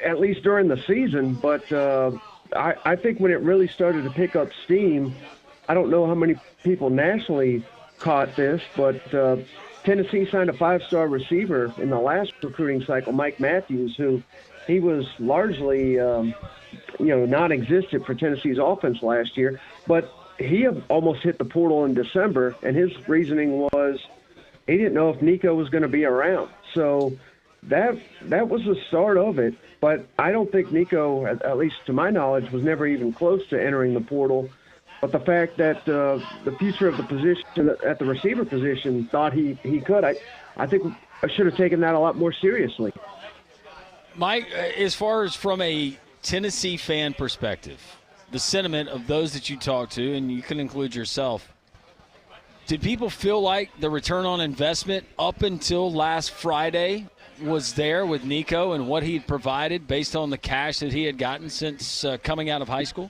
Speaker 12: at least during the season. But I think when it really started to pick up steam, I don't know how many people nationally caught this, but Tennessee signed a 5-star receiver in the last recruiting cycle, Mike Matthews, who he was largely, non-existent for Tennessee's offense last year. But he almost hit the portal in December, and his reasoning was he didn't know if Nico was going to be around. So that was the start of it. But I don't think Nico, at least to my knowledge, was never even close to entering the portal. But the fact that the future of the position at the receiver position thought he could, I think I should have taken that a lot more seriously.
Speaker 1: Mike, as far as from a Tennessee fan perspective, the sentiment of those that you talk to, and you can include yourself, did people feel like the return on investment up until last Friday was there with Nico and what he'd provided based on the cash that he had gotten since coming out of high school?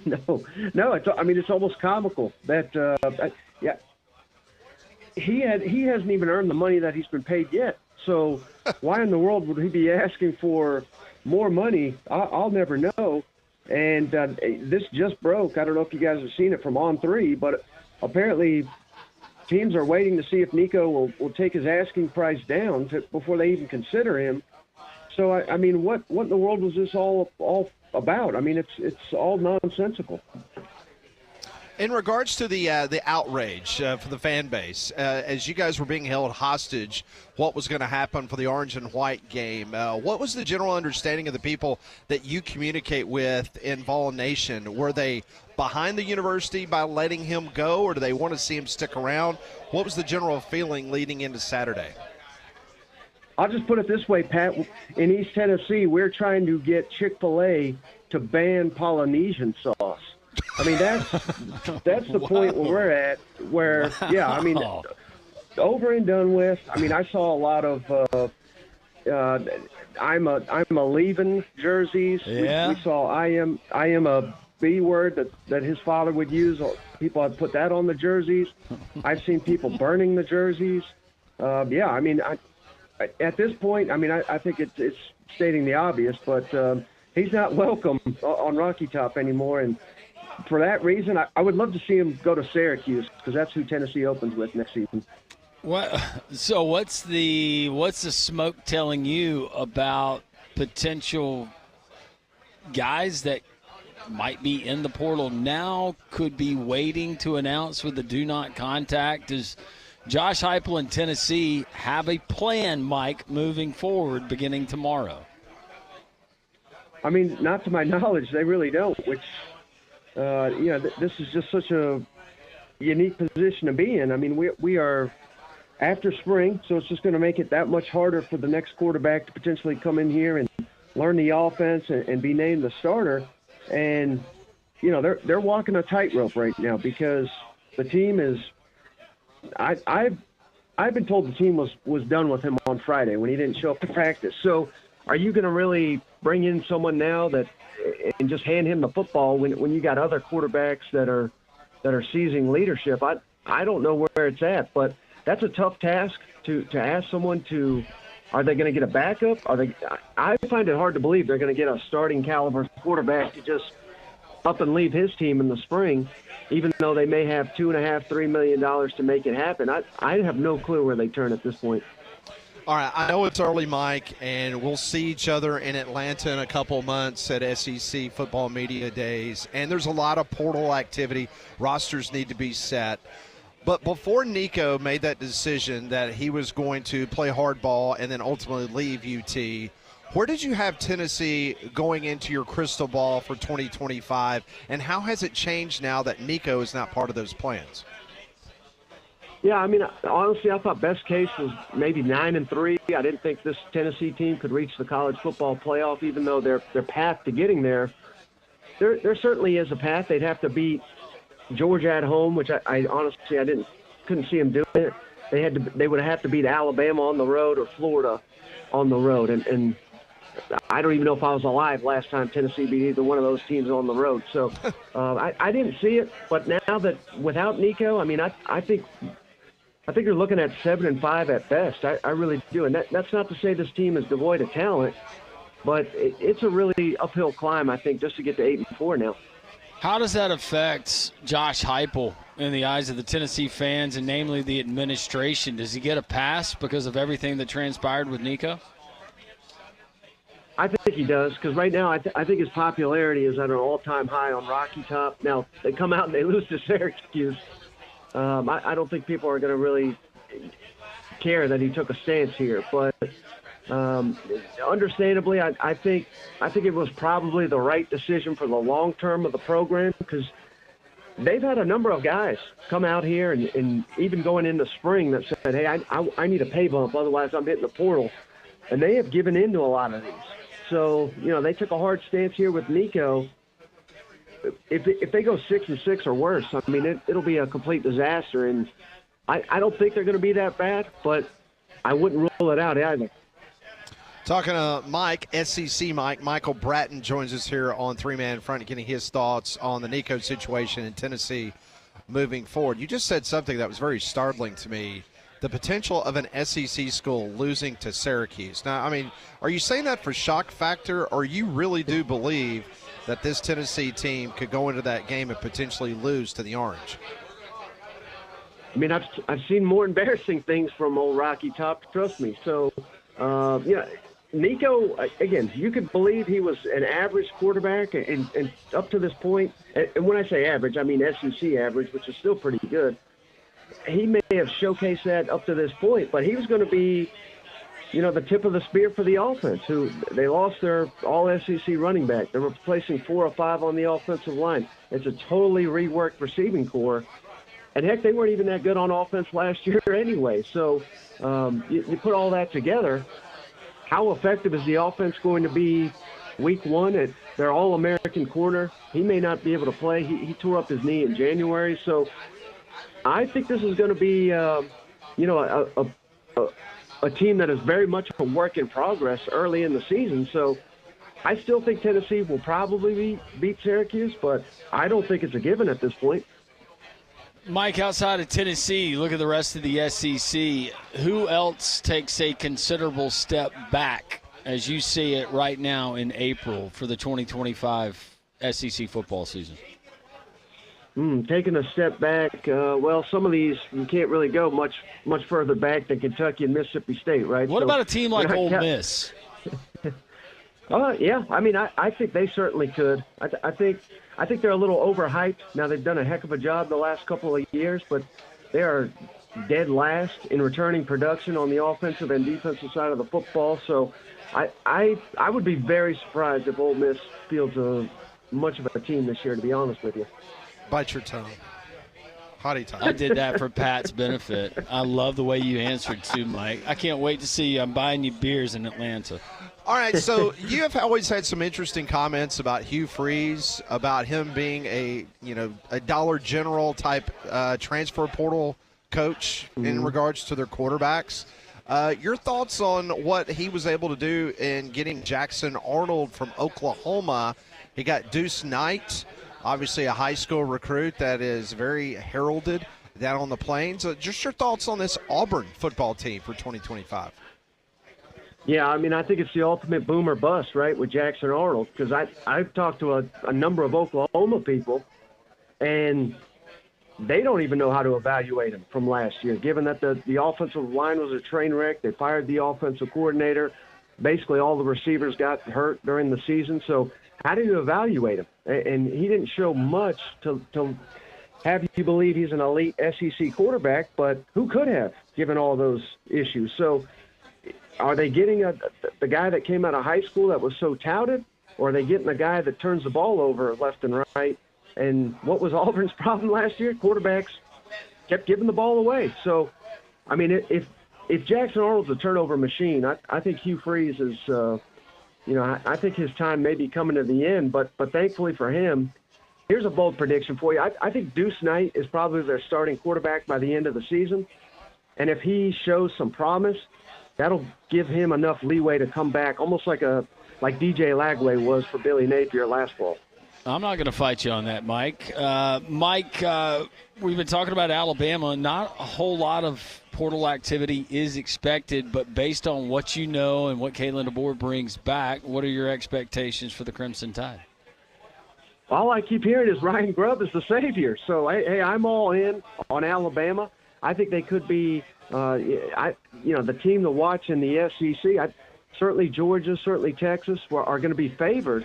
Speaker 12: No. It's almost comical that he hasn't even earned the money that he's been paid yet. So why in the world would he be asking for more money? I'll never know. And this just broke. I don't know if you guys have seen it from On3, but apparently teams are waiting to see if Nico will take his asking price down before they even consider him. So, I mean, what in the world was this all about? I mean, it's all nonsensical.
Speaker 2: In regards to the outrage for the fan base, as you guys were being held hostage, what was going to happen for the orange and white game? What was the general understanding of the people that you communicate with in Vol Nation? Were they behind the university by letting him go, or do they want to see him stick around? What was the general feeling leading into Saturday?
Speaker 12: I'll just put it this way, Pat. In East Tennessee, we're trying to get Chick-fil-A to ban Polynesian sauce. I mean, that's the point where we're at. Where, yeah, I mean, over and done with. I mean, I saw a lot of I'm a leaving jerseys.
Speaker 1: Yeah.
Speaker 12: We saw I am a B word that his father would use. People had put that on the jerseys. I've seen people burning the jerseys. Yeah, I mean, at this point, I mean, I think it's stating the obvious, but he's not welcome on Rocky Top anymore, and for that reason, I would love to see him go to Syracuse because that's who Tennessee opens with next season.
Speaker 1: What? So what's the smoke telling you about potential guys that might be in the portal now, could be waiting to announce with the do not contact? Does Josh Heupel and Tennessee have a plan, Mike, moving forward beginning tomorrow?
Speaker 12: I mean, not to my knowledge, they really don't, which – this is just such a unique position to be in. I mean, we are after spring, so it's just going to make it that much harder for the next quarterback to potentially come in here and learn the offense and be named the starter. And, they're walking a tightrope right now because the team is I've been told the team was done with him on Friday when he didn't show up to practice. So are you going to really bring in someone now and just hand him the football when you got other quarterbacks that are seizing leadership? I don't know where it's at, but that's a tough task to ask someone to. Are they going to get a backup? I find it hard to believe they're going to get a starting caliber quarterback to just up and leave his team in the spring, even though they may have $2.5–3 million to make it happen. I have no clue where they turn at this point.
Speaker 2: All right, I know it's early, Mike, and we'll see each other in Atlanta in a couple months at SEC Football Media Days, and there's a lot of portal activity. Rosters need to be set. But before Nico made that decision that he was going to play hardball and then ultimately leave UT, where did you have Tennessee going into your crystal ball for 2025, and how has it changed now that Nico is not part of those plans?
Speaker 12: Yeah, I mean, honestly, I thought best case was maybe 9-3. I didn't think this Tennessee team could reach the college football playoff, even though their path to getting there certainly is a path. They'd have to beat Georgia at home, which I honestly couldn't see them doing it. They would have to beat Alabama on the road or Florida on the road, and I don't even know if I was alive last time Tennessee beat either one of those teams on the road. So I didn't see it, but now that without Nico, I mean, I think you're looking at 7-5 at best. I really do. And that's not to say this team is devoid of talent, but it's a really uphill climb, I think, just to get to 8-4 now.
Speaker 1: How does that affect Josh Heupel in the eyes of the Tennessee fans and namely the administration? Does he get a pass because of everything that transpired with Nico?
Speaker 12: I think he does, because right now I think his popularity is at an all-time high on Rocky Top. Now, they come out and they lose to Syracuse. I don't think people are going to really care that he took a stance here. But understandably, I think it was probably the right decision for the long term of the program, because they've had a number of guys come out here and even going into spring that said, hey, I need a pay bump, otherwise I'm hitting the portal. And they have given in to a lot of these. So, they took a hard stance here with Nico. If they go 6-6 or worse, I mean, it'll be a complete disaster. And I don't think they're going to be that bad, but I wouldn't rule it out either.
Speaker 2: Talking to Mike, SEC Mike, Michael Bratton joins us here on Three Man Front, getting his thoughts on the Nico situation in Tennessee moving forward. You just said something that was very startling to me. The potential of an SEC school losing to Syracuse. Now, I mean, are you saying that for shock factor, or you really do believe that this Tennessee team could go into that game and potentially lose to the Orange?
Speaker 12: I mean, I've seen more embarrassing things from old Rocky Top, trust me. So, Nico, again, you could believe he was an average quarterback, and up to this point, and when I say average, I mean SEC average, which is still pretty good. He may have showcased that up to this point, but he was going to be, the tip of the spear for the offense. Who they lost their all-SEC running back. They're replacing 4 or 5 on the offensive line. It's a totally reworked receiving core. And, heck, they weren't even that good on offense last year anyway. So you put all that together, how effective is the offense going to be week 1 at their All-American corner? He may not be able to play. He tore up his knee in January. So I think this is going to be, a team that is very much a work in progress early in the season. So I still think Tennessee will probably beat Syracuse, but I don't think it's a given at this point.
Speaker 1: Mike, outside of Tennessee, look at the rest of the SEC. Who else takes a considerable step back as you see it right now in April for the 2025 SEC football season?
Speaker 12: Taking a step back, some of these you can't really go much further back than Kentucky and Mississippi State, right?
Speaker 1: What about a team like Ole Miss?
Speaker 12: Yeah, I mean, I think they certainly could. I think they're a little overhyped. Now, they've done a heck of a job the last couple of years, but they are dead last in returning production on the offensive and defensive side of the football. So I would be very surprised if Ole Miss fields much of a team this year, to be honest with you.
Speaker 2: Bite your tongue. Hottie tongue.
Speaker 1: I did that for Pat's benefit. I love the way you answered, too, Mike. I can't wait to see you. I'm buying you beers in Atlanta.
Speaker 2: All right, so you have always had some interesting comments about Hugh Freeze, about him being a Dollar General type transfer portal coach in regards to their quarterbacks. Your thoughts on what he was able to do in getting Jackson Arnold from Oklahoma? He got Deuce Knight, obviously a high school recruit that is very heralded down on the plains. Just your thoughts on this Auburn football team for 2025.
Speaker 12: Yeah, I mean, I think it's the ultimate boom or bust, right, with Jackson Arnold, because I've talked to a number of Oklahoma people, and they don't even know how to evaluate him from last year, given that the offensive line was a train wreck. They fired the offensive coordinator. Basically, all the receivers got hurt during the season. So how do you evaluate him? And he didn't show much to have you believe he's an elite SEC quarterback, but who could have, given all those issues? So are they getting the guy that came out of high school that was so touted, or are they getting the guy that turns the ball over left and right? And what was Auburn's problem last year? Quarterbacks kept giving the ball away. So, I mean, if Jackson Arnold's a turnover machine, I think Hugh Freeze is, I think his time may be coming to the end. But thankfully for him, here's a bold prediction for you. I think Deuce Knight is probably their starting quarterback by the end of the season. And if he shows some promise, that'll give him enough leeway to come back, almost like DJ Lagway was for Billy Napier last fall.
Speaker 1: I'm not going to fight you on that, Mike. Mike, we've been talking about Alabama. Not a whole lot of portal activity is expected, but based on what you know and what Kalen DeBoer brings back, what are your expectations for the Crimson Tide?
Speaker 12: All I keep hearing is Ryan Grubb is the savior. So, hey, I'm all in on Alabama. I think they could be, the team to watch in the SEC. Certainly Georgia, certainly Texas are going to be favored.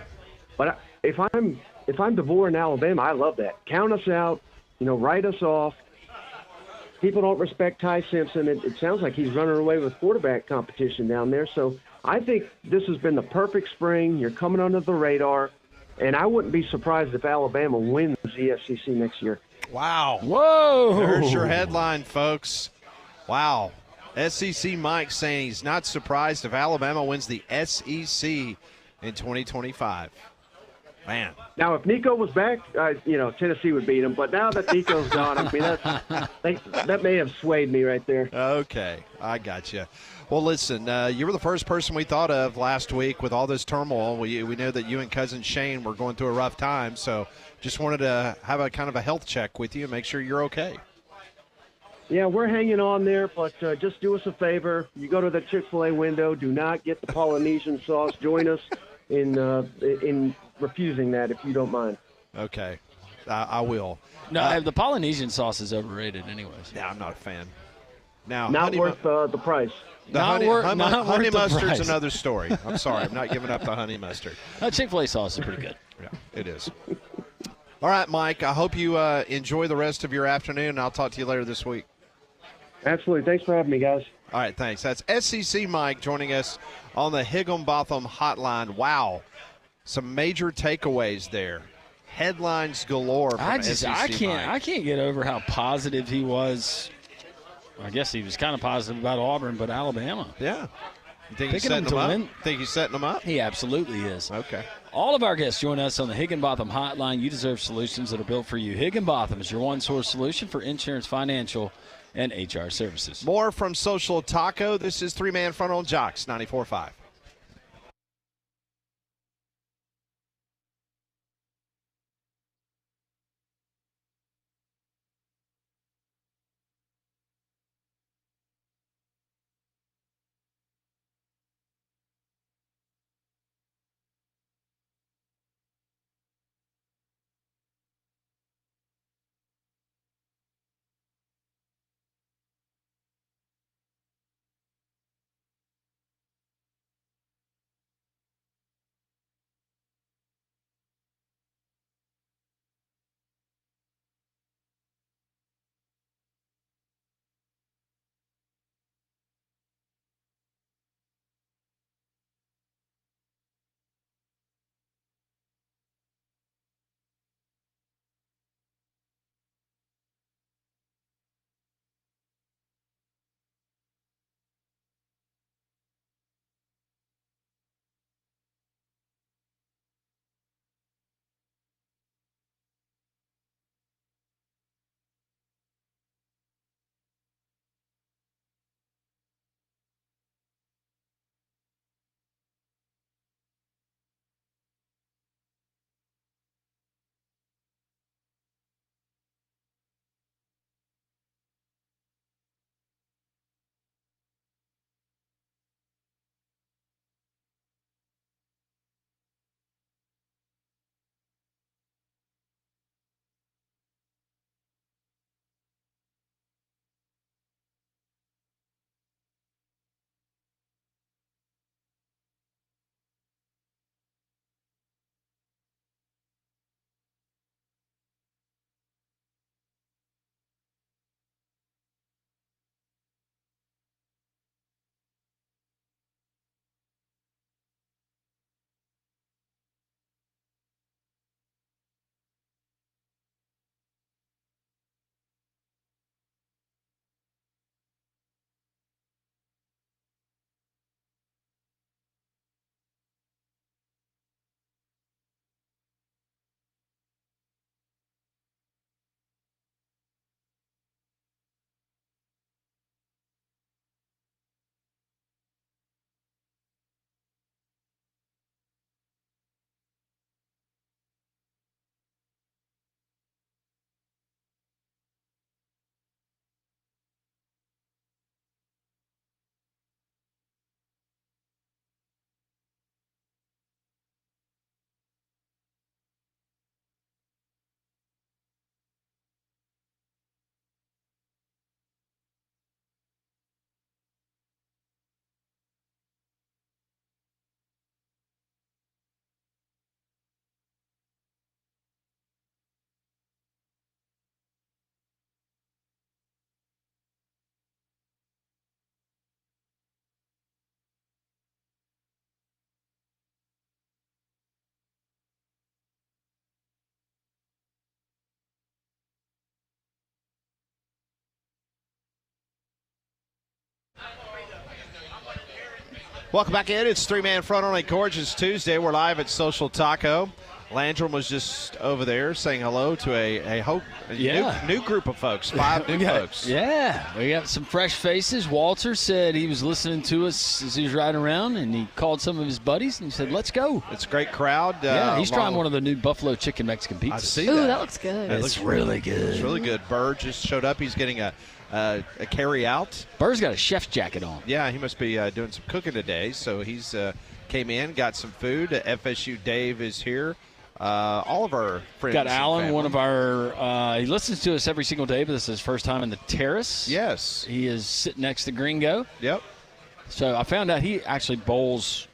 Speaker 12: But if I'm DeBoer in Alabama, I love that. Count us out, write us off. People don't respect Ty Simpson. It sounds like he's running away with quarterback competition down there. So I think this has been the perfect spring. You're coming under the radar. And I wouldn't be surprised if Alabama wins the SEC next year.
Speaker 2: Wow.
Speaker 1: Whoa.
Speaker 2: There's your headline, folks. Wow. SEC Mike saying he's not surprised if Alabama wins the SEC in 2025. Man.
Speaker 12: Now, if Nico was back, Tennessee would beat him. But now that Nico's gone, I mean, that may have swayed me right there.
Speaker 2: Okay, I got you. Well, listen, you were the first person we thought of last week with all this turmoil. We know that you and Cousin Shane were going through a rough time, so just wanted to have a kind of a health check with you and make sure you're okay.
Speaker 12: Yeah, we're hanging on there, but just do us a favor. You go to the Chick-fil-A window. Do not get the Polynesian sauce. Join us in refusing that, if you don't mind.
Speaker 2: Okay, I will.
Speaker 1: No, the Polynesian sauce is overrated anyways.
Speaker 2: Yeah, I'm not a fan. Now,
Speaker 12: not worth the price.
Speaker 2: The honey mustard's another story. I'm sorry. I'm not giving up the honey mustard.
Speaker 1: Chick-fil-A sauce is pretty good.
Speaker 2: Yeah, it is. All right, Mike, I hope you enjoy the rest of your afternoon, and I'll talk to you later this week.
Speaker 12: Absolutely. Thanks for having me, guys.
Speaker 2: All right, thanks. That's SEC Mike joining us on the Higginbotham Hotline. Wow, some major takeaways there. Headlines galore from SEC Mike.
Speaker 1: I can't get over how positive he was. I guess he was kind of positive about Auburn, but Alabama.
Speaker 2: Yeah. You think he's setting them up? Think he's setting them up?
Speaker 1: He absolutely is.
Speaker 2: Okay.
Speaker 1: All of our guests join us on the Higginbotham Hotline. You deserve solutions that are built for you. Higginbotham is your one-source solution for insurance, financial, and HR services.
Speaker 2: More from Social Taco. This is Three-Man Front on Jocks 94.5. Welcome back in. It's Three-Man Front on a gorgeous Tuesday. We're live at Social Taco. Landrum was just over there saying hello to a new group of folks, 5 new folks.
Speaker 1: Yeah, we got some fresh faces. Walter said he was listening to us as he was riding around, and he called some of his buddies and he said, let's go.
Speaker 2: It's a great crowd.
Speaker 1: Yeah, he's trying one of the new Buffalo Chicken Mexican pizzas.
Speaker 2: I see that.
Speaker 3: Ooh, that looks good.
Speaker 1: It looks really good.
Speaker 2: It's really good. Burr just showed up. He's getting a carry out.
Speaker 1: Burr's got a chef's jacket on.
Speaker 2: Yeah, he must be doing some cooking today. So he's came in, got some food. FSU Dave is here. all of our friends.
Speaker 1: Got Alan, one of our he listens to us every single day, but this is his first time in the terrace.
Speaker 2: Yes.
Speaker 1: He is sitting next to Gringo.
Speaker 2: Yep.
Speaker 1: So I found out he actually bowls.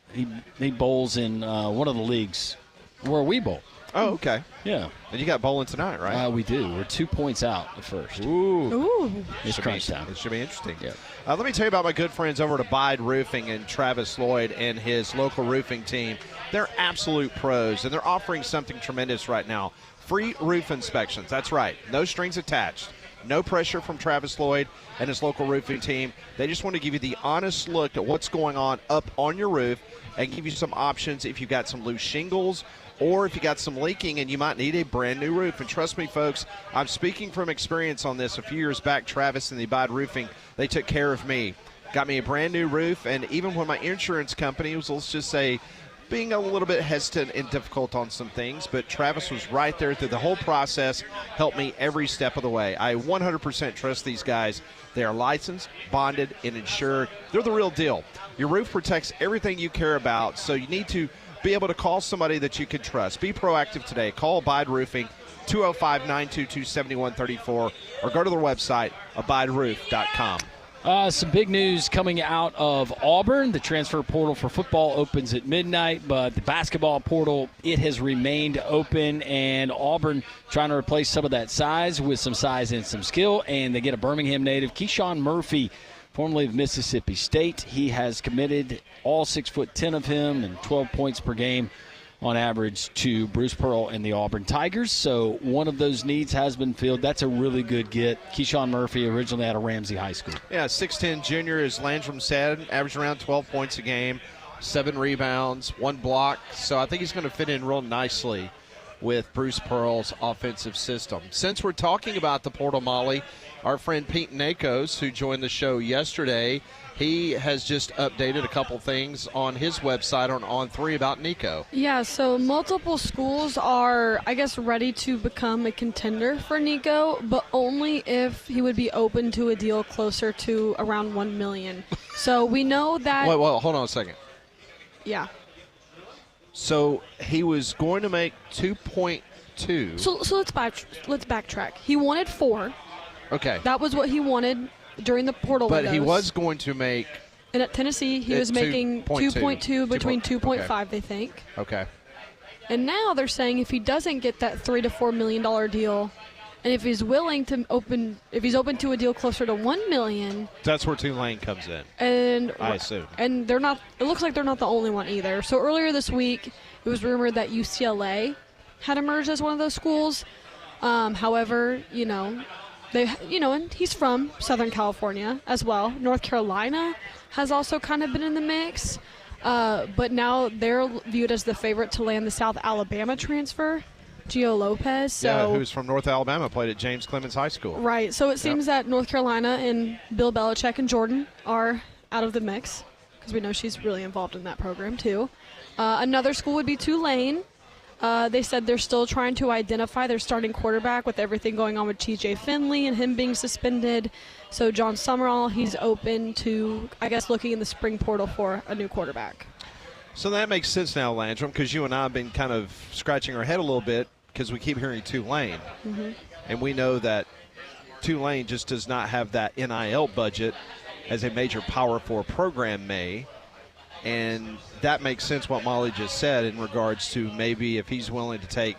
Speaker 1: He bowls in one of the leagues where we bowl.
Speaker 2: Oh, okay.
Speaker 1: Yeah.
Speaker 2: And you got bowling tonight, right?
Speaker 1: We do. We're 2 points out at first.
Speaker 3: Ooh.
Speaker 1: It's crunch time.
Speaker 2: It should be interesting.
Speaker 1: Yeah.
Speaker 2: Let me tell you about my good friends over at Abide Roofing and Travis Lloyd and his local roofing team. They're absolute pros, and they're offering something tremendous right now. Free roof inspections. That's right. No strings attached. No pressure from Travis Lloyd and his local roofing team. They just want to give you the honest look at what's going on up on your roof and give you some options if you've got some loose shingles or if you got some leaking and you might need a brand new roof. And trust me, folks, I'm speaking from experience on this. A few years back, Travis and the Abide Roofing, they took care of me. Got me a brand new roof, and even when my insurance company was, let's just say, being a little bit hesitant and difficult on some things, but Travis was right there through the whole process, helped me every step of the way. I 100% trust these guys. They are licensed, bonded, and insured. They're the real deal. Your roof protects everything you care about, so you need to be able to call somebody that you can trust. Be proactive today. Call Abide Roofing, 205-922-7134, or go to their website, abideroof.com.
Speaker 1: Some big news coming out of Auburn. The transfer portal for football opens at midnight, but the basketball portal, it has remained open, and Auburn trying to replace some of that size with some size and some skill, and they get a Birmingham native, Keyshawn Murphy, formerly of Mississippi State. He has committed all 6'10" of him and 12 points per game on average to Bruce Pearl and the Auburn Tigers. So one of those needs has been filled. That's a really good get. Keyshawn Murphy, originally out of Ramsey High School.
Speaker 2: Yeah, 6'10" junior, as Landrum said, averaged around 12 points a game, 7 rebounds, 1 block. So I think he's going to fit in real nicely with Bruce Pearl's offensive system. Since we're talking about the portal, Molly, our friend Pete Nakos, who joined the show yesterday, he has just updated a couple things on his website on On3 about Nico.
Speaker 3: Yeah, so multiple schools are, I guess, ready to become a contender for Nico, but only if he would be open to a deal closer to around $1 million. So we know that.
Speaker 2: Wait, hold on a second.
Speaker 3: Yeah.
Speaker 2: So he was going to make 2.2.
Speaker 3: So let's backtrack. He wanted 4.
Speaker 2: Okay.
Speaker 3: That was what he wanted during the portal windows.
Speaker 2: But he was going to make.
Speaker 3: And at Tennessee, he was making 2.2 between 2.5, they think.
Speaker 2: Okay.
Speaker 3: And now they're saying if he doesn't get that $3 to $4 million deal, and if he's willing to open to a deal closer to $1 million,
Speaker 2: that's where Tulane comes in.
Speaker 3: And
Speaker 2: I assume.
Speaker 3: And they're not. It looks like they're not the only one either. So earlier this week, it was rumored that UCLA had emerged as one of those schools. However, and he's from Southern California as well. North Carolina has also kind of been in the mix. But now they're viewed as the favorite to land the South Alabama transfer, Gio Lopez. So,
Speaker 2: who's from North Alabama, played at James Clemens High School.
Speaker 3: Right. So it seems that North Carolina and Bill Belichick and Jordan are out of the mix because we know she's really involved in that program too. Another school would be Tulane. They said they're still trying to identify their starting quarterback with everything going on with TJ Finley and him being suspended. So John Summerall, he's open to, I guess, looking in the spring portal for a new quarterback.
Speaker 2: So that makes sense now, Landrum, because you and I have been kind of scratching our head a little bit because we keep hearing Tulane.
Speaker 3: Mm-hmm.
Speaker 2: And we know that Tulane just does not have that NIL budget as a major Power 4 program may. And that makes sense what Molly just said in regards to maybe if he's willing to take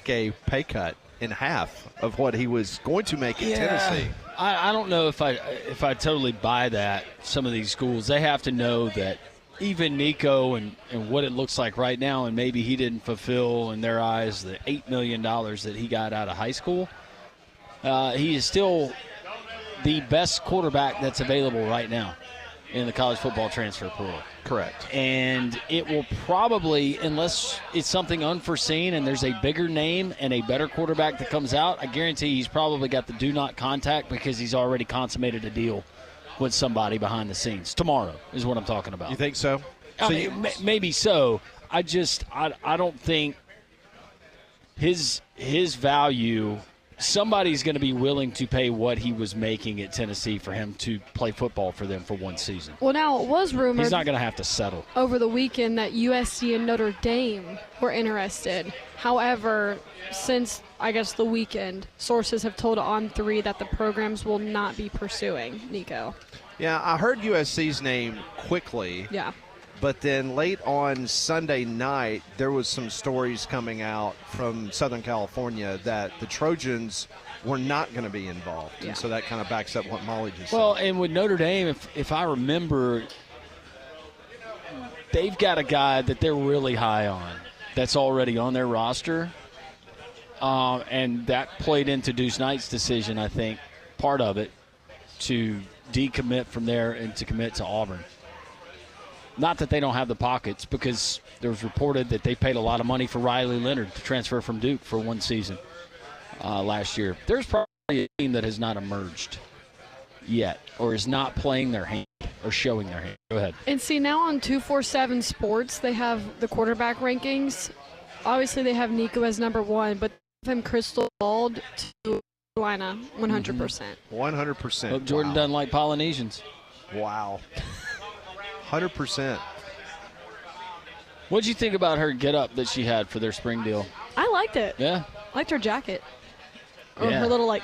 Speaker 2: a pay cut in half of what he was going to make in Tennessee.
Speaker 1: I don't know if I totally buy that. Some of these schools, they have to know that even Nico and what it looks like right now, and maybe he didn't fulfill in their eyes the $8 million that he got out of high school, he is still the best quarterback that's available right now in the college football transfer portal.
Speaker 2: Correct.
Speaker 1: And it will probably, unless it's something unforeseen and there's a bigger name and a better quarterback that comes out, I guarantee he's probably got the do not contact because he's already consummated a deal with somebody behind the scenes. Tomorrow is what I'm talking about.
Speaker 2: You think so?
Speaker 1: Maybe so. I don't think his value somebody's going to be willing to pay what he was making at Tennessee for him to play football for them for one season.
Speaker 3: Well, now it was rumored
Speaker 1: he's not going to have to settle
Speaker 3: over the weekend that USC and Notre Dame were interested. However, since I guess the weekend, sources have told On3 that the programs will not be pursuing Nico.
Speaker 2: Yeah, I heard USC's name quickly.
Speaker 3: Yeah.
Speaker 2: But then late on Sunday night, there was some stories coming out from Southern California that the Trojans were not going to be involved.
Speaker 3: Yeah.
Speaker 2: And so that kind of backs up what Molly just
Speaker 1: Well,
Speaker 2: said.
Speaker 1: and with Notre Dame, if I remember, they've got a guy that they're really high on that's already on their roster. And that played into Deuce Knight's decision, I think, part of it, to decommit from there and to commit to Auburn. Not that they don't have the pockets, because there was reported that they paid a lot of money for Riley Leonard to transfer from Duke for one season last year. There's probably a team that has not emerged yet or is not playing their hand or showing their hand. Go ahead.
Speaker 3: And see, now on 247 Sports, they have the quarterback rankings. Obviously, they have Nico as number 1, but they have him crystal balled to Carolina 100%.
Speaker 2: 100%.
Speaker 1: Hope Jordan doesn't like Polynesians.
Speaker 2: Wow. 100%.
Speaker 1: What did you think about her get-up that she had for their spring deal?
Speaker 3: I liked it.
Speaker 1: Yeah?
Speaker 3: I liked her jacket. Or her little,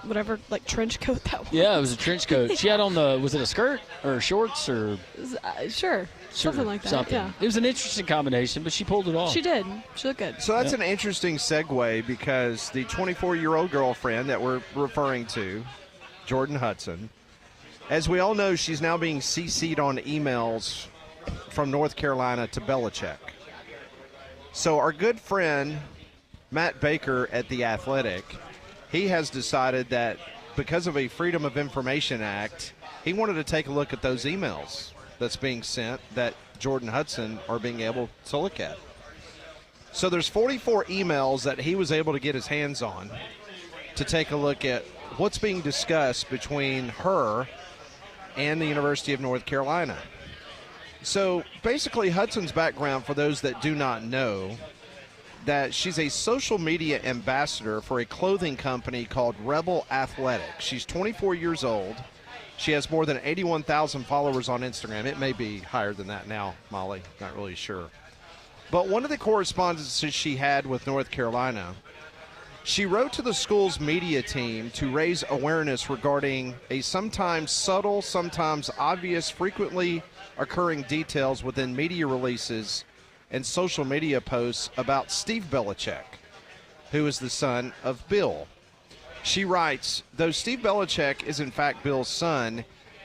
Speaker 3: whatever, trench coat that was.
Speaker 1: Yeah, it was a trench coat. She had on was it a skirt or shorts or?
Speaker 3: Sure. Something like that,
Speaker 1: Something.
Speaker 3: yeah.
Speaker 1: It was an interesting combination, but she pulled it off.
Speaker 3: She did. She looked good.
Speaker 2: So that's an interesting segue, because the 24-year-old girlfriend that we're referring to, Jordan Hudson, as we all know, she's now being CC'd on emails from North Carolina to Belichick. So our good friend, Matt Baker at The Athletic, he has decided that because of a Freedom of Information Act, he wanted to take a look at those emails that's being sent that Jordan Hudson are being able to look at. So there's 44 emails that he was able to get his hands on to take a look at what's being discussed between her and the University of North Carolina. So basically, Hudson's background, for those that do not know, that she's a social media ambassador for a clothing company called Rebel Athletics. She's 24 years old. She has more than 81,000 followers on Instagram. It may be higher than that now, Molly. Not really sure. But one of the correspondences she had with North Carolina, she wrote to the school's media team to raise awareness regarding a sometimes subtle, sometimes obvious, frequently occurring details within media releases and social media posts about Steve Belichick, who is the son of Bill. She writes, though Steve Belichick is in fact Bill's son,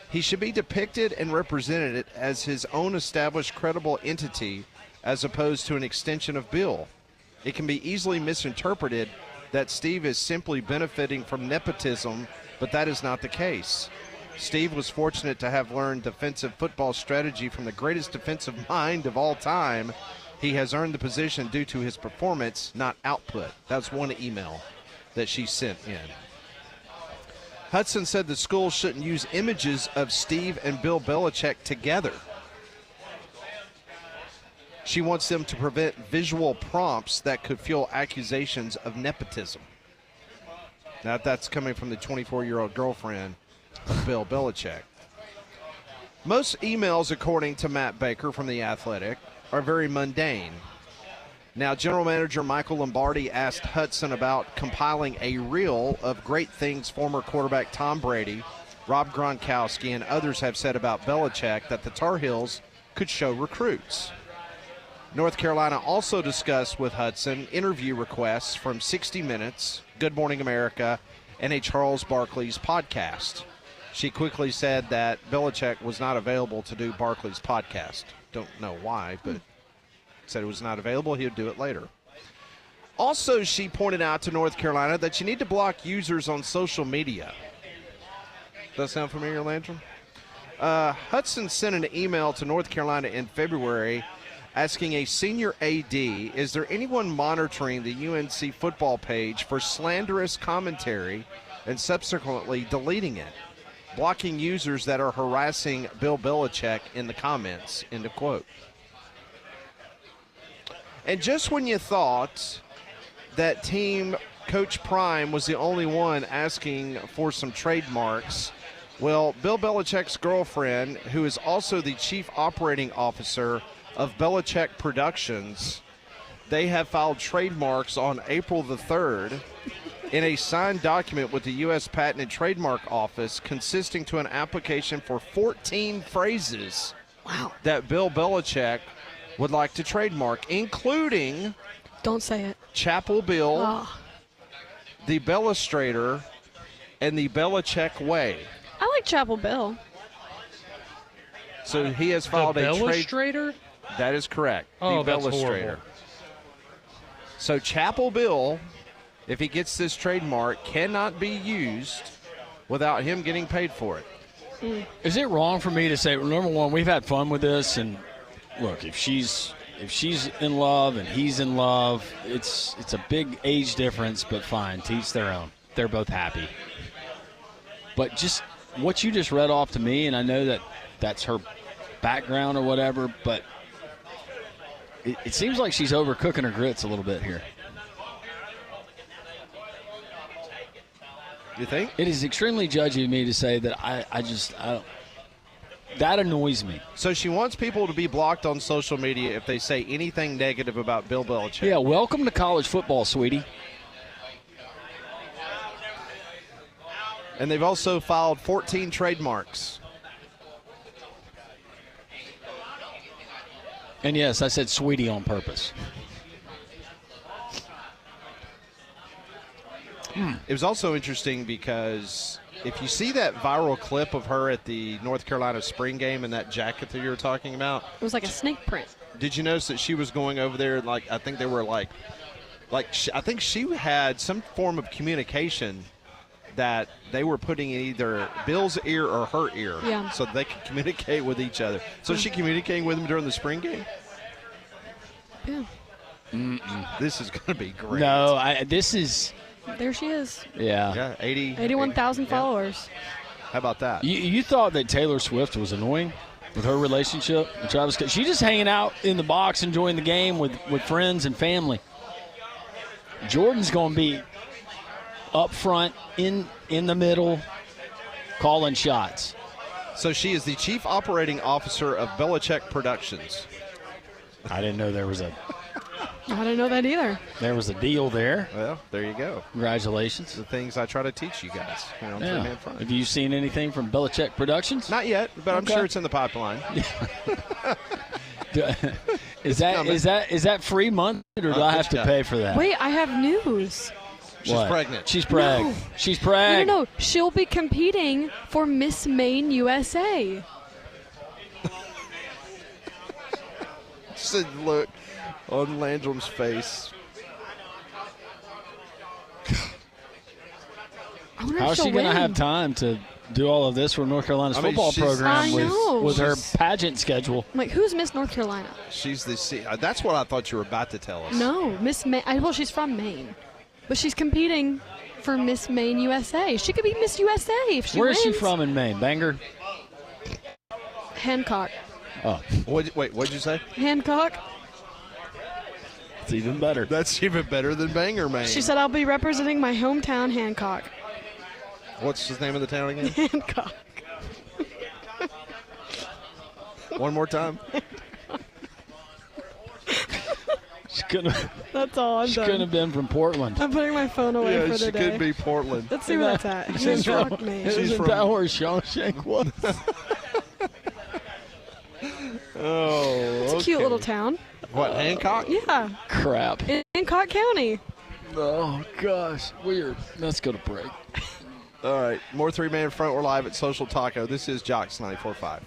Speaker 2: he should be depicted and represented as his own established credible entity as opposed to an extension of Bill. It can be easily misinterpreted that Steve is simply benefiting from nepotism, but that is not the case. Steve was fortunate to have learned defensive football strategy from the greatest defensive mind of all time. He has earned the position due to his performance, not output. That's one email that she sent in. Hudson said the school shouldn't use images of Steve and Bill Belichick together. She wants them to prevent visual prompts that could fuel accusations of nepotism. Now, that's coming from the 24-year-old girlfriend of Bill Belichick. Most emails, according to Matt Baker from The Athletic, are very mundane. Now, General Manager Michael Lombardi asked Hudson about compiling a reel of great things former quarterback Tom Brady, Rob Gronkowski, and others have said about Belichick that the Tar Heels could show recruits. North Carolina also discussed with Hudson interview requests from 60 Minutes, Good Morning America, and a Charles Barkley's podcast. She quickly said that Belichick was not available to do Barkley's podcast. Don't know why, but said it was not available. He would do it later. Also, she pointed out to North Carolina that you need to block users on social media. Does that sound familiar, Landrum? Hudson sent an email to North Carolina in February asking a senior AD, is there anyone monitoring the UNC football page for slanderous commentary and subsequently deleting it, blocking users that are harassing Bill Belichick in the comments, end of quote. And just when you thought that Team Coach Prime was the only one asking for some trademarks. Well, Bill Belichick's girlfriend, who is also the chief operating officer of Belichick Productions, they have filed trademarks on April the 3rd in a signed document with the U.S. Patent and Trademark Office consisting to an application for 14 phrases that Bill Belichick would like to trademark, including
Speaker 3: Don't say it.
Speaker 2: Chapel Bill, the Bellustrator, and the Belichick Way.
Speaker 3: I like Chapel Bill.
Speaker 2: So he has filed
Speaker 6: the
Speaker 2: a
Speaker 6: Bellustrator?
Speaker 2: That is correct.
Speaker 6: Oh,
Speaker 2: the
Speaker 6: that's
Speaker 2: Bellustrator.
Speaker 6: horrible.
Speaker 2: So Chapel Bill, if he gets this trademark, cannot be used without him getting paid for it.
Speaker 1: Is it wrong for me to say, number one, we've had fun with this, and look, if she's in love and he's in love, it's a big age difference, but fine, to each their own. They're both happy. But just what you just read off to me, and I know that that's her background or whatever, but it seems like she's overcooking her grits a little bit here.
Speaker 2: You think?
Speaker 1: It is extremely judgy of me to say that I don't. That annoys me.
Speaker 2: So she wants people to be blocked on social media if they say anything negative about Bill Belichick.
Speaker 1: Yeah, welcome to college football, sweetie.
Speaker 2: And they've also filed 14 trademarks.
Speaker 1: And yes, I said sweetie on purpose.
Speaker 2: It was also interesting because if you see that viral clip of her at the North Carolina spring game in that jacket that you were talking about.
Speaker 3: It was like a snake print.
Speaker 2: Did you notice that she was going over there I think they were I think she had some form of communication that they were putting in either Bill's ear or her ear so they could communicate with each other. So is she communicating with him during the spring game?
Speaker 3: Yeah.
Speaker 2: This is going to be great.
Speaker 1: No, this is...
Speaker 3: There she is.
Speaker 1: Yeah.
Speaker 3: 81,000 followers.
Speaker 2: How about that?
Speaker 1: You thought that Taylor Swift was annoying with her relationship with Travis? She's just hanging out in the box, enjoying the game with friends and family. Jordan's going to be up front, in the middle, calling shots.
Speaker 2: So she is the chief operating officer of Belichick Productions.
Speaker 1: I didn't know there was a...
Speaker 3: I didn't know that either.
Speaker 1: There was a deal there.
Speaker 2: Well, there you go.
Speaker 1: Congratulations.
Speaker 2: The things I try to teach you guys.
Speaker 1: Have you seen anything from Belichick Productions?
Speaker 2: Not yet, but I'm sure it's in the pipeline.
Speaker 1: Is that free month, or do I have to pay for that?
Speaker 3: Wait, I have news.
Speaker 2: She's pregnant.
Speaker 1: She's pregnant.
Speaker 3: No.
Speaker 1: She's pregnant.
Speaker 3: No. She'll be competing for Miss Maine USA.
Speaker 2: Just a look on Landrum's face.
Speaker 1: How is she going to have time to do all of this for North Carolina's football program with her pageant schedule?
Speaker 3: I'm like, who's Miss North Carolina?
Speaker 2: She's that's what I thought you were about to tell us.
Speaker 3: No, Miss Maine. Well, she's from Maine, but she's competing for Miss Maine USA. She could be Miss USA if she
Speaker 1: Where
Speaker 3: wins.
Speaker 1: is she from in Maine? Bangor?
Speaker 3: Hancock.
Speaker 2: Oh. What'd you say?
Speaker 3: Hancock.
Speaker 1: It's even better.
Speaker 2: That's even better than Bangor, Maine.
Speaker 3: She said, I'll be representing my hometown, Hancock.
Speaker 2: What's the name of the town again?
Speaker 3: Hancock.
Speaker 2: One more time.
Speaker 3: That's all I'm
Speaker 1: She
Speaker 3: done.
Speaker 1: couldn't have been from Portland.
Speaker 3: I'm putting my phone away for the day.
Speaker 2: She could be Portland.
Speaker 3: Let's see where that's at. Hancock, Maine.
Speaker 1: Isn't that where Shawshank was?
Speaker 3: It's a cute little town.
Speaker 2: What, Hancock?
Speaker 3: Yeah.
Speaker 1: Crap.
Speaker 3: In Hancock County.
Speaker 1: Oh, gosh. Weird. Let's go to break.
Speaker 2: All right. More three-man front. We're live at Social Taco. This is Jocks 94.5.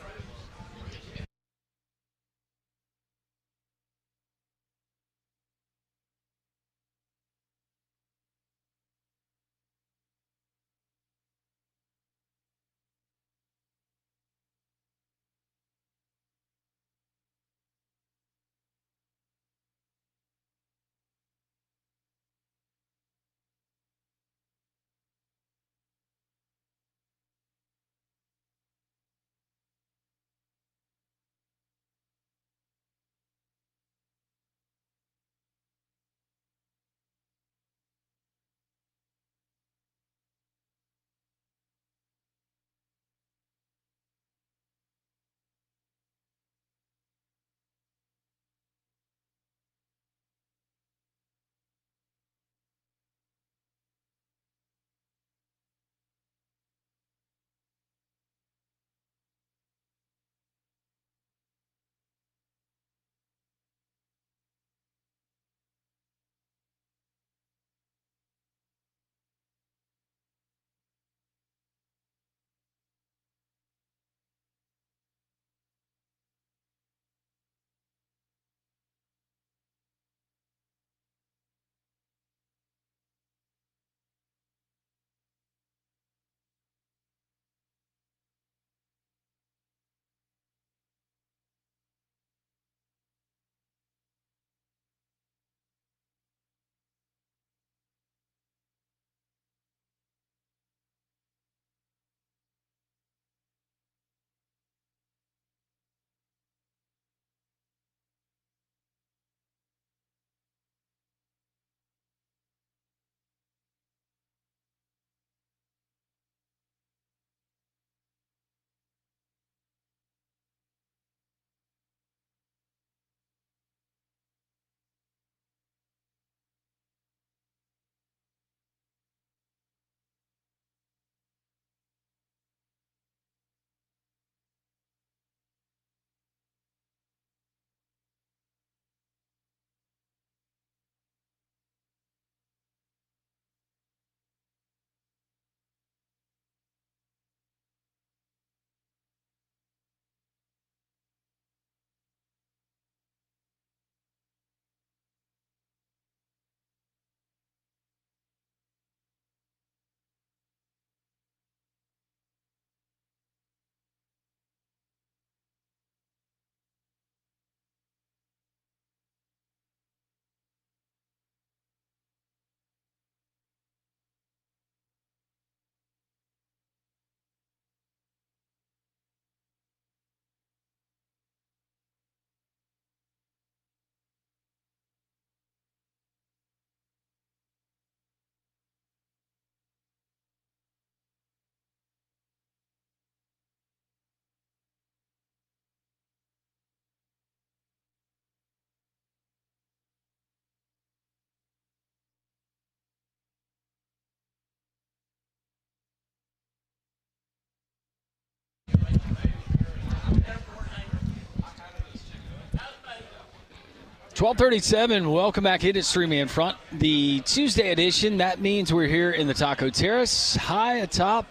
Speaker 1: 12:37. Welcome back. It is three-man front. The Tuesday edition. That means we're here in the Taco Terrace, high atop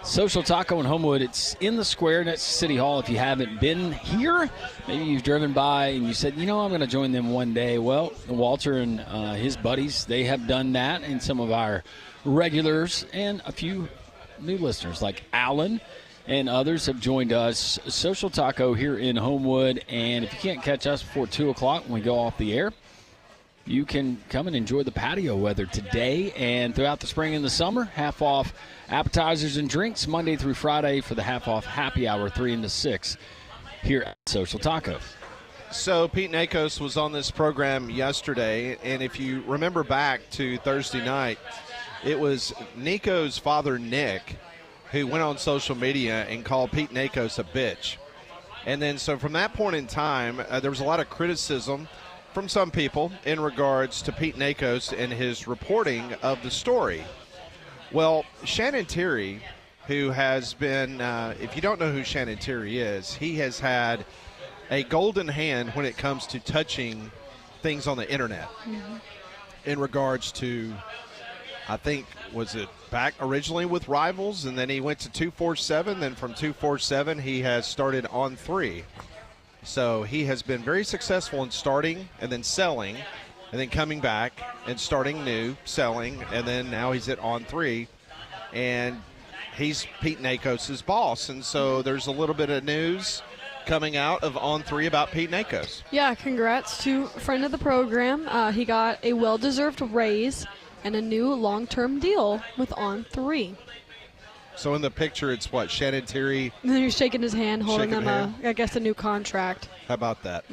Speaker 1: Social Taco in Homewood. It's in the square next to City Hall. If you haven't been here, maybe you've driven by and you said, I'm going to join them one day. Well, Walter and his buddies, they have done that, and some of our regulars and a few new listeners like Alan and others have joined us. Social Taco here in Homewood, and if you can't catch us before 2 o'clock when we go off the air, you can come and enjoy the patio weather today and throughout the spring and the summer. Half off appetizers and drinks Monday through Friday for the half off happy hour 3 to 6 here at Social Taco.
Speaker 2: So Pete Nakos was on this program yesterday, and if you remember back to Thursday night, it was Nico's father, Nick, who went on social media and called Pete Nakos a bitch. And then so from that point in time, there was a lot of criticism from some people in regards to Pete Nakos and his reporting of the story. Well, Shannon Terry, who has been, if you don't know who Shannon Terry is, he has had a golden hand when it comes to touching things on the internet in regards to, I think, was it back originally with Rivals, and then he went to 247, then from 247 he has started On 3. So he has been very successful in starting and then selling and then coming back and starting new, selling, and then now he's at On 3. And he's Pete Nakos' boss. And so there's a little bit of news coming out of On 3 about Pete Nakos.
Speaker 3: Yeah, congrats to a friend of the program. He got a well-deserved raise and a new long-term deal with On 3.
Speaker 2: So in the picture, it's what, Shannon Terry?
Speaker 3: And then you're shaking his hand, holding him, a new contract.
Speaker 2: How about that?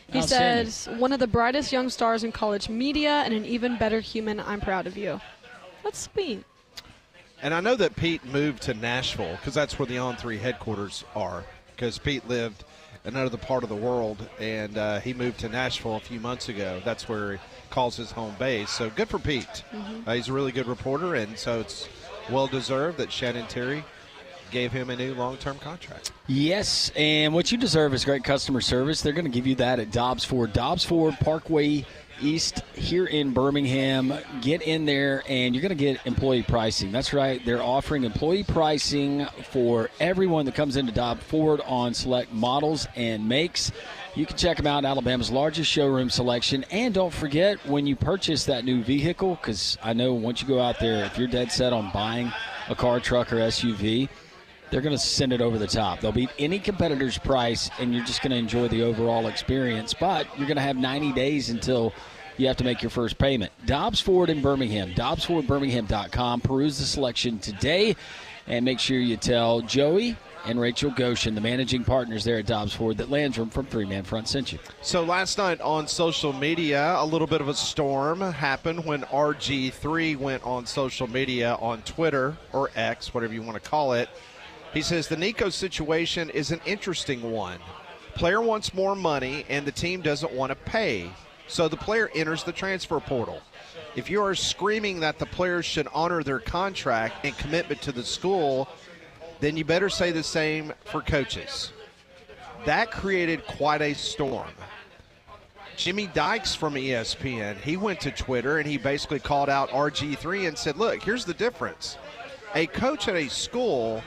Speaker 3: He says, one of the brightest young stars in college media and an even better human. I'm proud of you. That's sweet.
Speaker 2: And I know that Pete moved to Nashville because that's where the On 3 headquarters are, because Pete lived in another part of the world, and he moved to Nashville a few months ago. That's where he calls his home base. So good for Pete. He's a really good reporter, and so it's well-deserved that Shannon Terry gave him a new long-term contract.
Speaker 1: Yes, and what you deserve is great customer service. They're going to give you that at Dobbs Ford Parkway East here in Birmingham. Get in there, and you're going to get employee pricing. That's right. They're offering employee pricing for everyone that comes into Dobbs Ford on select models and makes. You can check them out, Alabama's largest showroom selection. And don't forget, when you purchase that new vehicle, because I know once you go out there, if you're dead set on buying a car, truck, or SUV, they're going to send it over the top. They'll beat any competitor's price, and you're just going to enjoy the overall experience. But you're going to have 90 days until you have to make your first payment. Dobbs Ford in Birmingham, dobbsfordbirmingham.com. Peruse the selection today, and make sure you tell Joey and Rachel Goshen, the managing partners there at Dobbs Ford, that Landrum from Three Man Front sent you.
Speaker 2: So last night on social media, a little bit of a storm happened when RG3 went on social media on Twitter, or X, whatever you want to call it. He says the Nico situation is an interesting one. Player wants more money, and the team doesn't want to pay. So the player enters the transfer portal. If you are screaming that the players should honor their contract and commitment to the school, then you better say the same for coaches. That created quite a storm. Jimmy Dykes from ESPN, he went to Twitter and he basically called out RG3 and said, look, here's the difference. A coach at a school,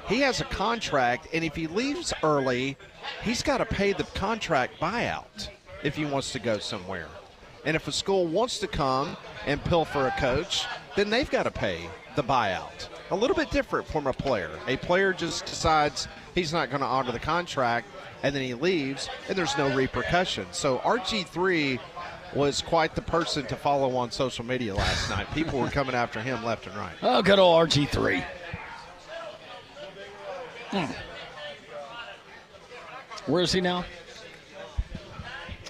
Speaker 2: he has a contract, and if he leaves early, he's got to pay the contract buyout if he wants to go somewhere. And if a school wants to come and pilfer a coach, then they've got to pay the buyout. A little bit different from a player. A player just decides he's not going to honor the contract, and then he leaves, and there's no repercussions. So RG3 was quite the person to follow on social media last night. People were coming after him left and right.
Speaker 1: Oh, good old RG3. Where is he now?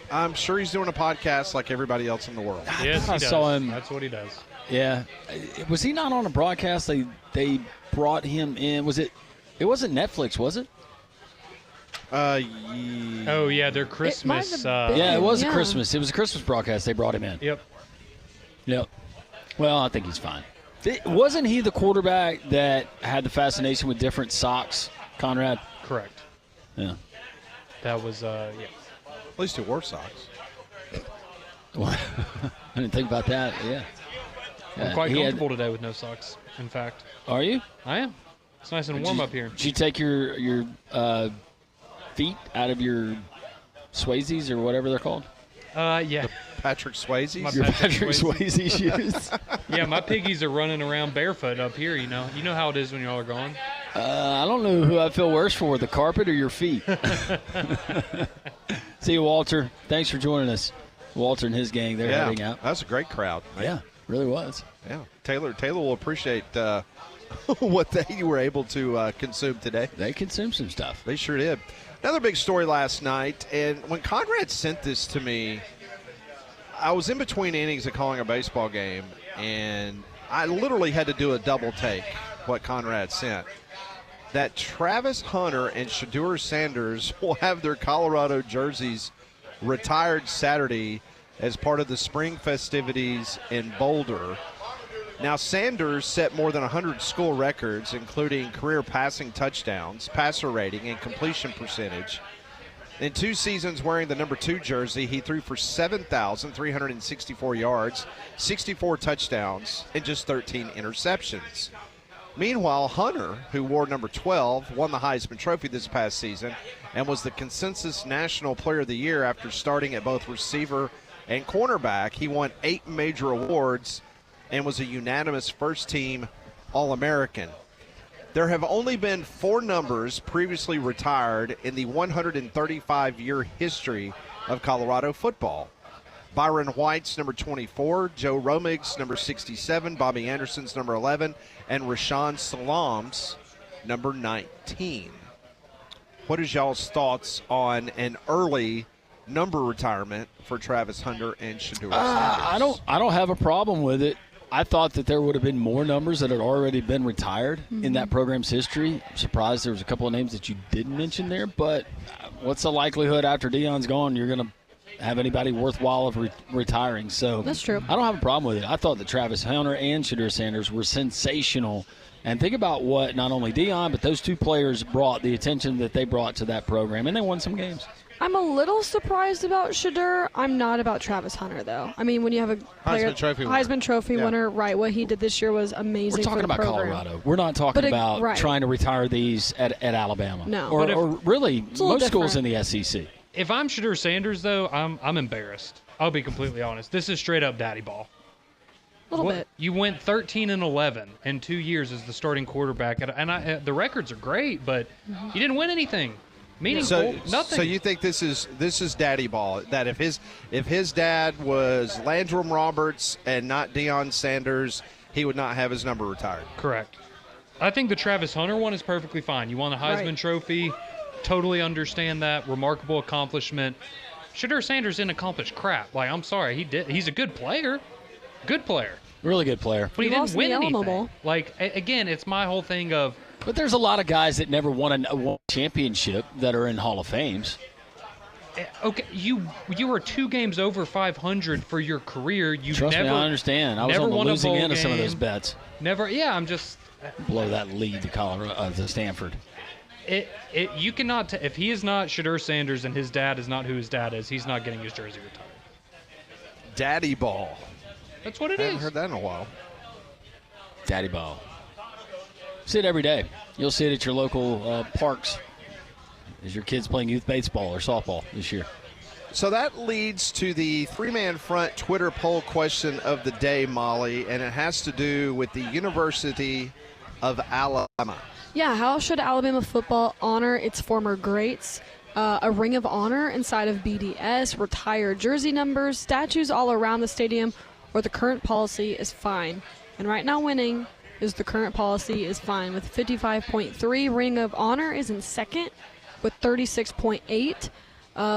Speaker 2: I'm sure he's doing a podcast like everybody else in the world.
Speaker 6: Yes,
Speaker 1: I saw him.
Speaker 6: That's what he does.
Speaker 1: Yeah. Was he not on a broadcast? They brought him in. Was it? It wasn't Netflix, was it?
Speaker 6: Oh, yeah, their Christmas.
Speaker 1: Yeah, it was a Christmas. It was a Christmas broadcast. They brought him in.
Speaker 6: Yep.
Speaker 1: Well, I think he's fine. Wasn't he the quarterback that had the fascination with different socks, Conrad?
Speaker 6: Correct.
Speaker 1: Yeah.
Speaker 6: That was, yeah.
Speaker 2: At least he wore socks.
Speaker 1: I didn't think about that. Yeah.
Speaker 6: I'm quite comfortable today with no socks, in fact.
Speaker 1: Are you?
Speaker 6: I am. It's nice and warm up here.
Speaker 1: Did you take your feet out of your Swayzes or whatever they're called?
Speaker 6: Yeah.
Speaker 2: Patrick Swayze?
Speaker 1: Your Patrick Swayze shoes?
Speaker 6: Yeah, my piggies are running around barefoot up here, You know how it is when y'all are gone.
Speaker 1: I don't know who I feel worse for, the carpet or your feet. See you, Walter. Thanks for joining us. Walter and his gang, they're heading out.
Speaker 2: That's a great crowd.
Speaker 1: Yeah, really was.
Speaker 2: Yeah. Taylor will appreciate what they were able to consume today.
Speaker 1: They consumed some stuff.
Speaker 2: They sure did. Another big story last night, and when Conrad sent this to me, I was in between innings of calling a baseball game, and I literally had to do a double take what Conrad sent. That Travis Hunter and Shedeur Sanders will have their Colorado jerseys retired Saturday as part of the spring festivities in Boulder. Now, Sanders set more than 100 school records, including career passing touchdowns, passer rating, and completion percentage. In 2 seasons wearing the number 2 jersey, he threw for 7,364 yards, 64 touchdowns, and just 13 interceptions. Meanwhile, Hunter, who wore number 12, won the Heisman Trophy this past season and was the consensus National Player of the Year after starting at both receiver and cornerback. He won 8 major awards and was a unanimous first-team All-American. There have only been 4 numbers previously retired in the 135-year history of Colorado football. Byron White's number 24, Joe Romig's number 67, Bobby Anderson's number 11, and Rashawn Salam's number 19. What is y'all's thoughts on an early number retirement for Travis Hunter and Shedeur Sanders?
Speaker 1: I don't have a problem with it. I thought that there would have been more numbers that had already been retired in that program's history. I'm surprised there was a couple of names that you didn't mention there, but what's the likelihood after Deion's gone you're going to have anybody worthwhile of retiring? So
Speaker 3: that's true.
Speaker 1: I don't have a problem with it. I thought that Travis Hunter and Shedeur Sanders were sensational. And think about what not only Deion, but those 2 players brought, the attention that they brought to that program, and they won some games.
Speaker 3: I'm a little surprised about Shedeur. I'm not about Travis Hunter, though. I mean, when you have a player, Heisman Trophy winner, right, what he did this year was amazing.
Speaker 1: We're talking
Speaker 3: for the
Speaker 1: about
Speaker 3: program.
Speaker 1: Colorado. We're not talking about trying to retire these at Alabama.
Speaker 3: No.
Speaker 1: Or really, most schools in the SEC.
Speaker 6: If I'm Shedeur Sanders, though, I'm embarrassed. I'll be completely honest. This is straight up daddy ball.
Speaker 3: A little bit.
Speaker 6: You went 13-11 in 2 years as the starting quarterback, and the records are great, but you didn't win anything meaningful. Nothing.
Speaker 2: So you think this is daddy ball? That if his dad was Landrum Roberts and not Deion Sanders, he would not have his number retired.
Speaker 6: Correct. I think the Travis Hunter one is perfectly fine. You won the Heisman Trophy. Totally understand that. Remarkable accomplishment. Shedeur Sanders didn't accomplish crap. Like, I'm sorry, he did. He's a good player. Good player.
Speaker 1: Really good player.
Speaker 6: But he didn't win anything. Like, again, it's my whole thing of.
Speaker 1: But there's a lot of guys that never won a championship that are in Hall of Fames.
Speaker 6: Okay, you were 2 games over 500 for your career.
Speaker 1: Trust me, I understand. I was on the losing end of some of those bets.
Speaker 6: Never. Yeah, I'm just.
Speaker 1: Blow that lead to Stanford.
Speaker 6: You cannot. If he is not Shedeur Sanders and his dad is not who his dad is, he's not getting his jersey retired.
Speaker 2: Daddy ball.
Speaker 6: That's what it
Speaker 2: I
Speaker 6: is.
Speaker 2: haven't heard that in a while.
Speaker 1: Daddy ball. See it every day. You'll see it at your local parks as your kids playing youth baseball or softball this year.
Speaker 2: So that leads to the 3-man front Twitter poll question of the day, Molly, and it has to do with the University of Alabama.
Speaker 3: Yeah, how should Alabama football honor its former greats? A ring of honor inside of BDS, retired jersey numbers, statues all around the stadium, or the current policy is fine. And right now winning is the current policy is fine with 55.3. Ring of honor is in second with 36.8.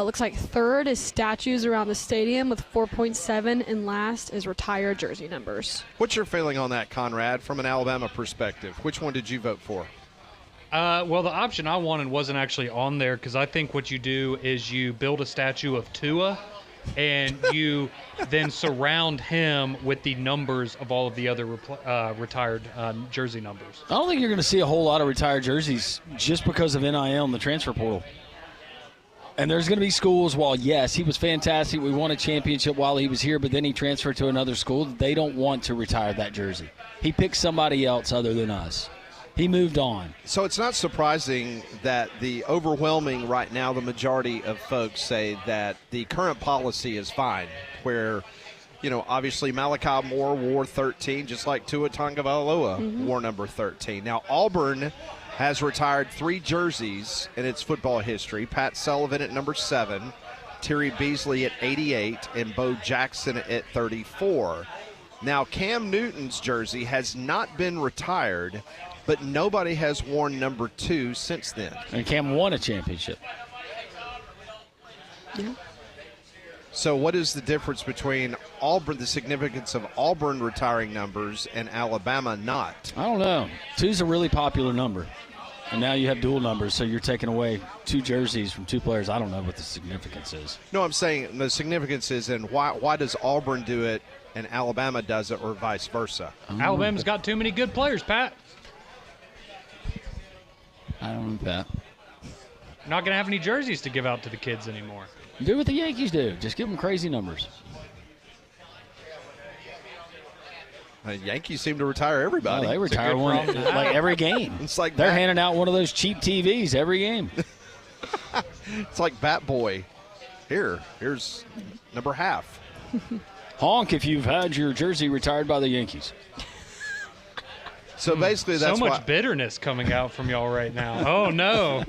Speaker 3: Looks like third is statues around the stadium with 4.7, and last is retired jersey numbers.
Speaker 2: What's your feeling on that, Conrad, from an Alabama perspective? Which one did you vote for?
Speaker 6: Well, the option I wanted wasn't actually on there because I think what you do is you build a statue of Tua and you then surround him with the numbers of all of the other retired jersey numbers.
Speaker 1: I don't think you're going to see a whole lot of retired jerseys just because of NIL and the transfer portal. And there's going to be schools, while, yes, he was fantastic. We won a championship while he was here, but then he transferred to another school. They don't want to retire that jersey. He picked somebody else other than us. He moved on.
Speaker 2: So it's not surprising that the overwhelming right now, the majority of folks say that the current policy is fine, where, obviously Malachi Moore wore 13, just like Tua Tagovailoa wore number 13. Now, Auburn has retired 3 jerseys in its football history. Pat Sullivan at number 7, Terry Beasley at 88, and Bo Jackson at 34. Now, Cam Newton's jersey has not been retired, but nobody has worn number 2 since then.
Speaker 1: And Cam won a championship.
Speaker 3: Yeah.
Speaker 2: So what is the difference between Auburn, the significance of Auburn retiring numbers and Alabama not?
Speaker 1: I don't know. 2's a really popular number. And now you have dual numbers, so you're taking away 2 jerseys from 2 players. I don't know what the significance is.
Speaker 2: No, I'm saying the significance is in why does Auburn do it and Alabama does it, or vice versa?
Speaker 6: Alabama's got too many good players, Pat.
Speaker 1: I don't know, Pat.
Speaker 6: Not going to have any jerseys to give out to the kids anymore.
Speaker 1: Do what the Yankees do. Just give them crazy numbers.
Speaker 2: The Yankees seem to retire everybody.
Speaker 1: Oh, they retire one like every game.
Speaker 2: It's like
Speaker 1: they're handing out one of those cheap TVs every game.
Speaker 2: It's like Bat Boy. Here's number half.
Speaker 1: Honk if you've had your jersey retired by the Yankees.
Speaker 2: So basically, that's
Speaker 6: so much bitterness coming out from y'all right now. Oh no,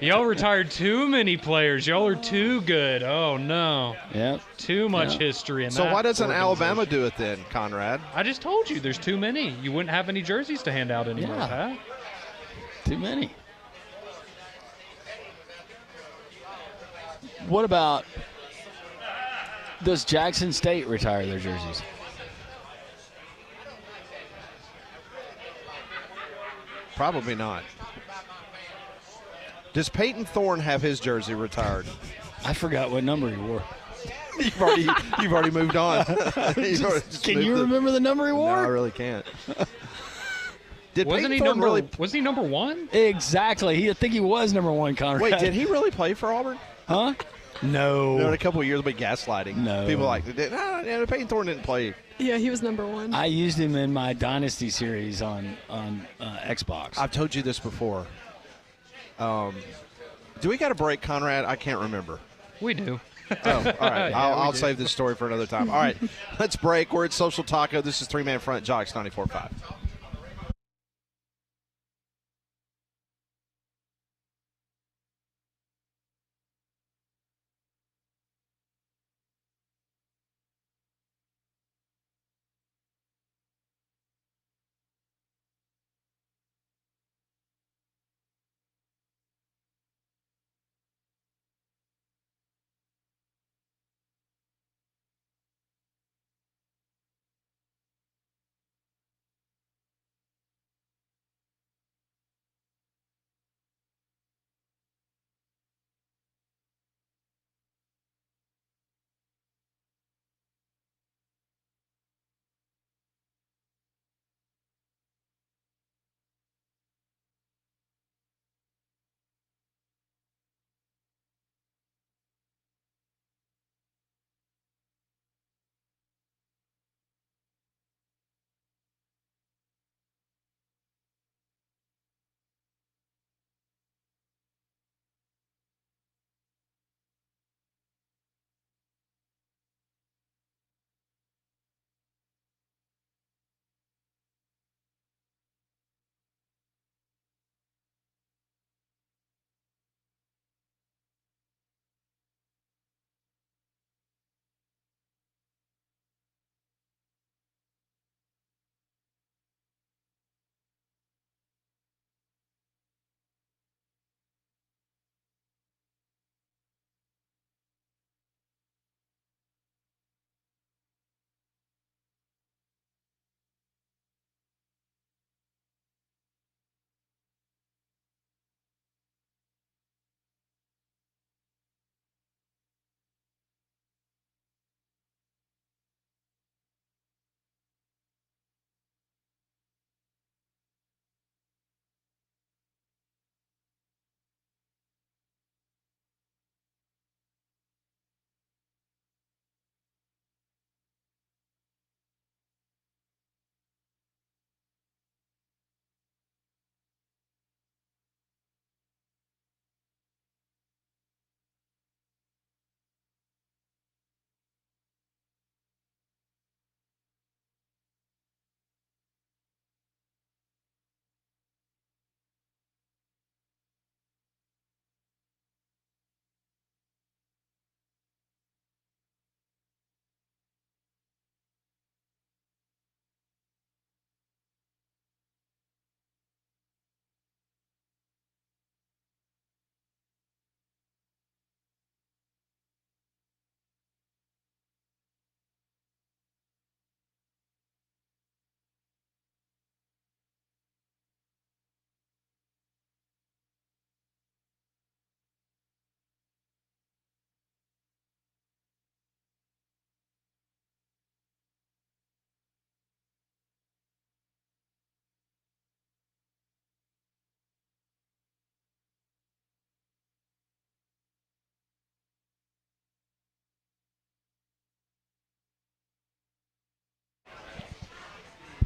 Speaker 6: y'all retired too many players. Y'all are too good. Oh no.
Speaker 1: Yep.
Speaker 6: Too much history in that.
Speaker 2: So why doesn't Alabama do it then, Conrad?
Speaker 6: I just told you there's too many. You wouldn't have any jerseys to hand out anymore, Pat.
Speaker 1: Too many. What about, does Jackson State retire their jerseys?
Speaker 2: Probably not. Does Peyton Thorne have his jersey retired?
Speaker 1: I forgot what number he wore.
Speaker 2: You've already moved on.
Speaker 1: Can you remember the number he wore?
Speaker 2: No, I really can't.
Speaker 6: Wasn't he number 1?
Speaker 1: Exactly. I think he was number 1, Conrad.
Speaker 2: Wait, did he really play for Auburn?
Speaker 1: Huh? No.
Speaker 2: In a couple of years, but gaslighting.
Speaker 1: No.
Speaker 2: People like, Peyton Thorne didn't play.
Speaker 3: Yeah, he was number 1.
Speaker 1: I used him in my Dynasty series on Xbox.
Speaker 2: I've told you this before. Do we got a break, Conrad? I can't remember.
Speaker 6: We do.
Speaker 2: Oh, all right. I'll save this story for another time. All right, let's break. We're at Social Taco. This is 3-Man Front, Jocks 94.5.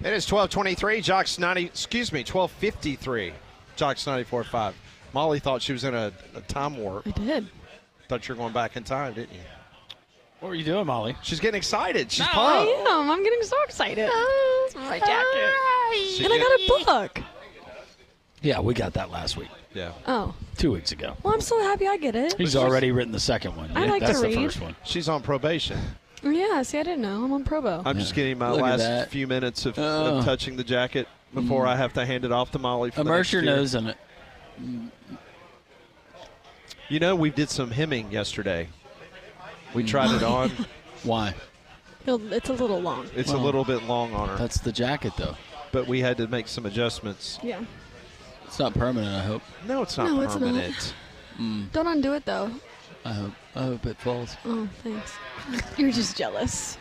Speaker 2: It is 12:23. Jocks 90. Excuse me, 12:53. Jocks 94.5. Molly thought she was in a time warp.
Speaker 3: I did.
Speaker 2: Thought you were going back in time, didn't you?
Speaker 1: What were you doing, Molly?
Speaker 2: She's getting excited. She's pumped.
Speaker 3: I am. I'm getting so excited. It's my jacket. And I got a book.
Speaker 1: Yeah, we got that last week.
Speaker 2: Yeah.
Speaker 3: Oh.
Speaker 1: 2 weeks ago.
Speaker 3: Well, I'm so happy I get it.
Speaker 1: He's already written the second one.
Speaker 3: I like
Speaker 1: That's
Speaker 3: to read.
Speaker 1: the first one.
Speaker 2: She's on probation.
Speaker 3: Yeah, see, I didn't know. I'm on Probo.
Speaker 2: I'm just getting my
Speaker 1: Look at
Speaker 2: last
Speaker 1: that.
Speaker 2: few minutes of touching the jacket before I have to hand it off to Molly. For
Speaker 1: Immerse your
Speaker 2: the next
Speaker 1: nose in it.
Speaker 2: You know, we did some hemming yesterday. We tried it on.
Speaker 1: Why?
Speaker 3: It's a little long.
Speaker 2: It's a little bit long on her.
Speaker 1: That's the jacket, though.
Speaker 2: But we had to make some adjustments.
Speaker 3: Yeah.
Speaker 1: It's not permanent, I hope.
Speaker 2: No, it's not
Speaker 3: No, it's not.
Speaker 2: permanent.
Speaker 3: Don't undo it, though.
Speaker 1: I hope it falls.
Speaker 3: Oh, thanks. You're just jealous.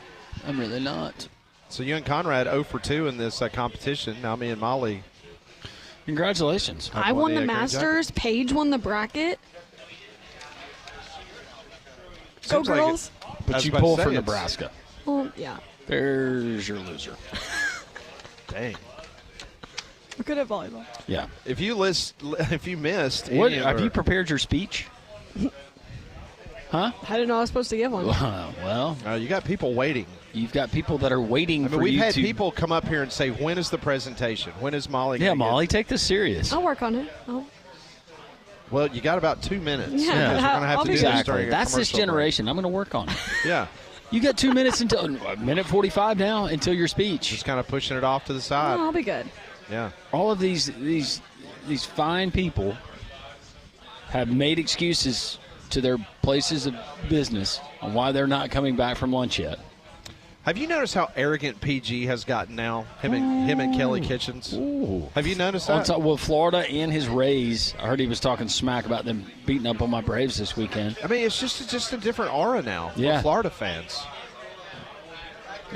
Speaker 1: I'm really not.
Speaker 2: So you and Conrad 0 for 2 in this competition. Now me and Molly.
Speaker 1: Congratulations.
Speaker 3: I won the
Speaker 2: green
Speaker 3: Masters. Paige won the bracket. Go,
Speaker 2: Seems like
Speaker 3: girls.
Speaker 2: I
Speaker 1: But
Speaker 2: was
Speaker 1: you
Speaker 2: about to
Speaker 1: pull
Speaker 2: say
Speaker 1: from
Speaker 2: it's-
Speaker 1: Nebraska.
Speaker 3: Well, yeah.
Speaker 1: There's your loser.
Speaker 2: Dang.
Speaker 3: We're good at volleyball.
Speaker 1: Yeah.
Speaker 2: If you missed,
Speaker 1: What,
Speaker 2: any of
Speaker 1: have
Speaker 2: our-
Speaker 1: you prepared your speech? Huh?
Speaker 3: I didn't know I was supposed to give one.
Speaker 1: Well,
Speaker 2: you got people waiting.
Speaker 1: You've got people that are waiting
Speaker 2: I mean,
Speaker 1: for
Speaker 2: we've
Speaker 1: you
Speaker 2: had
Speaker 1: to.
Speaker 2: people come up here and say, "When is the presentation? When is Molly?"
Speaker 1: Yeah,
Speaker 2: gonna
Speaker 1: Molly, take this serious.
Speaker 3: I'll work on it.
Speaker 2: Well, you got about 2 minutes.
Speaker 3: Yeah,
Speaker 2: because we're going to have
Speaker 3: I'll
Speaker 2: to
Speaker 3: be
Speaker 2: do
Speaker 3: good.
Speaker 2: this during a
Speaker 1: That's this
Speaker 2: commercial break.
Speaker 1: generation. I'm going to work on it.
Speaker 2: Yeah.
Speaker 1: You got 2 minutes until minute 45 now until your speech.
Speaker 2: Just kind of pushing it off to the side.
Speaker 3: No, I'll be good.
Speaker 2: Yeah.
Speaker 1: All of these fine people have made excuses to their places of business on why they're not coming back from lunch yet.
Speaker 2: Have you noticed how arrogant PG has gotten now? Him and Kelly Kitchens.
Speaker 1: Ooh.
Speaker 2: Have you noticed
Speaker 1: On
Speaker 2: that?
Speaker 1: top, well, Florida and his Rays. I heard he was talking smack about them beating up on my Braves this weekend.
Speaker 2: I mean, it's just a different aura now.
Speaker 1: Yeah.
Speaker 2: For Florida fans.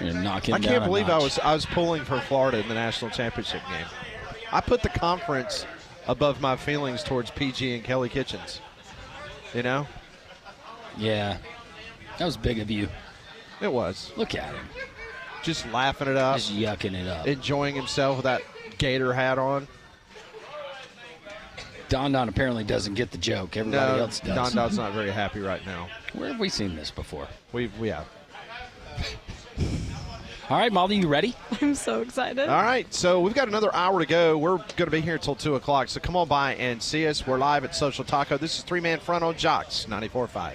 Speaker 1: You're knocking
Speaker 2: I
Speaker 1: down
Speaker 2: can't
Speaker 1: a
Speaker 2: believe
Speaker 1: notch.
Speaker 2: I was pulling for Florida in the national championship game. I put the conference above my feelings towards PG and Kelly Kitchens. You know?
Speaker 1: Yeah. That was big of you.
Speaker 2: It was.
Speaker 1: Look at him.
Speaker 2: Just laughing it up.
Speaker 1: Just yucking it up.
Speaker 2: Enjoying himself with that Gator hat on.
Speaker 1: Don apparently doesn't get the joke. Everybody else does.
Speaker 2: Don's not very happy right now.
Speaker 1: Where have we seen this before?
Speaker 2: We have.
Speaker 1: All right, Molly, you ready?
Speaker 3: I'm so excited.
Speaker 2: All right, so we've got another hour to go. We're going to be here until 2 o'clock, so come on by and see us. We're live at Social Taco. This is Three Man Front on Jocks 94.5.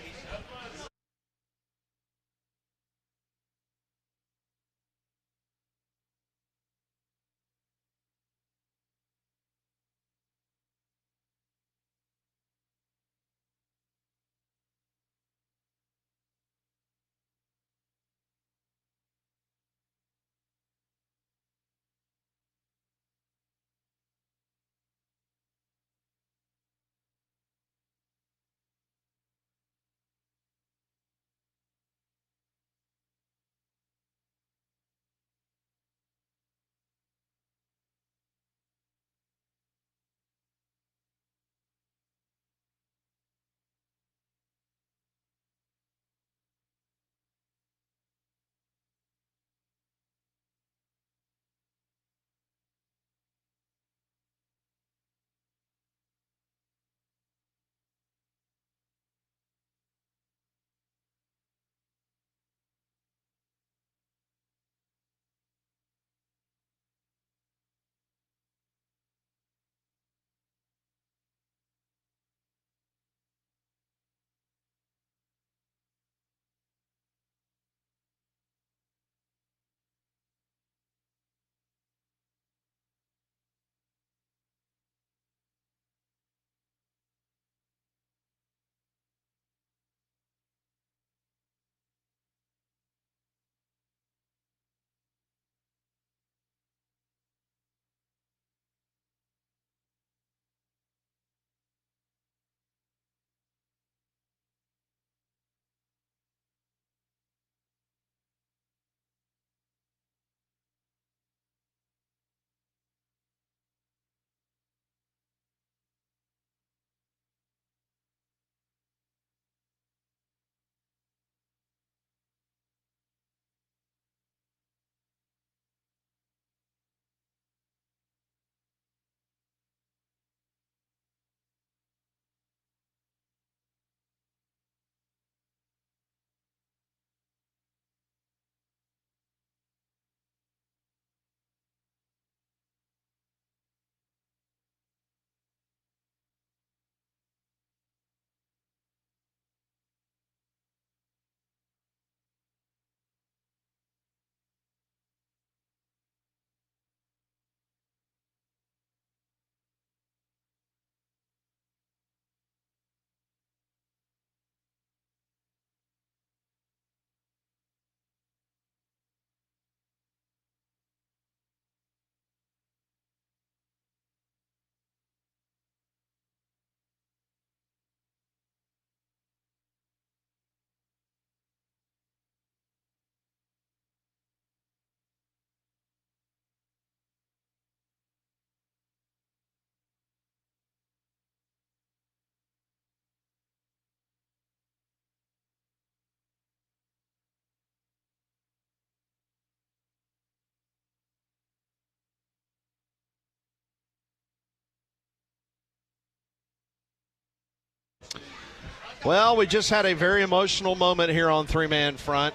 Speaker 2: Well, we just had a very emotional moment here on Three-Man Front.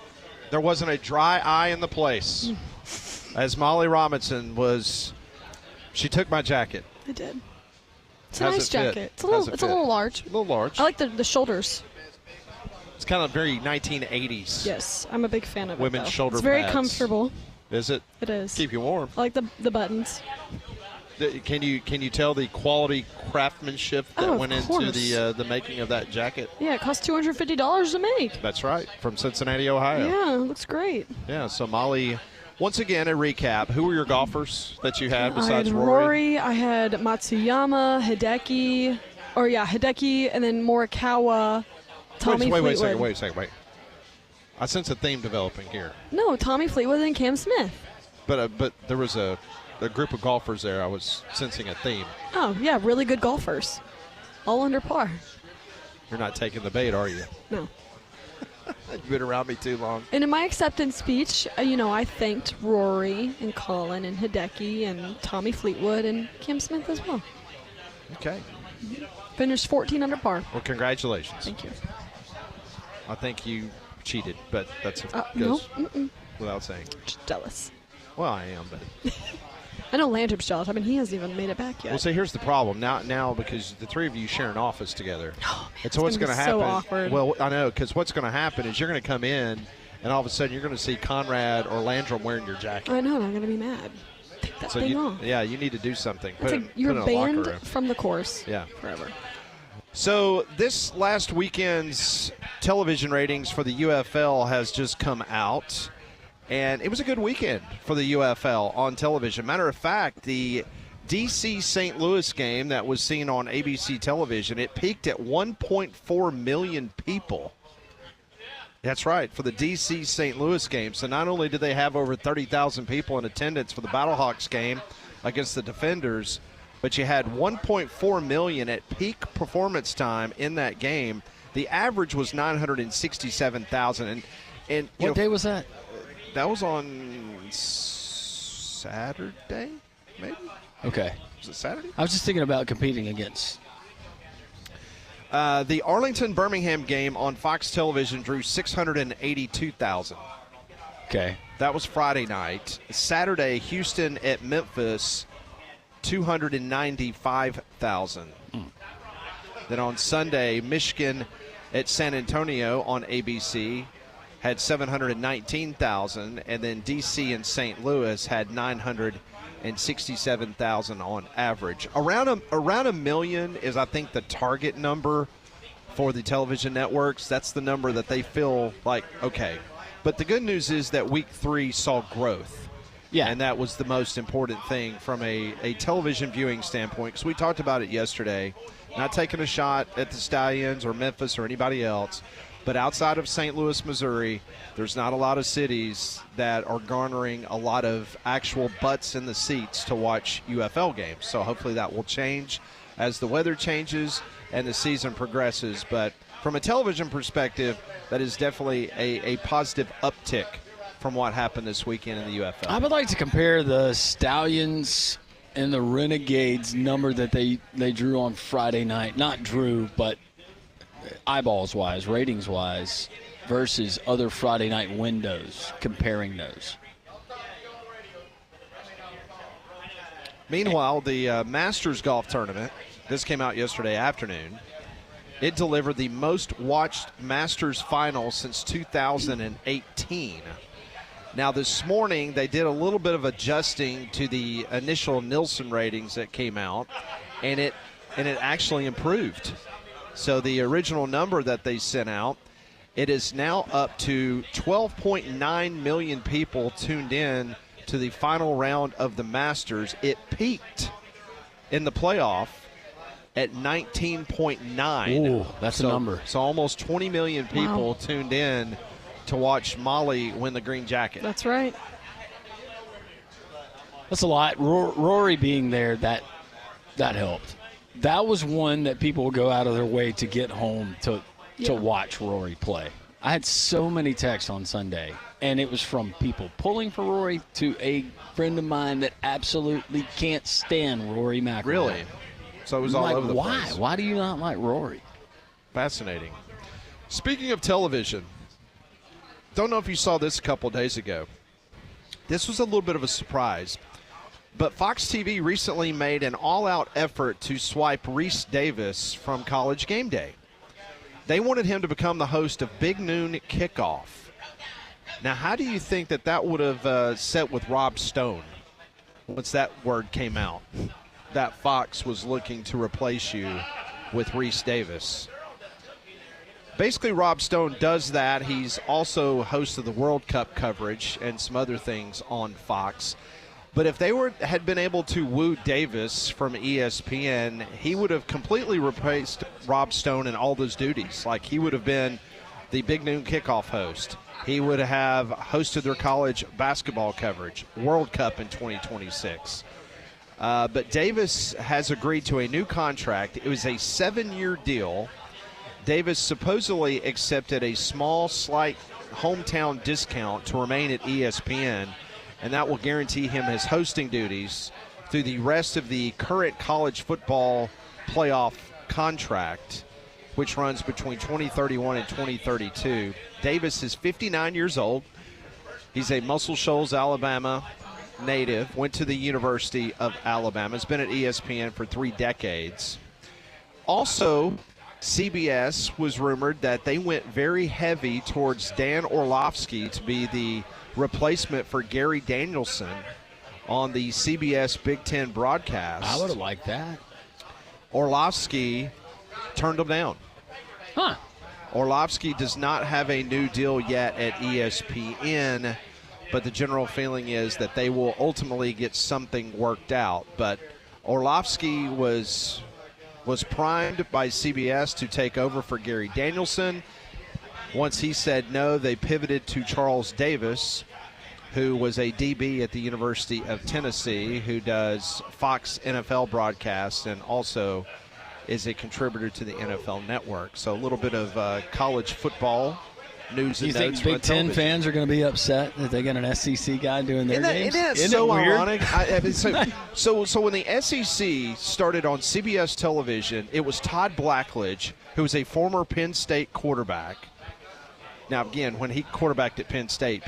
Speaker 2: There wasn't a dry eye in the place. As Molly Robinson she took my jacket.
Speaker 3: I did. It's
Speaker 2: How's
Speaker 3: a nice
Speaker 2: it fit?
Speaker 3: jacket. It's
Speaker 2: How's
Speaker 3: a
Speaker 2: it
Speaker 3: little
Speaker 2: fit?
Speaker 3: large.
Speaker 2: A little large.
Speaker 3: I like the shoulders.
Speaker 2: It's kind of very 1980s.
Speaker 3: Yes, I'm a big fan of
Speaker 2: Women's
Speaker 3: it.
Speaker 2: shoulder
Speaker 3: It's very
Speaker 2: pads.
Speaker 3: comfortable.
Speaker 2: Is it?
Speaker 3: It is.
Speaker 2: Keep you warm.
Speaker 3: I like the buttons.
Speaker 2: Can you tell the quality craftsmanship that went into
Speaker 3: course.
Speaker 2: the making of that jacket?
Speaker 3: Yeah, it costs $250 to make.
Speaker 2: That's right, from Cincinnati, Ohio.
Speaker 3: Yeah, it looks great.
Speaker 2: Yeah, so Molly, once again, a recap. Who were your golfers that you had besides
Speaker 3: I had Rory, I had Matsuyama, Hideki, and then Morikawa, Tommy Fleetwood.
Speaker 2: Wait a second. I sense a theme developing here.
Speaker 3: No, Tommy Fleetwood and Cam Smith.
Speaker 2: But there was a group of golfers there. I was sensing a theme.
Speaker 3: Oh, yeah, really good golfers. All under par.
Speaker 2: You're not taking the bait, are you?
Speaker 3: No.
Speaker 2: You've been around me too long.
Speaker 3: And in my acceptance speech, I thanked Rory and Colin and Hideki and Tommy Fleetwood and Cam Smith as well.
Speaker 2: Okay.
Speaker 3: Finished 14 under par.
Speaker 2: Well, congratulations.
Speaker 3: Thank you.
Speaker 2: I think you cheated, but that's
Speaker 3: no,
Speaker 2: goes without saying.
Speaker 3: Just jealous.
Speaker 2: Well, I am, but
Speaker 3: I know Landrup's jealous. I mean, he hasn't even made it back yet.
Speaker 2: well, see, here's the problem now because the three of you share an office together.
Speaker 3: Oh, man,
Speaker 2: and so what's
Speaker 3: going to
Speaker 2: happen?
Speaker 3: So awkward.
Speaker 2: Well, I know because what's going to happen is you're going to come in, and all of a sudden you're going to see Conrad or Landrum wearing your jacket.
Speaker 3: I know. I'm going to be mad. Take that thing off.
Speaker 2: Yeah, you need to do something.
Speaker 3: You're banned from the course.
Speaker 2: Yeah,
Speaker 3: forever.
Speaker 2: So this last weekend's television ratings for the UFL has just come out, and it was a good weekend for the UFL on television. Matter of fact, the DC-St. Louis game that was seen on ABC television, it peaked at 1.4 million people. That's right, for the DC-St. Louis game. So not only did they have over 30,000 people in attendance for the Battlehawks game against the Defenders, but you had 1.4 million at peak performance time in that game. The average was 967,000. And
Speaker 1: what day was that?
Speaker 2: That was on Saturday, maybe.
Speaker 1: Okay.
Speaker 2: Was it Saturday?
Speaker 1: I was just thinking about competing against.
Speaker 2: The Arlington-Birmingham game on Fox Television drew 682,000.
Speaker 1: Okay.
Speaker 2: That was Friday night. Saturday, Houston at Memphis, 295,000. Then on Sunday, Michigan at San Antonio on ABC had 719,000, and then DC and St. Louis had 967,000 on average. Around a million is, I think, the target number for the television networks. That's the number that they feel like, okay. But the good news is that week 3 saw growth.
Speaker 1: Yeah.
Speaker 2: And that was the most important thing from a television viewing standpoint, because we talked about it yesterday. Not taking a shot at the Stallions or Memphis or anybody else, but outside of St. Louis, Missouri, there's not a lot of cities that are garnering a lot of actual butts in the seats to watch UFL games. So hopefully that will change as the weather changes and the season progresses. But from a television perspective, that is definitely a positive uptick from what happened this weekend in the UFL.
Speaker 1: I would like to compare the Stallions and the Renegades number that they drew on Friday night. Not drew, but eyeballs-wise, ratings-wise, versus other Friday night windows, comparing those.
Speaker 2: Meanwhile, the Masters Golf Tournament, this came out yesterday afternoon, it delivered the most watched Masters final since 2018. Now, this morning, they did a little bit of adjusting to the initial Nielsen ratings that came out, and it actually improved. So the original number that they sent out, it is now up to 12.9 million people tuned in to the final round of the Masters. It peaked in the playoff at 19.9.
Speaker 1: Ooh, that's a number.
Speaker 2: So almost 20 million people tuned in to watch Molly win the green jacket.
Speaker 3: That's right.
Speaker 1: That's a lot. Rory being there, that helped. That was one that people would go out of their way to get home to watch Rory play. I had so many texts on Sunday, and it was from people pulling for Rory to a friend of mine that absolutely can't stand Rory McIlroy.
Speaker 2: Really? So it was all over the place.
Speaker 1: Why? Why do you not like Rory?
Speaker 2: Fascinating. Speaking of television, don't know if you saw this a couple days ago. This was a little bit of a surprise, but Fox TV recently made an all-out effort to swipe Reese Davis from College Game Day. They wanted him to become the host of Big Noon Kickoff. Now, how do you think that would have set with Rob Stone once that word came out, that Fox was looking to replace you with Reese Davis? Basically, Rob Stone does that. He's also host of the World Cup coverage and some other things on Fox. But if they had been able to woo Davis from ESPN, he would have completely replaced Rob Stone in all those duties. Like, he would have been the Big Noon Kickoff host. He would have hosted their college basketball coverage, World Cup in 2026. But Davis has agreed to a new contract. It was a 7-year deal. Davis supposedly accepted a small, slight hometown discount to remain at ESPN, and that will guarantee him his hosting duties through the rest of the current college football playoff contract, which runs between 2031 and 2032. Davis is 59 years old. He's a Muscle Shoals, Alabama native, went to the University of Alabama, has been at ESPN for 3 decades. Also, CBS was rumored that they went very heavy towards Dan Orlovsky to be the replacement for Gary Danielson on the CBS Big Ten broadcast.
Speaker 1: I would have liked that.
Speaker 2: Orlovsky turned him down.
Speaker 1: Huh.
Speaker 2: Orlovsky does not have a new deal yet at ESPN, but the general feeling is that they will ultimately get something worked out. But Orlovsky was primed by CBS to take over for Gary Danielson. Once he said no, they pivoted to Charles Davis, who was a DB at the University of Tennessee, who does Fox NFL broadcasts and also is a contributor to the NFL Network. So a little bit of college football news and
Speaker 1: you
Speaker 2: notes.
Speaker 1: think Big Ten fans are going to be upset that they got an SEC guy doing their games?
Speaker 2: Isn't so ironic? So when the SEC started on CBS television, it was Todd Blackledge, who was a former Penn State quarterback. Now, again, when he quarterbacked at Penn State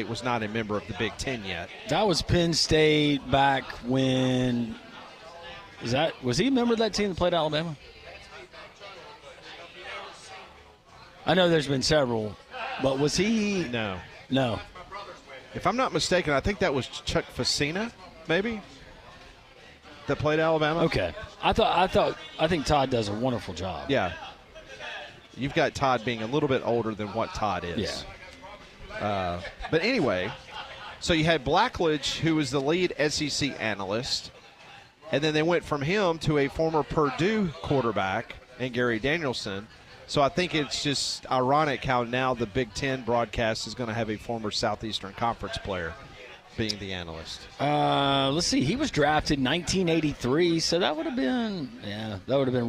Speaker 2: was not a member of the Big Ten yet.
Speaker 1: That was Penn State back when was he a member of that team that played Alabama? I know there's been several. But was he?
Speaker 2: No.
Speaker 1: If
Speaker 2: I'm not mistaken, I think that was Chuck Facina, maybe, that played Alabama.
Speaker 1: Okay. I think Todd does a wonderful job.
Speaker 2: Yeah. You've got Todd being a little bit older than what Todd is.
Speaker 1: Yeah.
Speaker 2: But anyway, so you had Blackledge, who was the lead SEC analyst, and then they went from him to a former Purdue quarterback and Gary Danielson. So I think it's just ironic how now the Big Ten broadcast is going to have a former Southeastern Conference player being the analyst.
Speaker 1: Let's see. He was drafted in 1983, so that would have been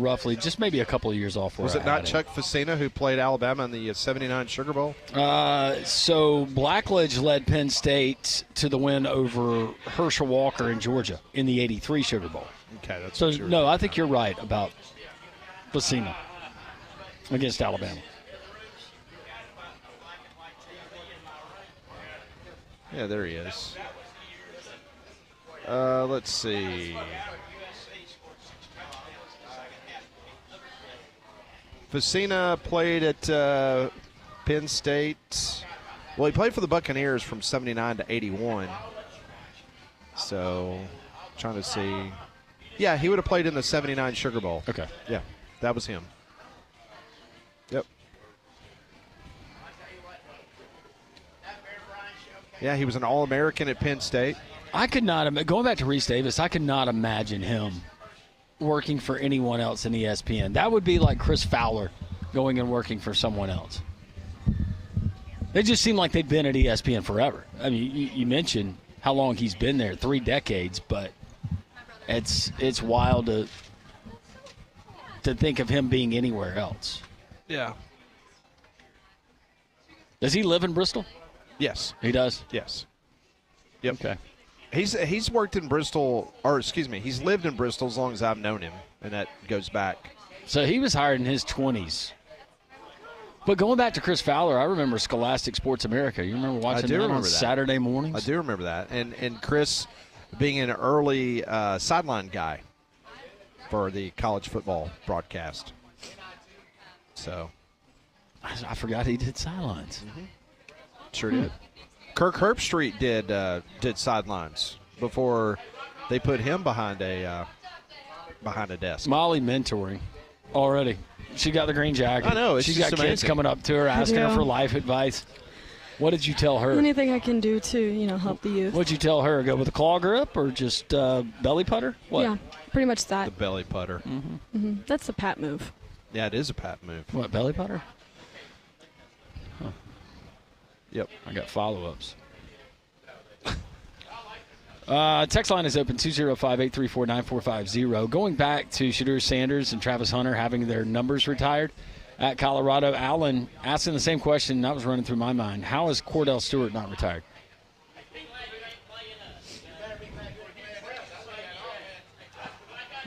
Speaker 1: roughly just maybe a couple of years off.
Speaker 2: Was it not Chuck Facina who played Alabama in the '79 Sugar Bowl?
Speaker 1: So Blackledge led Penn State to the win over Herschel Walker in Georgia in the '83 Sugar Bowl.
Speaker 2: Okay, that's
Speaker 1: so. No, I think you're right about Facina against Alabama.
Speaker 2: Yeah, there he is. Let's see. Facina played at Penn State. Well, he played for the Buccaneers from 79 to 81. So, trying to see. Yeah, he would have played in the 79 Sugar Bowl.
Speaker 1: Okay.
Speaker 2: Yeah, that was him. Yep. Yeah, he was an All-American at Penn State.
Speaker 1: I could not, going back to Reese Davis, I could not imagine him working for anyone else in ESPN. That would be like Chris Fowler going and working for someone else. They just seem like they've been at ESPN forever. I mean, you mentioned how long he's been there, 3 decades, but it's wild to think of him being anywhere else.
Speaker 2: Yeah.
Speaker 1: Does he live in Bristol?
Speaker 2: Yes.
Speaker 1: He does?
Speaker 2: Yes. Yep.
Speaker 1: Okay.
Speaker 2: He's worked in Bristol, or excuse me, he's lived in Bristol as long as I've known him, and that goes back.
Speaker 1: So he was hired in his 20s. But going back to Chris Fowler, I remember Scholastic Sports America. You remember watching that on Saturday mornings?
Speaker 2: I do remember that. And Chris being an early sideline guy for the college football broadcast. So
Speaker 1: I forgot he did sidelines.
Speaker 2: Mm-hmm. Sure did. Kirk Herbstreit did sidelines before they put him behind a desk.
Speaker 1: Molly mentoring already. She got the green jacket.
Speaker 2: I know.
Speaker 1: She's got kids coming up to her asking her for life advice. What did you tell her?
Speaker 3: Anything I can do to, help the youth.
Speaker 1: What'd you tell her? Go with a claw grip or just belly putter? What?
Speaker 3: Yeah, pretty much that.
Speaker 2: The belly putter.
Speaker 3: Mm-hmm. Mm-hmm. That's the pat move.
Speaker 2: Yeah, it is a pat move.
Speaker 1: What, belly putter? Huh.
Speaker 2: Yep.
Speaker 1: I got follow-ups. Text line is open, 205-834-9450. Going back to Shadur Sanders and Travis Hunter having their numbers retired at Colorado, Allen asking the same question that was running through my mind. How is Cordell Stewart not retired?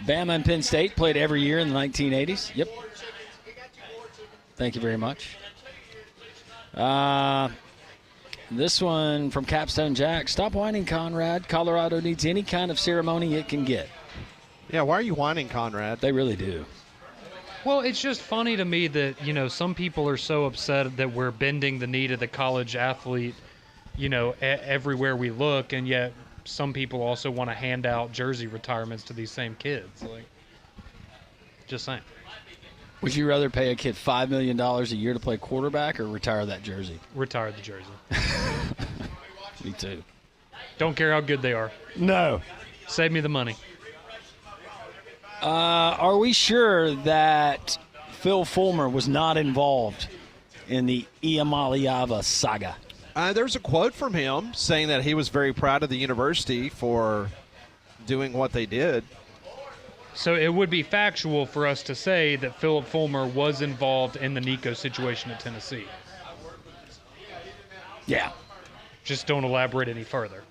Speaker 1: Bama and Penn State played every year in the 1980s. Yep. Thank you very much. This one from Capstone Jack. Stop whining, Conrad. Colorado needs any kind of ceremony it can get.
Speaker 2: Yeah, why are you whining, Conrad?
Speaker 1: They really do.
Speaker 6: Well, it's just funny to me that, some people are so upset that we're bending the knee to the college athlete, everywhere we look, and yet some people also want to hand out jersey retirements to these same kids. Just saying.
Speaker 1: Would you rather pay a kid $5 million a year to play quarterback or retire that jersey?
Speaker 6: Retire the jersey.
Speaker 1: Me too.
Speaker 6: Don't care how good they are.
Speaker 1: No.
Speaker 6: Save me the money.
Speaker 1: Are we sure that Phil Fulmer was not involved in the Iamaliava saga?
Speaker 2: There's a quote from him saying that he was very proud of the university for doing what they did.
Speaker 6: So it would be factual for us to say that Philip Fulmer was involved in the Nico situation at Tennessee.
Speaker 1: Yeah.
Speaker 6: Just don't elaborate any further.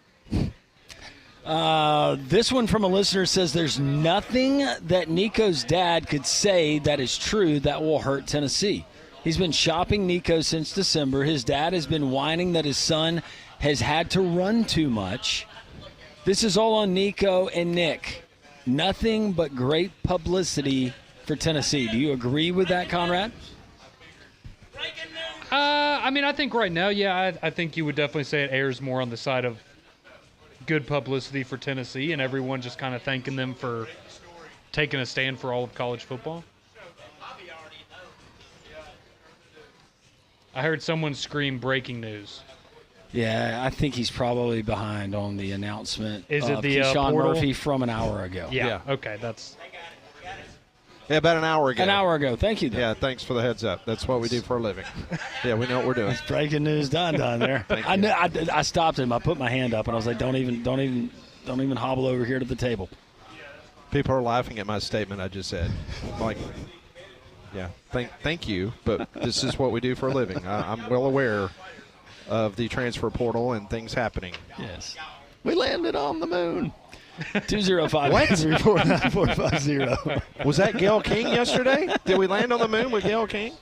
Speaker 1: This one from a listener says there's nothing that Nico's dad could say that is true that will hurt Tennessee. He's been shopping Nico since December. His dad has been whining that his son has had to run too much. This is all on Nico and Nick. Nothing but great publicity for Tennessee. Do you agree with that, Conrad?
Speaker 6: I think right now, yeah, I think you would definitely say it airs more on the side of good publicity for Tennessee and everyone just kind of thanking them for taking a stand for all of college football. I heard someone scream breaking news.
Speaker 1: Yeah, I think he's probably behind on the announcement
Speaker 6: of
Speaker 1: Keyshawn
Speaker 6: portal?
Speaker 1: Murphy from an hour ago.
Speaker 6: Yeah. Okay, that's...
Speaker 2: Yeah, about an hour ago.
Speaker 1: An hour ago. Thank you, though.
Speaker 2: Yeah, thanks for the heads up. That's what we do for a living. Yeah, we know what we're doing.
Speaker 1: Breaking news done there. I stopped him. I put my hand up, and I was like, don't even hobble over here to the table.
Speaker 2: People are laughing at my statement I just said. Like, yeah, thank you, but this is what we do for a living. I'm well aware of the transfer portal and things happening.
Speaker 1: Yes. We landed on the moon. 205-834-9450.
Speaker 2: Was that Gail King yesterday? Did we land on the moon with Gail King?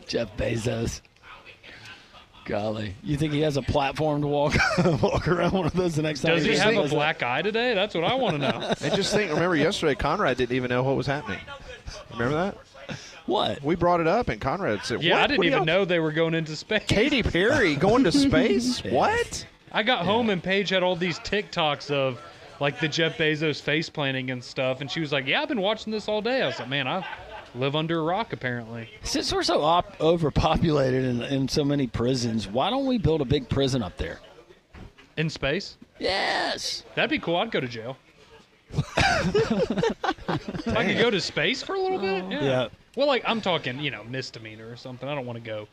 Speaker 1: Jeff Bezos. Golly. You think he has a platform to walk around one of those the next time?
Speaker 6: Does he have a black eye today? That's what I want to know.
Speaker 2: And just remember yesterday, Conrad didn't even know what was happening. Remember that?
Speaker 1: What?
Speaker 2: We brought it up, and Conrad said,
Speaker 6: yeah,
Speaker 2: what?
Speaker 6: I didn't even know they were going into space.
Speaker 2: Katy Perry going to space?
Speaker 1: Yeah.
Speaker 2: What?
Speaker 6: I got home and Paige had all these TikToks of the Jeff Bezos face planting and stuff, and she was like, yeah, I've been watching this all day. I was like, man, I live under a rock apparently.
Speaker 1: Since we're so overpopulated in so many prisons, why don't we build a big prison up there?
Speaker 6: In space?
Speaker 1: Yes.
Speaker 6: That'd be cool. I'd go to jail. If I could go to space for a little bit? Yeah. Well, I'm talking, misdemeanor or something. I don't want to go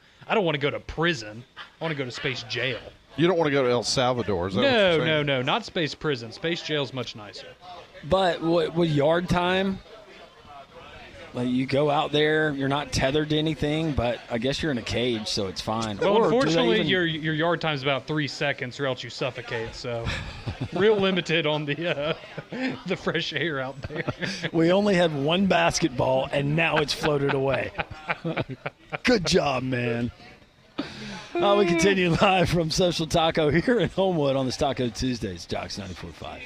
Speaker 6: to prison. I want to go to space jail.
Speaker 2: You don't want to go to El Salvador, is that what you're saying?
Speaker 6: No, not space prison. Space jail's much nicer.
Speaker 1: But with yard time, Like, you go out there, you're not tethered to anything, but I guess you're in a cage, so it's fine.
Speaker 6: Well,
Speaker 1: Or
Speaker 6: unfortunately, your yard time's about 3 seconds, or else you suffocate. So, real limited on the fresh air out there.
Speaker 13: We only had one basketball, and now it's floated away. Good job, man. We continue live from Social Taco here in Homewood on this Taco Tuesdays, Jocks 94.5.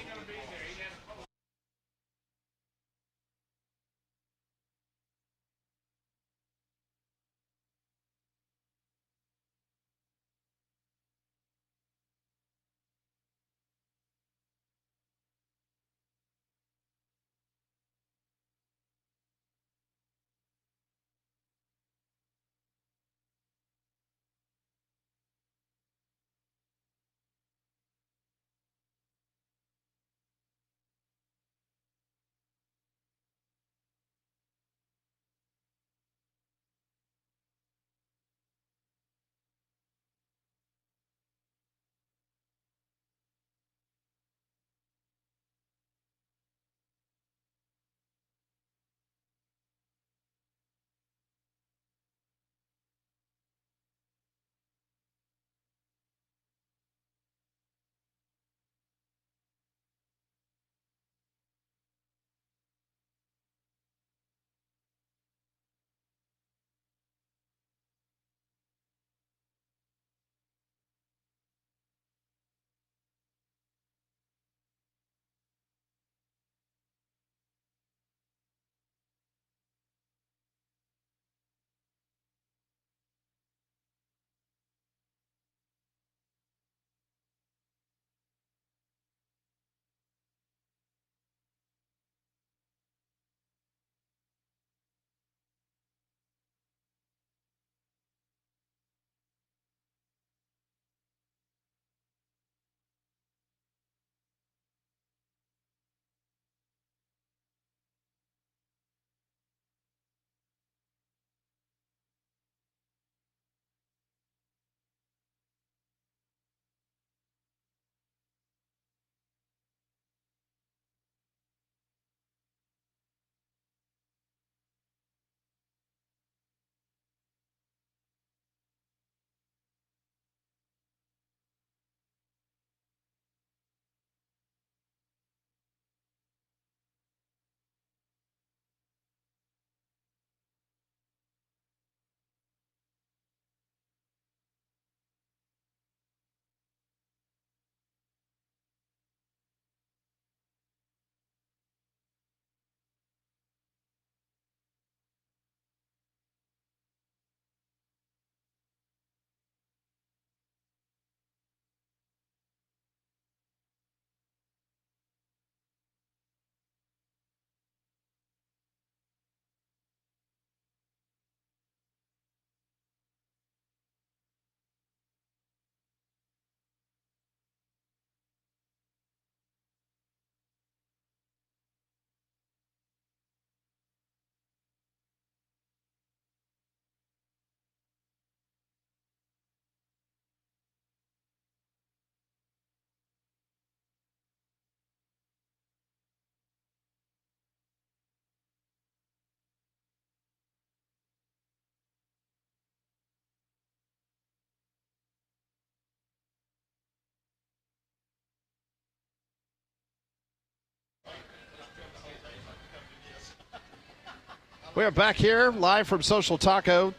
Speaker 2: We are back here live from Social Taco.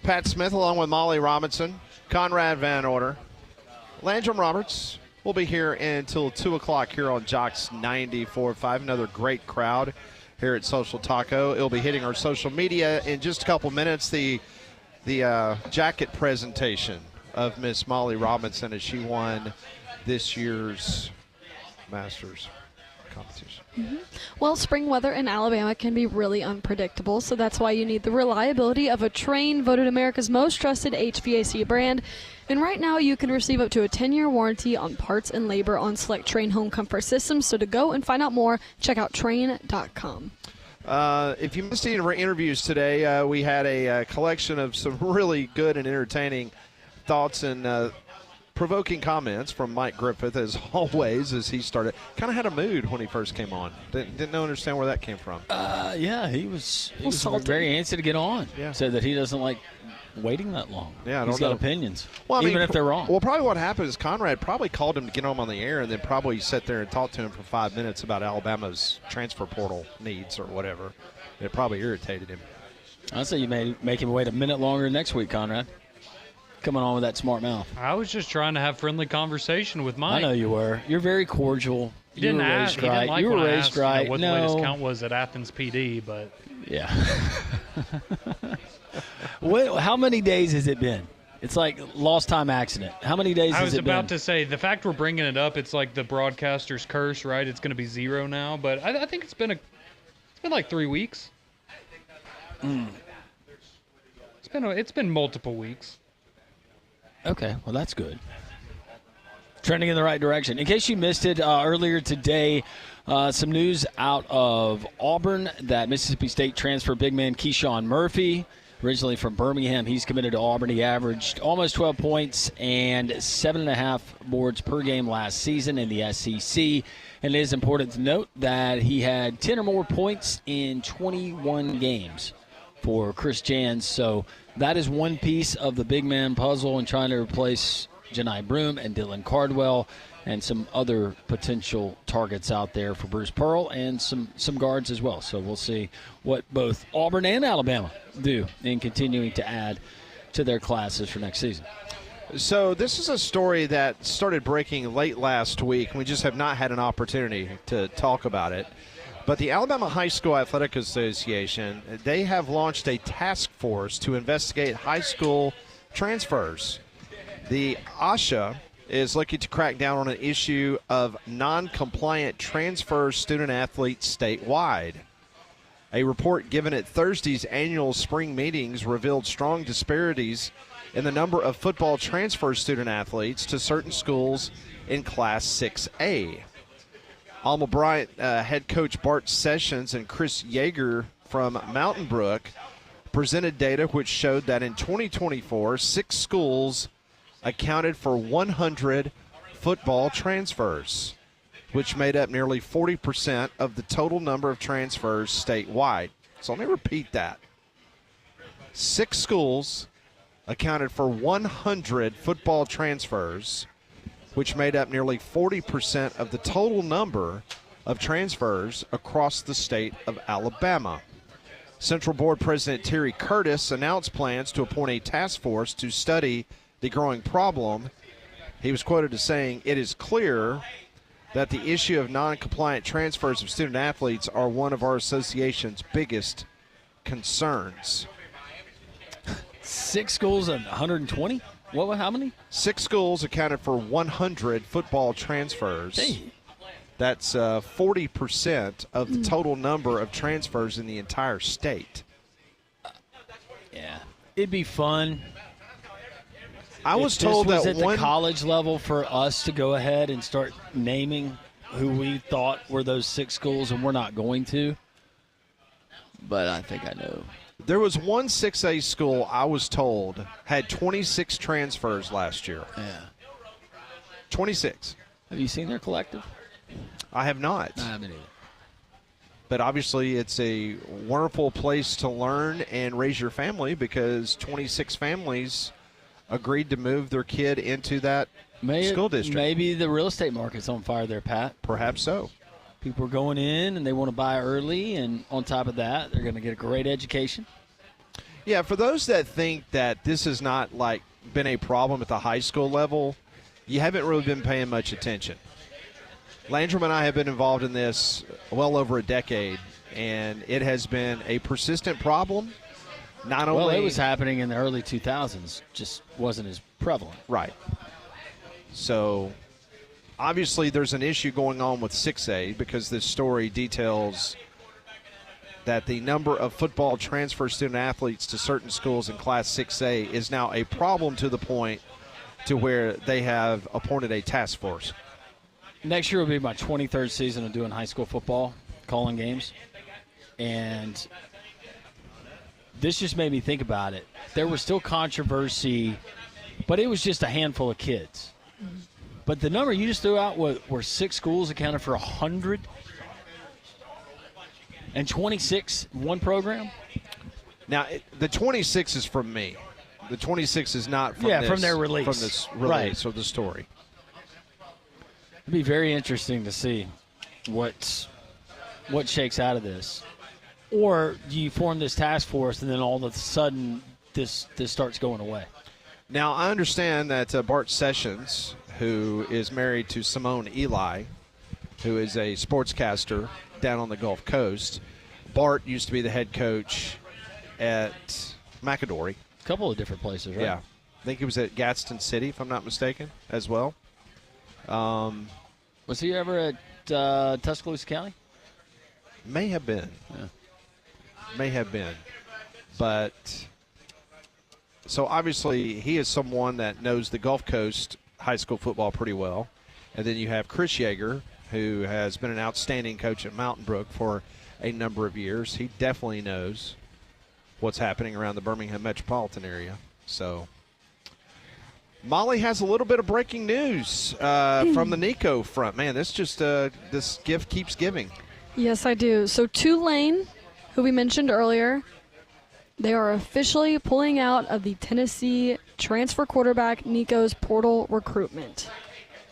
Speaker 2: Pat Smith along with Molly Robinson, Conrad Van Order, Landrum Roberts. We'll be here until 2 o'clock here on Jocks 94.5. Another great crowd here at Social Taco. It'll be hitting our social media in just a couple minutes. The jacket presentation of Miss Molly Robinson as she won this year's Masters competition.
Speaker 3: Mm-hmm. Well, spring weather in Alabama can be really unpredictable, so that's why you need the reliability of a Trane, voted America's most trusted HVAC brand. And right now, you can receive up to a 10-year warranty on parts and labor on select Trane home comfort systems. So to go and find out more, check out Trane.com.
Speaker 2: If you missed any of our interviews today, we had a collection of some really good and entertaining thoughts and provoking comments from Mike Griffith, as always, as he started. Kind of had a mood when he first came on. Didn't understand where that came from.
Speaker 1: Yeah, he was very antsy to get on.
Speaker 2: Yeah.
Speaker 1: Said that he doesn't like waiting that long.
Speaker 2: Yeah,
Speaker 1: He's got opinions,
Speaker 2: well,
Speaker 1: even if they're wrong.
Speaker 2: Well, probably what happened is Conrad probably called him to get him on the air and then probably sat there and talked to him for 5 minutes about Alabama's transfer portal needs or whatever. It probably irritated him.
Speaker 1: I'd say you may make him wait a minute longer next week, Conrad. Coming on with that smart mouth.
Speaker 6: I was just trying to have friendly conversation with Mike.
Speaker 1: I know you were. You're very cordial.
Speaker 6: You didn't ask. He didn't like
Speaker 1: you
Speaker 6: when
Speaker 1: were
Speaker 6: I
Speaker 1: raised
Speaker 6: asked,
Speaker 1: right.
Speaker 6: what
Speaker 1: no.
Speaker 6: the latest count was at Athens PD, but
Speaker 1: yeah. How many days has it been? It's like lost time accident. How many days has it been?
Speaker 6: I was about to say, the fact we're bringing it up, it's like the broadcaster's curse, right? It's going to be 0 now, but I think it's been like 3 weeks. It's been multiple weeks.
Speaker 1: Okay, well, that's good. Trending in the right direction. In case you missed it earlier today, some news out of Auburn that Mississippi State transfer big man Keyshawn Murphy, originally from Birmingham, he's committed to Auburn. He averaged almost 12 points and 7.5 boards per game last season in the SEC. And it is important to note that he had 10 or more points in 21 games for Chris Jans. So that is one piece of the big man puzzle in trying to replace Janai Broome and Dylan Cardwell and some other potential targets out there for Bruce Pearl and some guards as well. So we'll see what both Auburn and Alabama do in continuing to add to their classes for next season.
Speaker 2: So this is a story that started breaking late last week. We just have not had an opportunity to talk about it. But the Alabama High School Athletic Association, they have launched a task force to investigate high school transfers. The ASHA is looking to crack down on an issue of non-compliant transfer student-athletes statewide. A report given at Thursday's annual spring meetings revealed strong disparities in the number of football transfer student-athletes to certain schools in Class 6A. Alma Bryant head coach Bart Sessions and Chris Yeager from Mountain Brook presented data which showed that in 2024, 6 schools accounted for 100 football transfers, which made up nearly 40% of the total number of transfers statewide. So let me repeat that. 6 schools accounted for 100 football transfers, which made up nearly 40% of the total number of transfers across the state of Alabama. Central Board President Terry Curtis announced plans to appoint a task force to study the growing problem. He was quoted as saying, "It is clear that the issue of non-compliant transfers of student athletes are one of our association's biggest concerns."
Speaker 1: 6 schools and 120? What? How many?
Speaker 2: 6 schools accounted for 100 football transfers.
Speaker 1: Hey.
Speaker 2: That's 40% of the total number of transfers in the entire state.
Speaker 1: Yeah. It'd be fun.
Speaker 2: I was told
Speaker 1: that
Speaker 2: at
Speaker 1: the college level for us to go ahead and start naming who we thought were those 6 schools, and we're not going to. But I think I know.
Speaker 2: There was one 6A school, I was told, had 26 transfers last year.
Speaker 1: Yeah.
Speaker 2: 26.
Speaker 1: Have you seen their collective?
Speaker 2: I have not.
Speaker 1: I haven't either.
Speaker 2: But obviously it's a wonderful place to learn and raise your family because 26 families agreed to move their kid into that school district.
Speaker 1: Maybe the real estate market's on fire there, Pat.
Speaker 2: Perhaps so.
Speaker 1: People are going in and they want to buy early, and on top of that, they're going to get a great education.
Speaker 2: Yeah, for those that think that this has not like been a problem at the high school level, you haven't really been paying much attention. Landrum and I have been involved in this well over a decade, and it has been a persistent problem.
Speaker 1: Well, it was happening in the early 2000s, just wasn't as prevalent.
Speaker 2: Right. So obviously there's an issue going on with 6A because this story details that the number of football transfer student athletes to certain schools in Class 6A is now a problem to the point to where they have appointed a task force.
Speaker 1: Next year will be my 23rd season of doing high school football, calling games. And this just made me think about it. There was still controversy, but it was just a handful of kids. But the number you just threw out were 6 schools accounted for 100 and 26 one program.
Speaker 2: Now, the 26 is from me. The 26 is not from
Speaker 1: from their release.
Speaker 2: From this release or the story.
Speaker 1: It'd be very interesting to see what shakes out of this. Or do you form this task force and then all of a sudden this starts going away?
Speaker 2: Now, I understand that Bart Sessions, who is married to Simone Eli, who is a sportscaster down on the Gulf Coast. Bart used to be the head coach at McAdory.
Speaker 1: A couple of different places, right?
Speaker 2: Yeah. I think he was at Gadsden City, if I'm not mistaken, as well.
Speaker 1: Was he ever at Tuscaloosa County?
Speaker 2: May have been.
Speaker 1: Yeah.
Speaker 2: May have been. But so obviously he is someone that knows the Gulf Coast high school football pretty well. And then you have Chris Yeager, who has been an outstanding coach at Mountain Brook for a number of years. He definitely knows what's happening around the Birmingham metropolitan area. So Molly has a little bit of breaking news from the Nico front. Man, this gift keeps giving.
Speaker 3: Yes, I do. So Tulane, who we mentioned earlier, they are officially pulling out of the Tennessee transfer quarterback Nico's portal recruitment.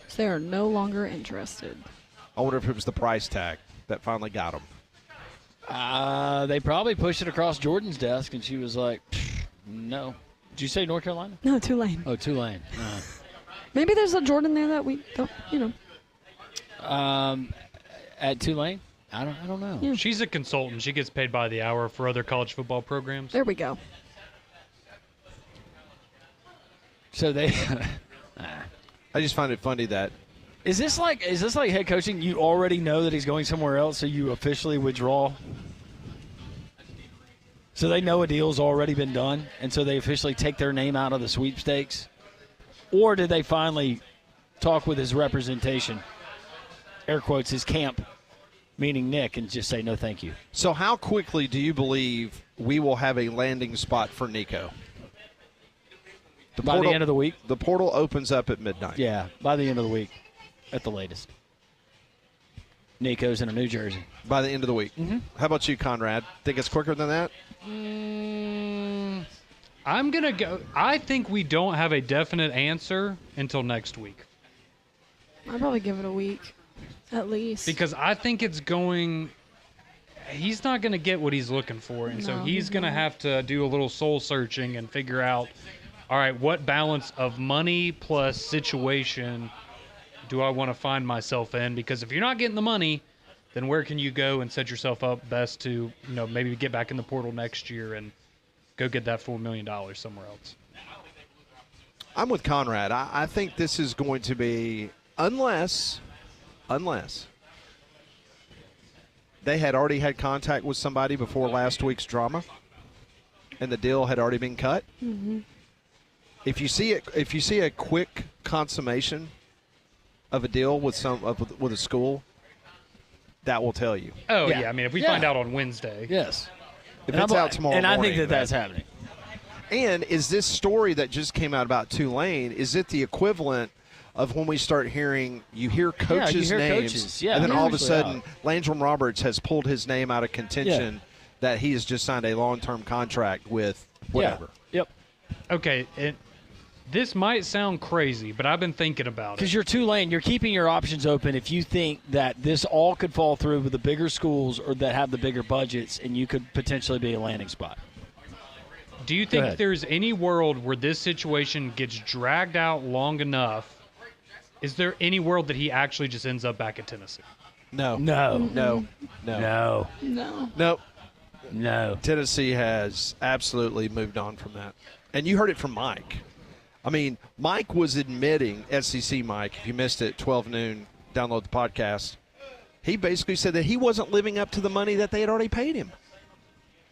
Speaker 3: So they are no longer interested.
Speaker 2: I wonder if it was the price tag that finally got them.
Speaker 1: They probably pushed it across Jordan's desk, and she was like, no. Did you say North Carolina?
Speaker 3: No, Tulane.
Speaker 1: Oh, Tulane.
Speaker 3: Maybe there's a Jordan there that we don't,
Speaker 1: At Tulane? I don't know.
Speaker 3: Yeah.
Speaker 6: She's a consultant. She gets paid by the hour for other college football programs.
Speaker 3: There we go.
Speaker 1: So they
Speaker 2: I just find it funny that
Speaker 1: Is this like head coaching? You already know that he's going somewhere else, so you officially withdraw? So they know a deal's already been done, and so they officially take their name out of the sweepstakes? Or did they finally talk with his representation, air quotes, his camp, meaning Nick, and just say no thank you?
Speaker 2: So how quickly do you believe we will have a landing spot for Nico?
Speaker 1: By the end of the week?
Speaker 2: The portal opens up at midnight.
Speaker 1: Yeah, by the end of the week at the latest. Nico's in a New Jersey.
Speaker 2: By the end of the week.
Speaker 1: Mm-hmm.
Speaker 2: How about you, Conrad? Think it's quicker than that?
Speaker 6: I'm going to go. I think we don't have a definite answer until next week.
Speaker 3: I'd probably give it a week, at least.
Speaker 6: Because I think it's going. He's not going to get what he's looking for. And so he's going to have to do a little soul searching and figure out, all right, what balance of money plus situation do I want to find myself in? Because if you're not getting the money, then where can you go and set yourself up best to, maybe get back in the portal next year and go get that $4 million somewhere else?
Speaker 2: I'm with Conrad. I think this is going to be, unless they had already had contact with somebody before last week's drama and the deal had already been cut.
Speaker 3: Mm-hmm.
Speaker 2: If you see a quick consummation of a deal with a school, that will tell you.
Speaker 6: Oh, yeah. I mean, if we find out on Wednesday.
Speaker 1: Yes.
Speaker 2: If it's out tomorrow
Speaker 1: and
Speaker 2: morning.
Speaker 1: I think that's happening.
Speaker 2: And is this story that just came out about Tulane, is it the equivalent of when we start hearing, you hear coaches' names, and then all of a sudden Landrum Roberts has pulled his name out of contention that he has just signed a long-term contract with whatever.
Speaker 1: Yeah. Yep.
Speaker 6: Okay, this might sound crazy, but I've been thinking about it.
Speaker 1: Because you're Tulane, you're keeping your options open if you think that this all could fall through with the bigger schools or that have the bigger budgets, and you could potentially be a landing spot.
Speaker 6: Do you think there's any world where this situation gets dragged out long enough? Is there any world that he actually just ends up back at Tennessee?
Speaker 2: No. Tennessee has absolutely moved on from that. And you heard it from Mike. I mean, Mike was admitting, SEC Mike, if you missed it, 12 noon, download the podcast. He basically said that he wasn't living up to the money that they had already paid him.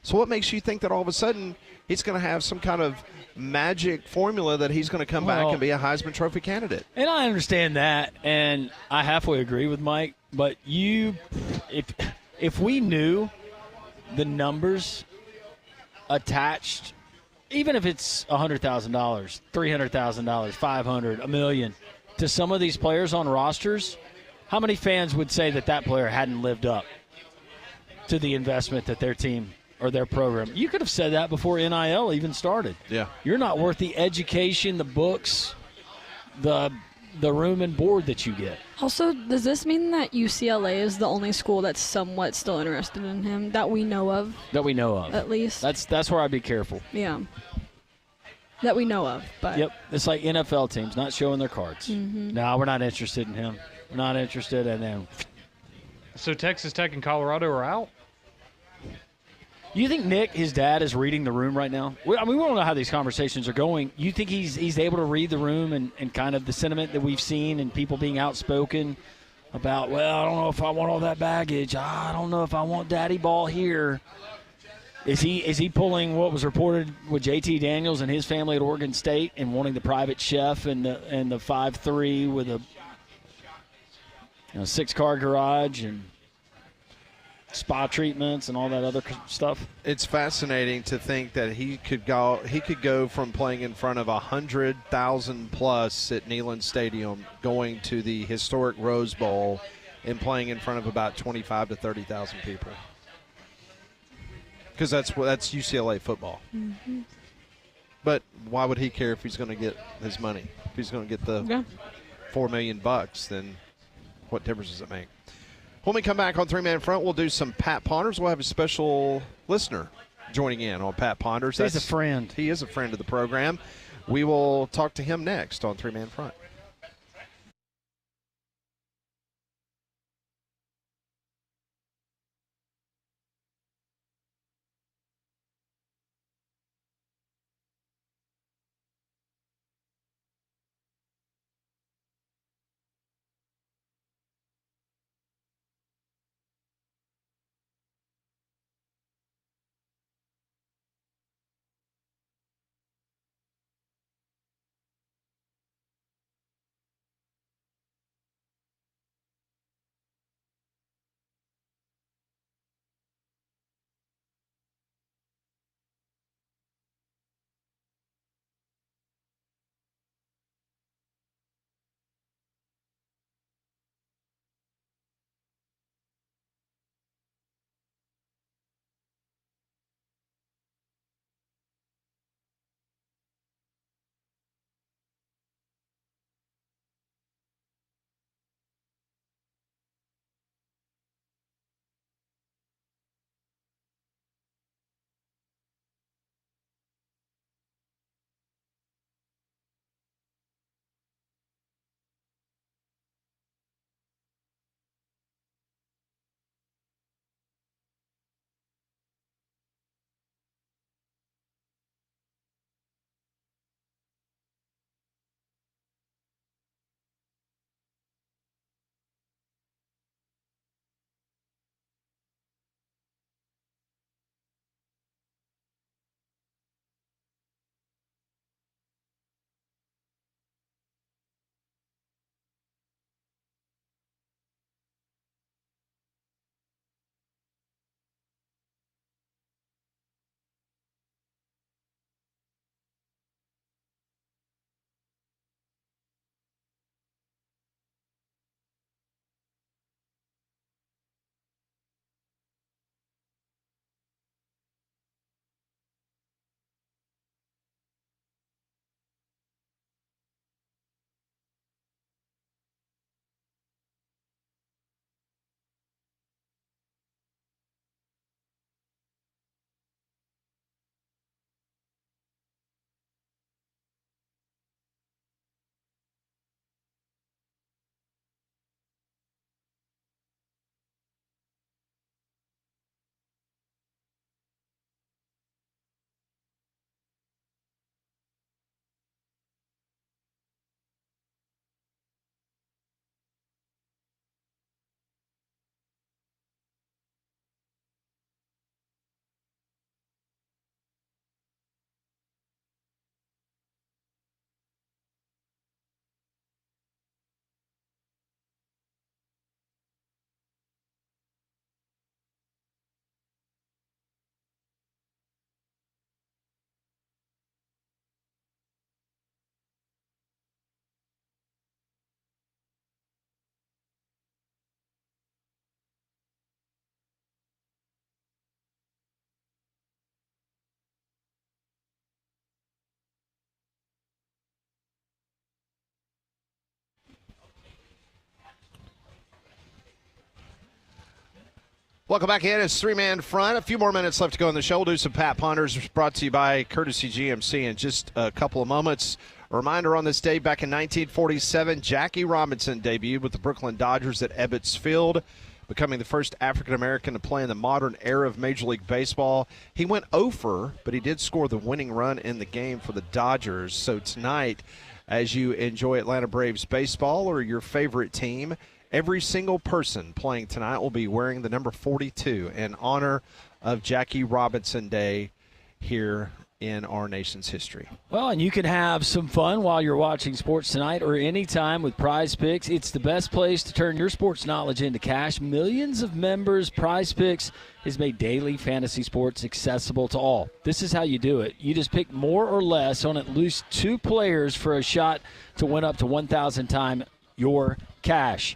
Speaker 2: So what makes you think that all of a sudden he's going to have some kind of magic formula that he's going to come back and be a Heisman Trophy candidate?
Speaker 1: And I understand that, and I halfway agree with Mike. But if we knew the numbers attached, even if it's $100,000, $300,000, $500,000, $1 million, to some of these players on rosters, how many fans would say that player hadn't lived up to the investment that their team or their program? You could have said that before NIL even started.
Speaker 2: Yeah.
Speaker 1: You're not worth the education, the books, the room and board that you get.
Speaker 3: Also, does this mean that UCLA is the only school that's somewhat still interested in him that we know of?
Speaker 1: That we know of.
Speaker 3: At least.
Speaker 1: That's where I'd be careful.
Speaker 3: Yeah. That we know of. But
Speaker 1: Yep. It's like NFL teams not showing their cards.
Speaker 3: Mm-hmm.
Speaker 1: No, we're not interested in him. We're not interested, and then.
Speaker 6: So Texas Tech and Colorado are out?
Speaker 1: You think Nick, his dad, is reading the room right now? We don't know how these conversations are going. You think he's able to read the room and kind of the sentiment that we've seen and people being outspoken about, well, I don't know if I want all that baggage. I don't know if I want daddy ball here. Is he pulling what was reported with JT Daniels and his family at Oregon State and wanting the private chef and the 5'3" with a 6-car garage and spa treatments and all that other stuff?
Speaker 2: It's fascinating to think that he could go from playing in front of 100,000 plus at Neyland Stadium, going to the historic Rose Bowl and playing in front of about 25 to 30,000 people. Because that's UCLA football.
Speaker 3: Mm-hmm.
Speaker 2: But why would he care if he's going to get his money? If he's going to get the $4 million, then what difference does it make? When we come back on Three Man Front, we'll do some Pat Ponders. We'll have a special listener joining in on Pat Ponders.
Speaker 1: He's a friend.
Speaker 2: He is a friend of the program. We will talk to him next on Three Man Front. Welcome back in. It's three-man front. A few more minutes left to go in the show. We'll do some Pat Ponders brought to you by Courtesy GMC in just a couple of moments. A reminder on this day, back in 1947, Jackie Robinson debuted with the Brooklyn Dodgers at Ebbets Field, becoming the first African-American to play in the modern era of Major League Baseball. He went over, but he did score the winning run in the game for the Dodgers. So tonight, as you enjoy Atlanta Braves baseball or your favorite team, every single person playing tonight will be wearing the number 42 in honor of Jackie Robinson Day here in our nation's history.
Speaker 13: Well, and you can have some fun while you're watching sports tonight or anytime with Prize Picks. It's the best place to turn your sports knowledge into cash. Millions of members. Prize Picks has made daily fantasy sports accessible to all. This is how you do it. You just pick more or less on at least 2 players for a shot to win up to 1,000 times your cash.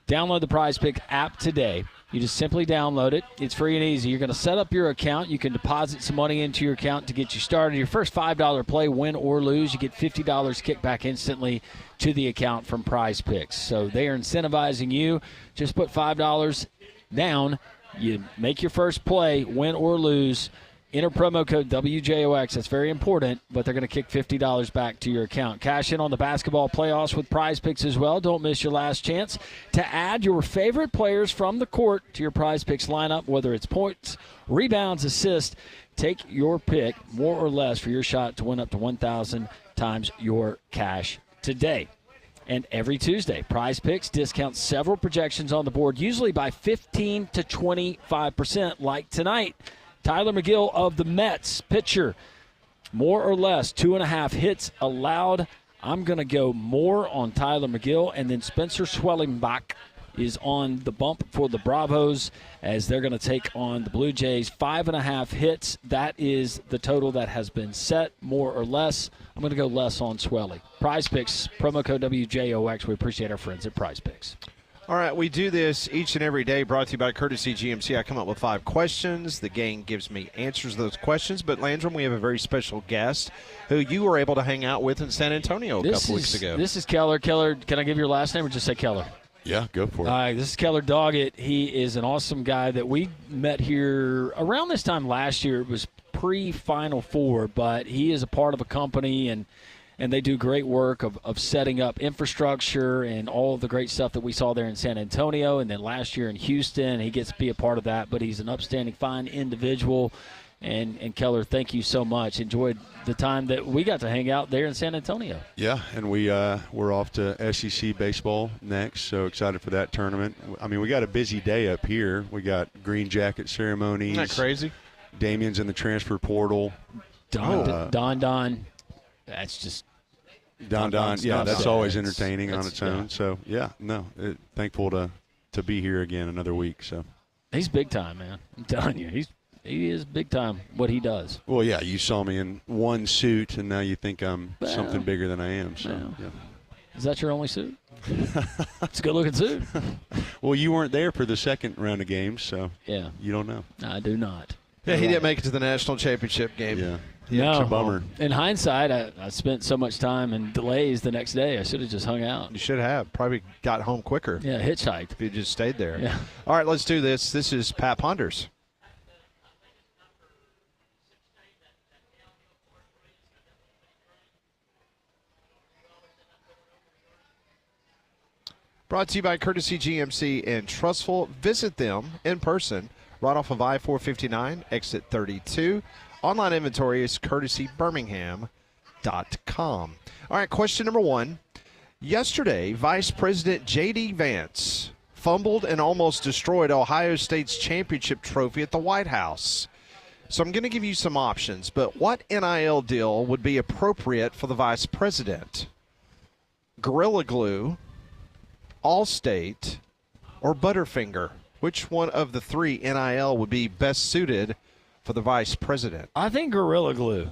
Speaker 13: Download the Prize Pick app today. You just simply download it. It's free and easy. You're going to set up your account. You can deposit some money into your account to get you started. Your first $5 play, win or lose, you get $50 kicked back instantly to the account from Prize Picks. So they are incentivizing you. Just put $5 down. You make your first play, win or lose. Enter promo code WJOX. That's very important, but they're going to kick $50 back to your account. Cash in on the basketball playoffs with Prize Picks as well. Don't miss your last chance to add your favorite players from the court to your Prize Picks lineup, whether it's points, rebounds, assists. Take your pick, more or less, for your shot to win up to 1,000 times your cash today. And every Tuesday, Prize Picks discounts several projections on the board, usually by 15 to 25%, like tonight. Tyler McGill of the Mets, pitcher, more or less 2.5 hits allowed. I'm going to go more on Tyler McGill, and then Spencer Schwellenbach is on the bump for the Bravos as they're going to take on the Blue Jays. 5.5 hits. That is the total that has been set, more or less. I'm going to go less on Swelly. Prize Picks, promo code WJOX. We appreciate our friends at Prize Picks.
Speaker 2: All right, we do this each and every day, brought to you by Courtesy GMC. I come up with 5 questions. The gang gives me answers to those questions. But, Landrum, we have a very special guest who you were able to hang out with in San Antonio a couple weeks ago.
Speaker 13: This is Keller. Keller, can I give your last name or just say Keller?
Speaker 14: Yeah, go for it.
Speaker 13: All right, this is Keller Doggett. He is an awesome guy that we met here around this time last year. It was pre-Final Four, but he is a part of a company, and they do great work of setting up infrastructure and all of the great stuff that we saw there in San Antonio. And then last year in Houston, he gets to be a part of that. But he's an upstanding, fine individual. And Keller, thank you so much. Enjoyed the time that we got to hang out there in San Antonio.
Speaker 14: Yeah, and we're off to SEC baseball next, so excited for that tournament. I mean, we got a busy day up here. We got green jacket ceremonies.
Speaker 2: Isn't that crazy?
Speaker 14: Damian's in the transfer portal.
Speaker 13: Don. That's just –
Speaker 14: Don, yeah, that's always entertaining on its own. So, thankful to be here again another week. So
Speaker 13: he's big time, man. I'm telling you, he is big time what he does.
Speaker 14: Well, yeah, you saw me in one suit, and now you think I'm something bigger than I am. So, yeah.
Speaker 13: Is that your only suit? It's a good-looking suit.
Speaker 14: Well, you weren't there for the second round of games, so you don't know.
Speaker 13: I do not.
Speaker 2: Yeah, he didn't make it to the national championship game.
Speaker 14: Yeah.
Speaker 13: No.
Speaker 14: It's a bummer.
Speaker 13: In hindsight, I spent so much time in delays the next day. I should have just hung out.
Speaker 2: You should have. Probably got home quicker.
Speaker 13: Yeah, hitchhiked.
Speaker 2: If you just stayed there.
Speaker 13: Yeah.
Speaker 2: All right, let's do this. This is Pat Ponders. Brought to you by Courtesy GMC in Trussville. Visit them in person right off of I-459, exit 32. Online inventory is courtesybirmingham.com. All right, question number 1. Yesterday, Vice President J.D. Vance fumbled and almost destroyed Ohio State's championship trophy at the White House. So I'm going to give you some options, but what NIL deal would be appropriate for the Vice President? Gorilla Glue, Allstate, or Butterfinger? Which one of the 3 NIL would be best suited for the Vice President?
Speaker 13: I think Gorilla Glue.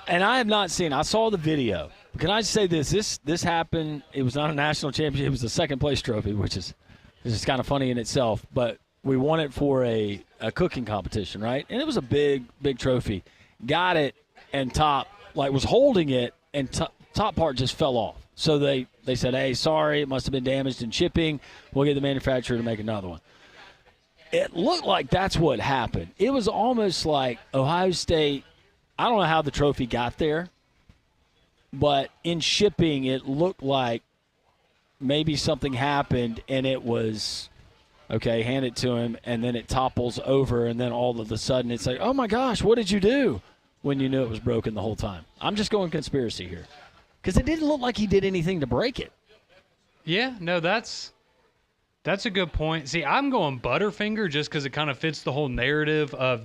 Speaker 13: And I have not seen. I saw the video. Can I say this? This happened. It was not a national championship. It was a second-place trophy, which is kind of funny in itself. But we won it for a cooking competition, right? And it was a big, big trophy. Got it, and was holding it, and top part just fell off. So they said, hey, sorry, it must have been damaged in shipping. We'll get the manufacturer to make another one. It looked like that's what happened. It was almost like Ohio State, I don't know how the trophy got there, but in shipping it looked like maybe something happened and it was, okay, hand it to him, and then it topples over, and then all of a sudden it's like, oh, my gosh, what did you do? When you knew it was broken the whole time. I'm just going conspiracy here. Because it didn't look like he did anything to break it.
Speaker 6: Yeah, no, that's a good point. See, I'm going Butterfinger just because it kind of fits the whole narrative of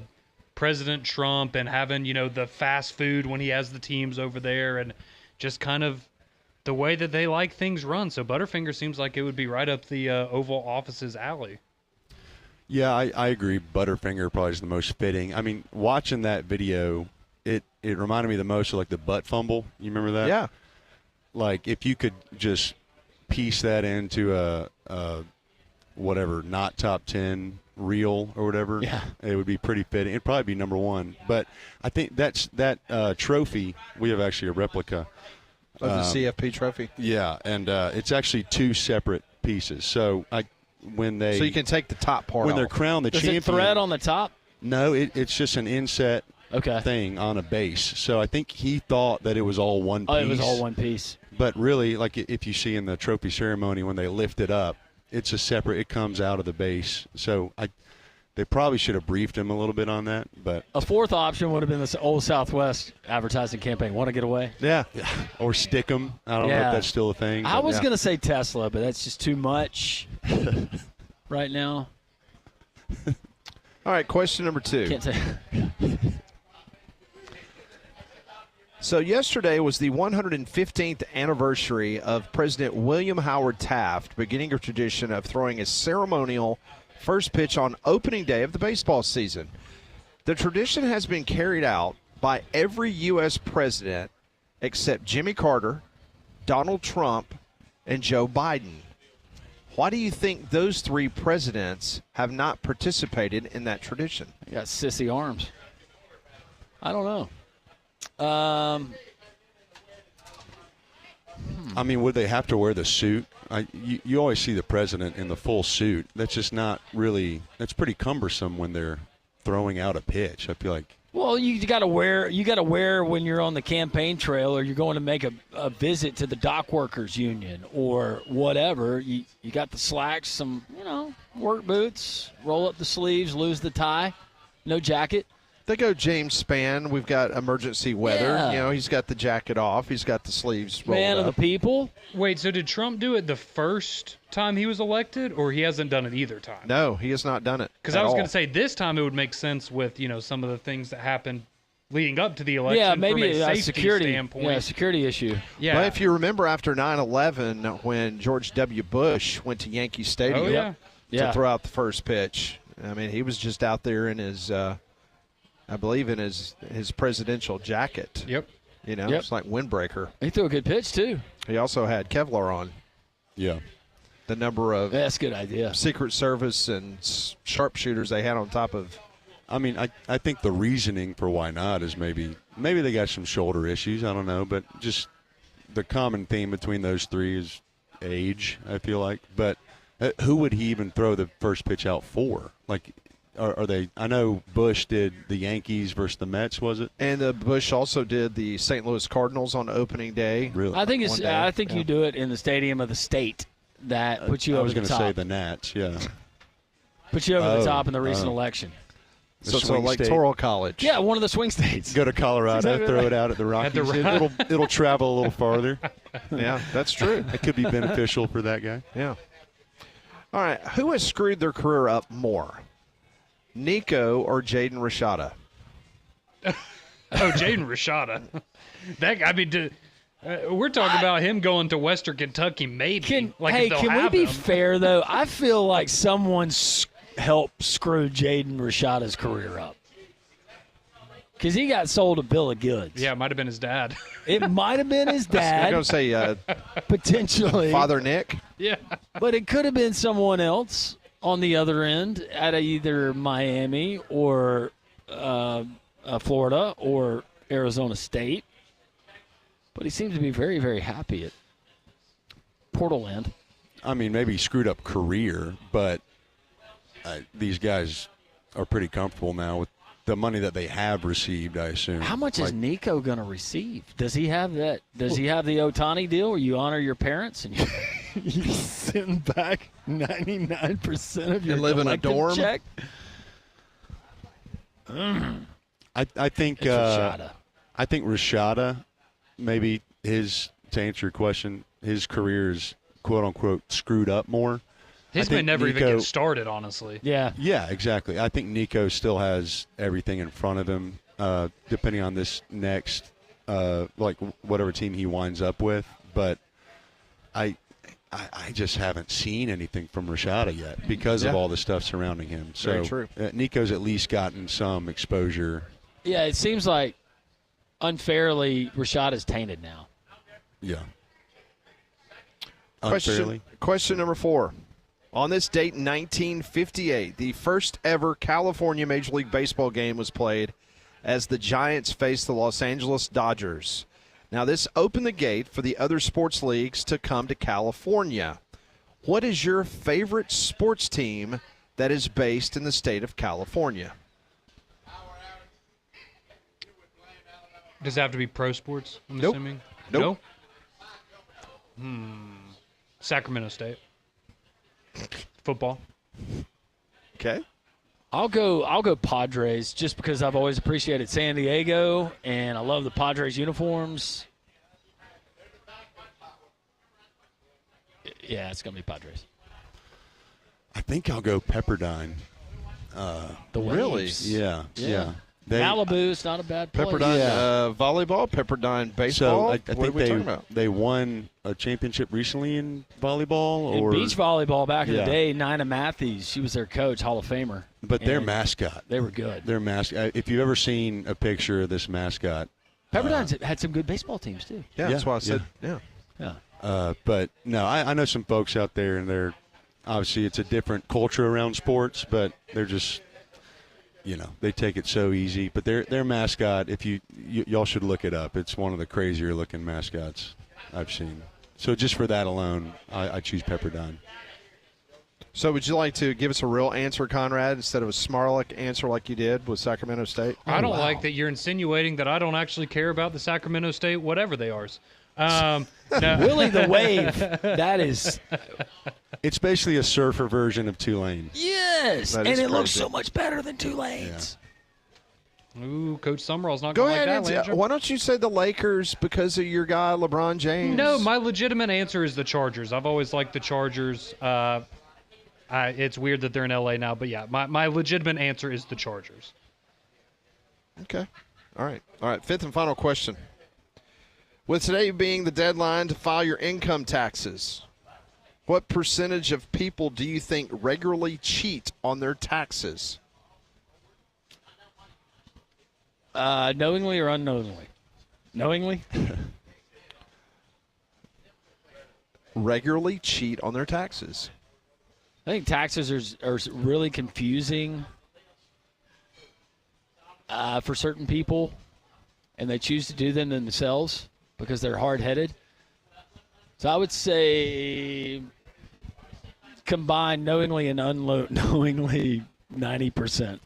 Speaker 6: President Trump and having, the fast food when he has the teams over there and just kind of the way that they like things run. So Butterfinger seems like it would be right up the Oval Office's alley.
Speaker 14: Yeah, I agree. Butterfinger probably is the most fitting. I mean, watching that video, it reminded me the most of like the butt fumble. You remember that?
Speaker 2: Yeah.
Speaker 14: Like if you could just piece that into a whatever, not top 10 reel or whatever, it would be pretty fitting. It'd probably be number one. But I think that trophy, we have actually a replica.
Speaker 2: Of the CFP trophy?
Speaker 14: Yeah, and it's actually two separate pieces. So so
Speaker 2: you can take the top part
Speaker 14: when
Speaker 2: off.
Speaker 14: they're crowned the champion.
Speaker 13: Is it thread on the top?
Speaker 14: No, it's just an inset thing on a base. So I think he thought that it was all one piece.
Speaker 13: Oh, it was all one piece.
Speaker 14: But really, like if you see in the trophy ceremony when they lift it up, it's a separate. It comes out of the base. So they probably should have briefed him a little bit on that. But
Speaker 13: a fourth option would have been the old Southwest advertising campaign. Want to get away?
Speaker 14: Yeah. Or stick them. I don't know if that's still a thing.
Speaker 13: I was going to say Tesla, but that's just too much right now.
Speaker 2: All right, question number 2.
Speaker 13: Can't say.
Speaker 2: So yesterday was the 115th anniversary of President William Howard Taft beginning a tradition of throwing a ceremonial first pitch on opening day of the baseball season. The tradition has been carried out by every U.S. president except Jimmy Carter, Donald Trump, and Joe Biden. Why do you think those 3 presidents have not participated in that tradition?
Speaker 13: They got sissy arms. I don't know.
Speaker 14: I mean, would they have to wear the suit? You always see the president in the full suit. That's just not really. That's pretty cumbersome when they're throwing out a pitch. I feel like.
Speaker 13: Well, you got to wear when you're on the campaign trail or you're going to make a visit to the dock workers union or whatever. You got the slacks, some work boots, roll up the sleeves, lose the tie, no jacket.
Speaker 2: They go James Spann. We've got emergency weather.
Speaker 13: Yeah.
Speaker 2: He's got the jacket off. He's got the sleeves rolled
Speaker 13: Man
Speaker 2: up.
Speaker 13: of the people.
Speaker 6: Wait, so did Trump do it the first time he was elected, or he hasn't done it either time?
Speaker 2: No, he has not done it.
Speaker 6: Because I was going to say this time it would make sense with some of the things that happened leading up to the election.
Speaker 13: Yeah, maybe
Speaker 6: from a safety
Speaker 13: security
Speaker 6: standpoint.
Speaker 13: Yeah, security issue.
Speaker 6: Yeah.
Speaker 2: Well, if you remember after 9/11 when George W. Bush went to Yankee Stadium to throw out the first pitch, I mean, he was just out there in his I believe in his presidential jacket.
Speaker 6: Yep.
Speaker 2: It's like windbreaker.
Speaker 13: He threw a good pitch, too.
Speaker 2: He also had Kevlar on.
Speaker 14: Yeah.
Speaker 2: The number of
Speaker 13: that's a good idea.
Speaker 2: Secret Service and sharpshooters they had on top of.
Speaker 14: I mean, I think the reasoning for why not is maybe they got some shoulder issues. I don't know. But just the common theme between those 3 is age, I feel like. But who would he even throw the first pitch out for? Like, are they? I know Bush did the Yankees versus the Mets, was it?
Speaker 2: And Bush also did the St. Louis Cardinals on opening day.
Speaker 14: Really?
Speaker 13: I think you do it in the stadium of the state that puts you over the top.
Speaker 14: I was going to say the Nats, yeah.
Speaker 13: Put you over the top in the recent election.
Speaker 2: So like Toro College.
Speaker 13: Yeah, one of the swing states.
Speaker 14: Go to Colorado, throw it out at the Rockies. It'll travel a little farther.
Speaker 2: Yeah, that's true.
Speaker 14: It could be beneficial for that guy.
Speaker 2: Yeah. All right, who has screwed their career up more? Nico or Jaden Rashada?
Speaker 6: Jaden Rashada. We're talking about him going to Western Kentucky, maybe.
Speaker 13: Can we be fair, though? I feel like someone helped screw Jaden Rashada's career up. Because he got sold a bill of goods.
Speaker 6: Yeah, it might have been his dad.
Speaker 13: It might have been his dad.
Speaker 2: I'm going to say
Speaker 13: potentially.
Speaker 2: Father Nick?
Speaker 6: Yeah.
Speaker 13: But it could have been someone else on the other end at either Miami or Florida or Arizona State. But he seems to be very, very happy at Portland.
Speaker 14: I mean, maybe he screwed up career, but these guys are pretty comfortable now with the money that they have received, I assume.
Speaker 1: How much is Nico going to receive? Does he have that? Does he have the Ohtani deal where you honor your parents and you send back 99% of your
Speaker 2: live in a dorm?
Speaker 1: check?
Speaker 14: I think Rashada, maybe to answer your question, his career is quote unquote screwed up more.
Speaker 6: His may never even get started, honestly.
Speaker 1: Yeah.
Speaker 14: Yeah, exactly. I think Nico still has everything in front of him, depending on this next, like whatever team he winds up with. But I just haven't seen anything from Rashada yet because of all the stuff surrounding him. So
Speaker 2: very true.
Speaker 14: Nico's at least gotten some exposure.
Speaker 1: Yeah, it seems like unfairly Rashada's tainted now.
Speaker 14: Yeah. Unfairly.
Speaker 2: Question number 4. On this date in 1958, the first ever California Major League Baseball game was played as the Giants faced the Los Angeles Dodgers. Now, this opened the gate for the other sports leagues to come to California. What is your favorite sports team that is based in the state of California?
Speaker 6: Does it have to be pro sports, I'm
Speaker 2: Nope.
Speaker 6: assuming?
Speaker 2: Nope.
Speaker 6: No? Sacramento State. Football.
Speaker 2: Okay.
Speaker 1: I'll go Padres just because I've always appreciated San Diego and I love the Padres uniforms. Yeah, it's going to be Padres.
Speaker 14: I think I'll go Pepperdine.
Speaker 1: The Waves.
Speaker 14: Yeah.
Speaker 1: Malibu's not a bad place.
Speaker 2: Pepperdine volleyball, Pepperdine baseball.
Speaker 14: So I
Speaker 2: what
Speaker 14: think
Speaker 2: are we talking about?
Speaker 14: they won a championship recently in volleyball
Speaker 1: In
Speaker 14: or
Speaker 1: beach volleyball back in the day, Nina Matthews, she was their coach, Hall of Famer.
Speaker 14: But their mascot.
Speaker 1: They were good.
Speaker 14: Their mascot. If you've ever seen a picture of this mascot.
Speaker 1: Pepperdine's had some good baseball teams, too.
Speaker 2: Yeah, that's why I said, yeah.
Speaker 14: But, no, I know some folks out there, and they're obviously it's a different culture around sports, but they're just, they take it so easy. But their mascot, if y'all should look it up. It's one of the crazier looking mascots I've seen. So just for that alone, I choose Pepperdine.
Speaker 2: So would you like to give us a real answer, Conrad, instead of a Smarlick answer like you did with Sacramento State?
Speaker 6: I don't like that you're insinuating that I don't actually care about the Sacramento State, whatever they are. No.
Speaker 1: Willie the Wave. That is.
Speaker 14: It's basically a surfer version of Tulane.
Speaker 1: Yes.
Speaker 2: That
Speaker 1: And
Speaker 2: is
Speaker 1: it looks
Speaker 2: crazy.
Speaker 1: so much better than Tulane's.
Speaker 6: Ooh, Coach Summerall's not
Speaker 2: Go
Speaker 6: going to
Speaker 2: ahead
Speaker 6: like that,
Speaker 2: and
Speaker 6: Landry.
Speaker 2: why don't you say the Lakers because of your guy LeBron James?
Speaker 6: No, my legitimate answer is the Chargers. I've always liked the Chargers. It's weird that they're in L.A. now, but yeah, my legitimate answer is the Chargers.
Speaker 2: Okay. All right. Fifth and final question. With today being the deadline to file your income taxes, what percentage of people do you think regularly cheat on their taxes?
Speaker 1: Knowingly or unknowingly? Knowingly?
Speaker 2: Regularly cheat on their taxes.
Speaker 1: I think taxes are really confusing for certain people, and they choose to do them themselves because they're hard-headed. So I would say combined knowingly and unknowingly 90%.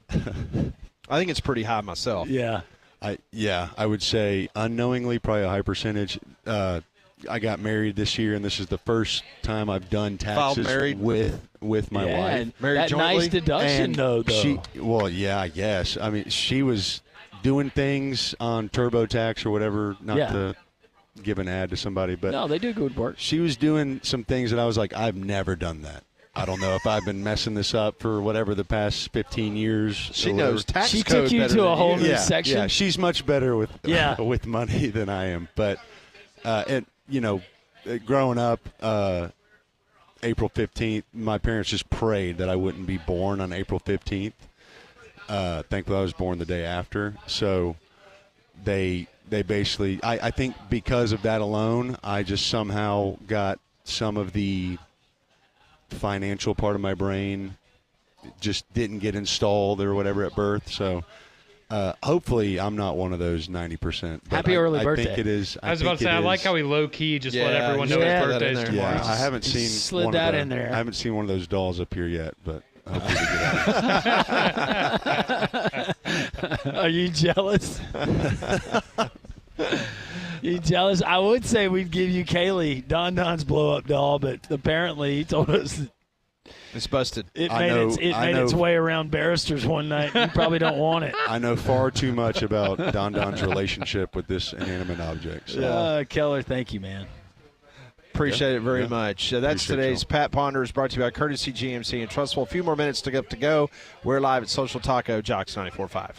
Speaker 2: I think it's pretty high myself.
Speaker 1: Yeah.
Speaker 14: I would say unknowingly probably a high percentage. I got married this year, and this is the first time I've done taxes with my wife.
Speaker 1: And that nice deduction, though.
Speaker 14: I guess. I mean, she was doing things on TurboTax or whatever, not to give an ad to somebody, but
Speaker 1: no, they do good work.
Speaker 14: She was doing some things that I was like, I've never done that. I don't know if I've been messing this up for whatever the past 15 years.
Speaker 2: She knows tax
Speaker 1: she
Speaker 2: code
Speaker 1: took you
Speaker 2: better
Speaker 1: to a
Speaker 2: than
Speaker 1: whole
Speaker 2: you.
Speaker 1: new section.
Speaker 14: Yeah, she's much better with with money than I am. But growing up, April 15th, my parents just prayed that I wouldn't be born on April 15th. Thankfully, I was born the day after. So they basically, I think because of that alone, I just somehow got some of the financial part of my brain just didn't get installed or whatever at birth. So hopefully I'm not one of those 90%.
Speaker 1: Happy early birthday.
Speaker 14: I think it is.
Speaker 6: I was about to say, I like how he low-key just let everyone know his birthday is tomorrow.
Speaker 14: Yeah, I haven't seen
Speaker 1: slid
Speaker 14: one
Speaker 1: that
Speaker 14: of
Speaker 1: in there.
Speaker 14: I haven't seen one of those dolls up here yet, but hopefully we get
Speaker 13: Are you jealous? You jealous? I would say we'd give you Kaylee, Don's blow-up doll, but apparently he told us
Speaker 2: it's busted.
Speaker 13: It made its way around Barrister's one night. You probably don't want it.
Speaker 14: I know far too much about Don's relationship with this inanimate object. So.
Speaker 13: Keller, thank you, man.
Speaker 2: Appreciate it very much. That's today's Pat Ponders, brought to you by Courtesy GMC and Trustful. A few more minutes to go. We're live at Social Taco, Jocks 94.5.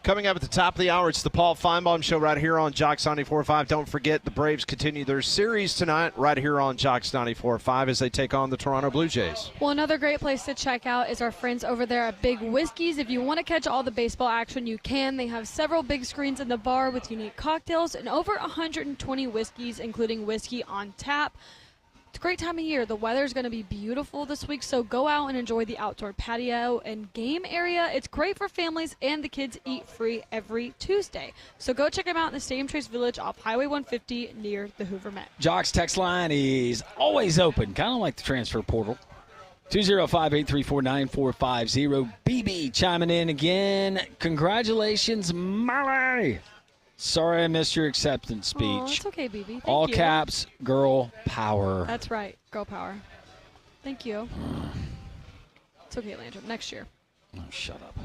Speaker 2: Coming up at the top of the hour, it's the Paul Feinbaum Show right here on Jocks 94.5. Don't forget, the Braves continue their series tonight right here on Jocks 94.5 as they take on the Toronto Blue Jays.
Speaker 3: Well, another great place to check out is our friends over there at Big Whiskey's. If you want to catch all the baseball action, you can. They have several big screens in the bar with unique cocktails and over 120 whiskeys, including whiskey on tap. It's a great time of year. The weather's going to be beautiful this week, so go out and enjoy the outdoor patio and game area. It's great for families, and the kids eat free every Tuesday. So go check them out in the Stadium Trace Village off Highway 150 near the Hoover Met.
Speaker 13: Jock's text line is always open, kind of like the transfer portal. 205-834-9450. BB chiming in again. Congratulations, Molly. Sorry I missed your acceptance speech.
Speaker 3: Oh, it's okay, BB. Thank
Speaker 13: All
Speaker 3: you.
Speaker 13: caps, girl power.
Speaker 3: That's right. Girl power. Thank you. It's okay, Landrum. Next year.
Speaker 13: Oh, shut up.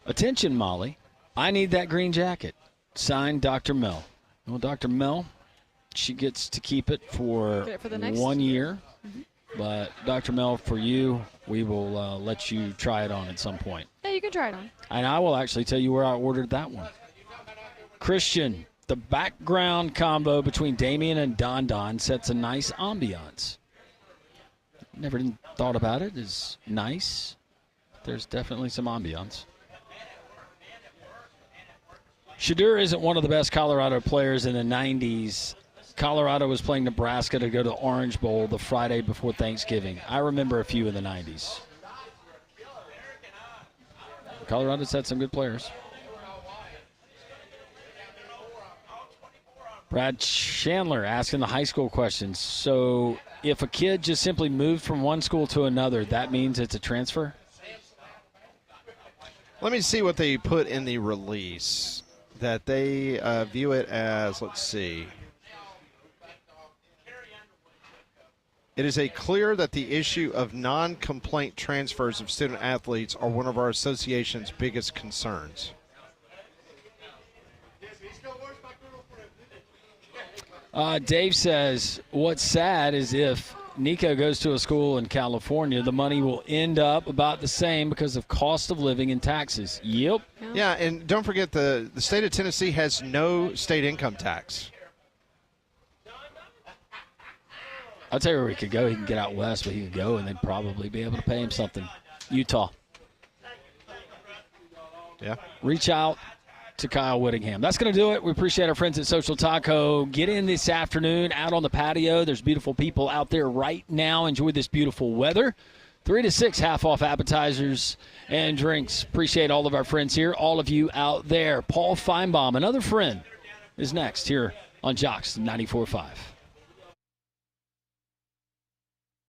Speaker 13: Attention, Molly.
Speaker 1: I need that green jacket. Signed, Dr. Mel. Well, Dr. Mel, she gets to keep it for,
Speaker 3: the next
Speaker 1: 1 year.
Speaker 3: Mm-hmm.
Speaker 1: But, Dr. Mel, for you, we will let you try it on at some point.
Speaker 3: Yeah, you can try it on.
Speaker 1: And I will actually tell you where I ordered that one. Christian, the background combo between Damien and Don Don sets a nice ambiance. Never thought about it as nice. There's definitely some ambiance. Shadur isn't one of the best Colorado players in the 90s. Colorado was playing Nebraska to go to the Orange Bowl the Friday before Thanksgiving. I remember a few in the 90s. Colorado's had some good players. Brad Chandler asking the high school questions. So if a kid just simply moved from one school to another, that means it's a transfer?
Speaker 2: Let me see what they put in the release. That they view it as, let's see. It is clear that the issue of non-complaint transfers of student athletes are one of our association's biggest concerns.
Speaker 1: Dave says, what's sad is if Nico goes to a school in California, the money will end up about the same because of cost of living and taxes. Yep.
Speaker 2: Yeah, and don't forget the state of Tennessee has no state income tax.
Speaker 1: I'll tell you where he could go. He can get out west, but he could go and they'd probably be able to pay him something. Utah.
Speaker 2: Yeah.
Speaker 1: Reach out to Kyle Whittingham. That's going to do it. We appreciate our friends at Social Taco. Get in this afternoon out on the patio. There's beautiful people out there right now. Enjoy this beautiful weather. 3 to 6 half-off appetizers and drinks. Appreciate all of our friends here, all of you out there. Paul Feinbaum, another friend, is next here on Jocks 94.5.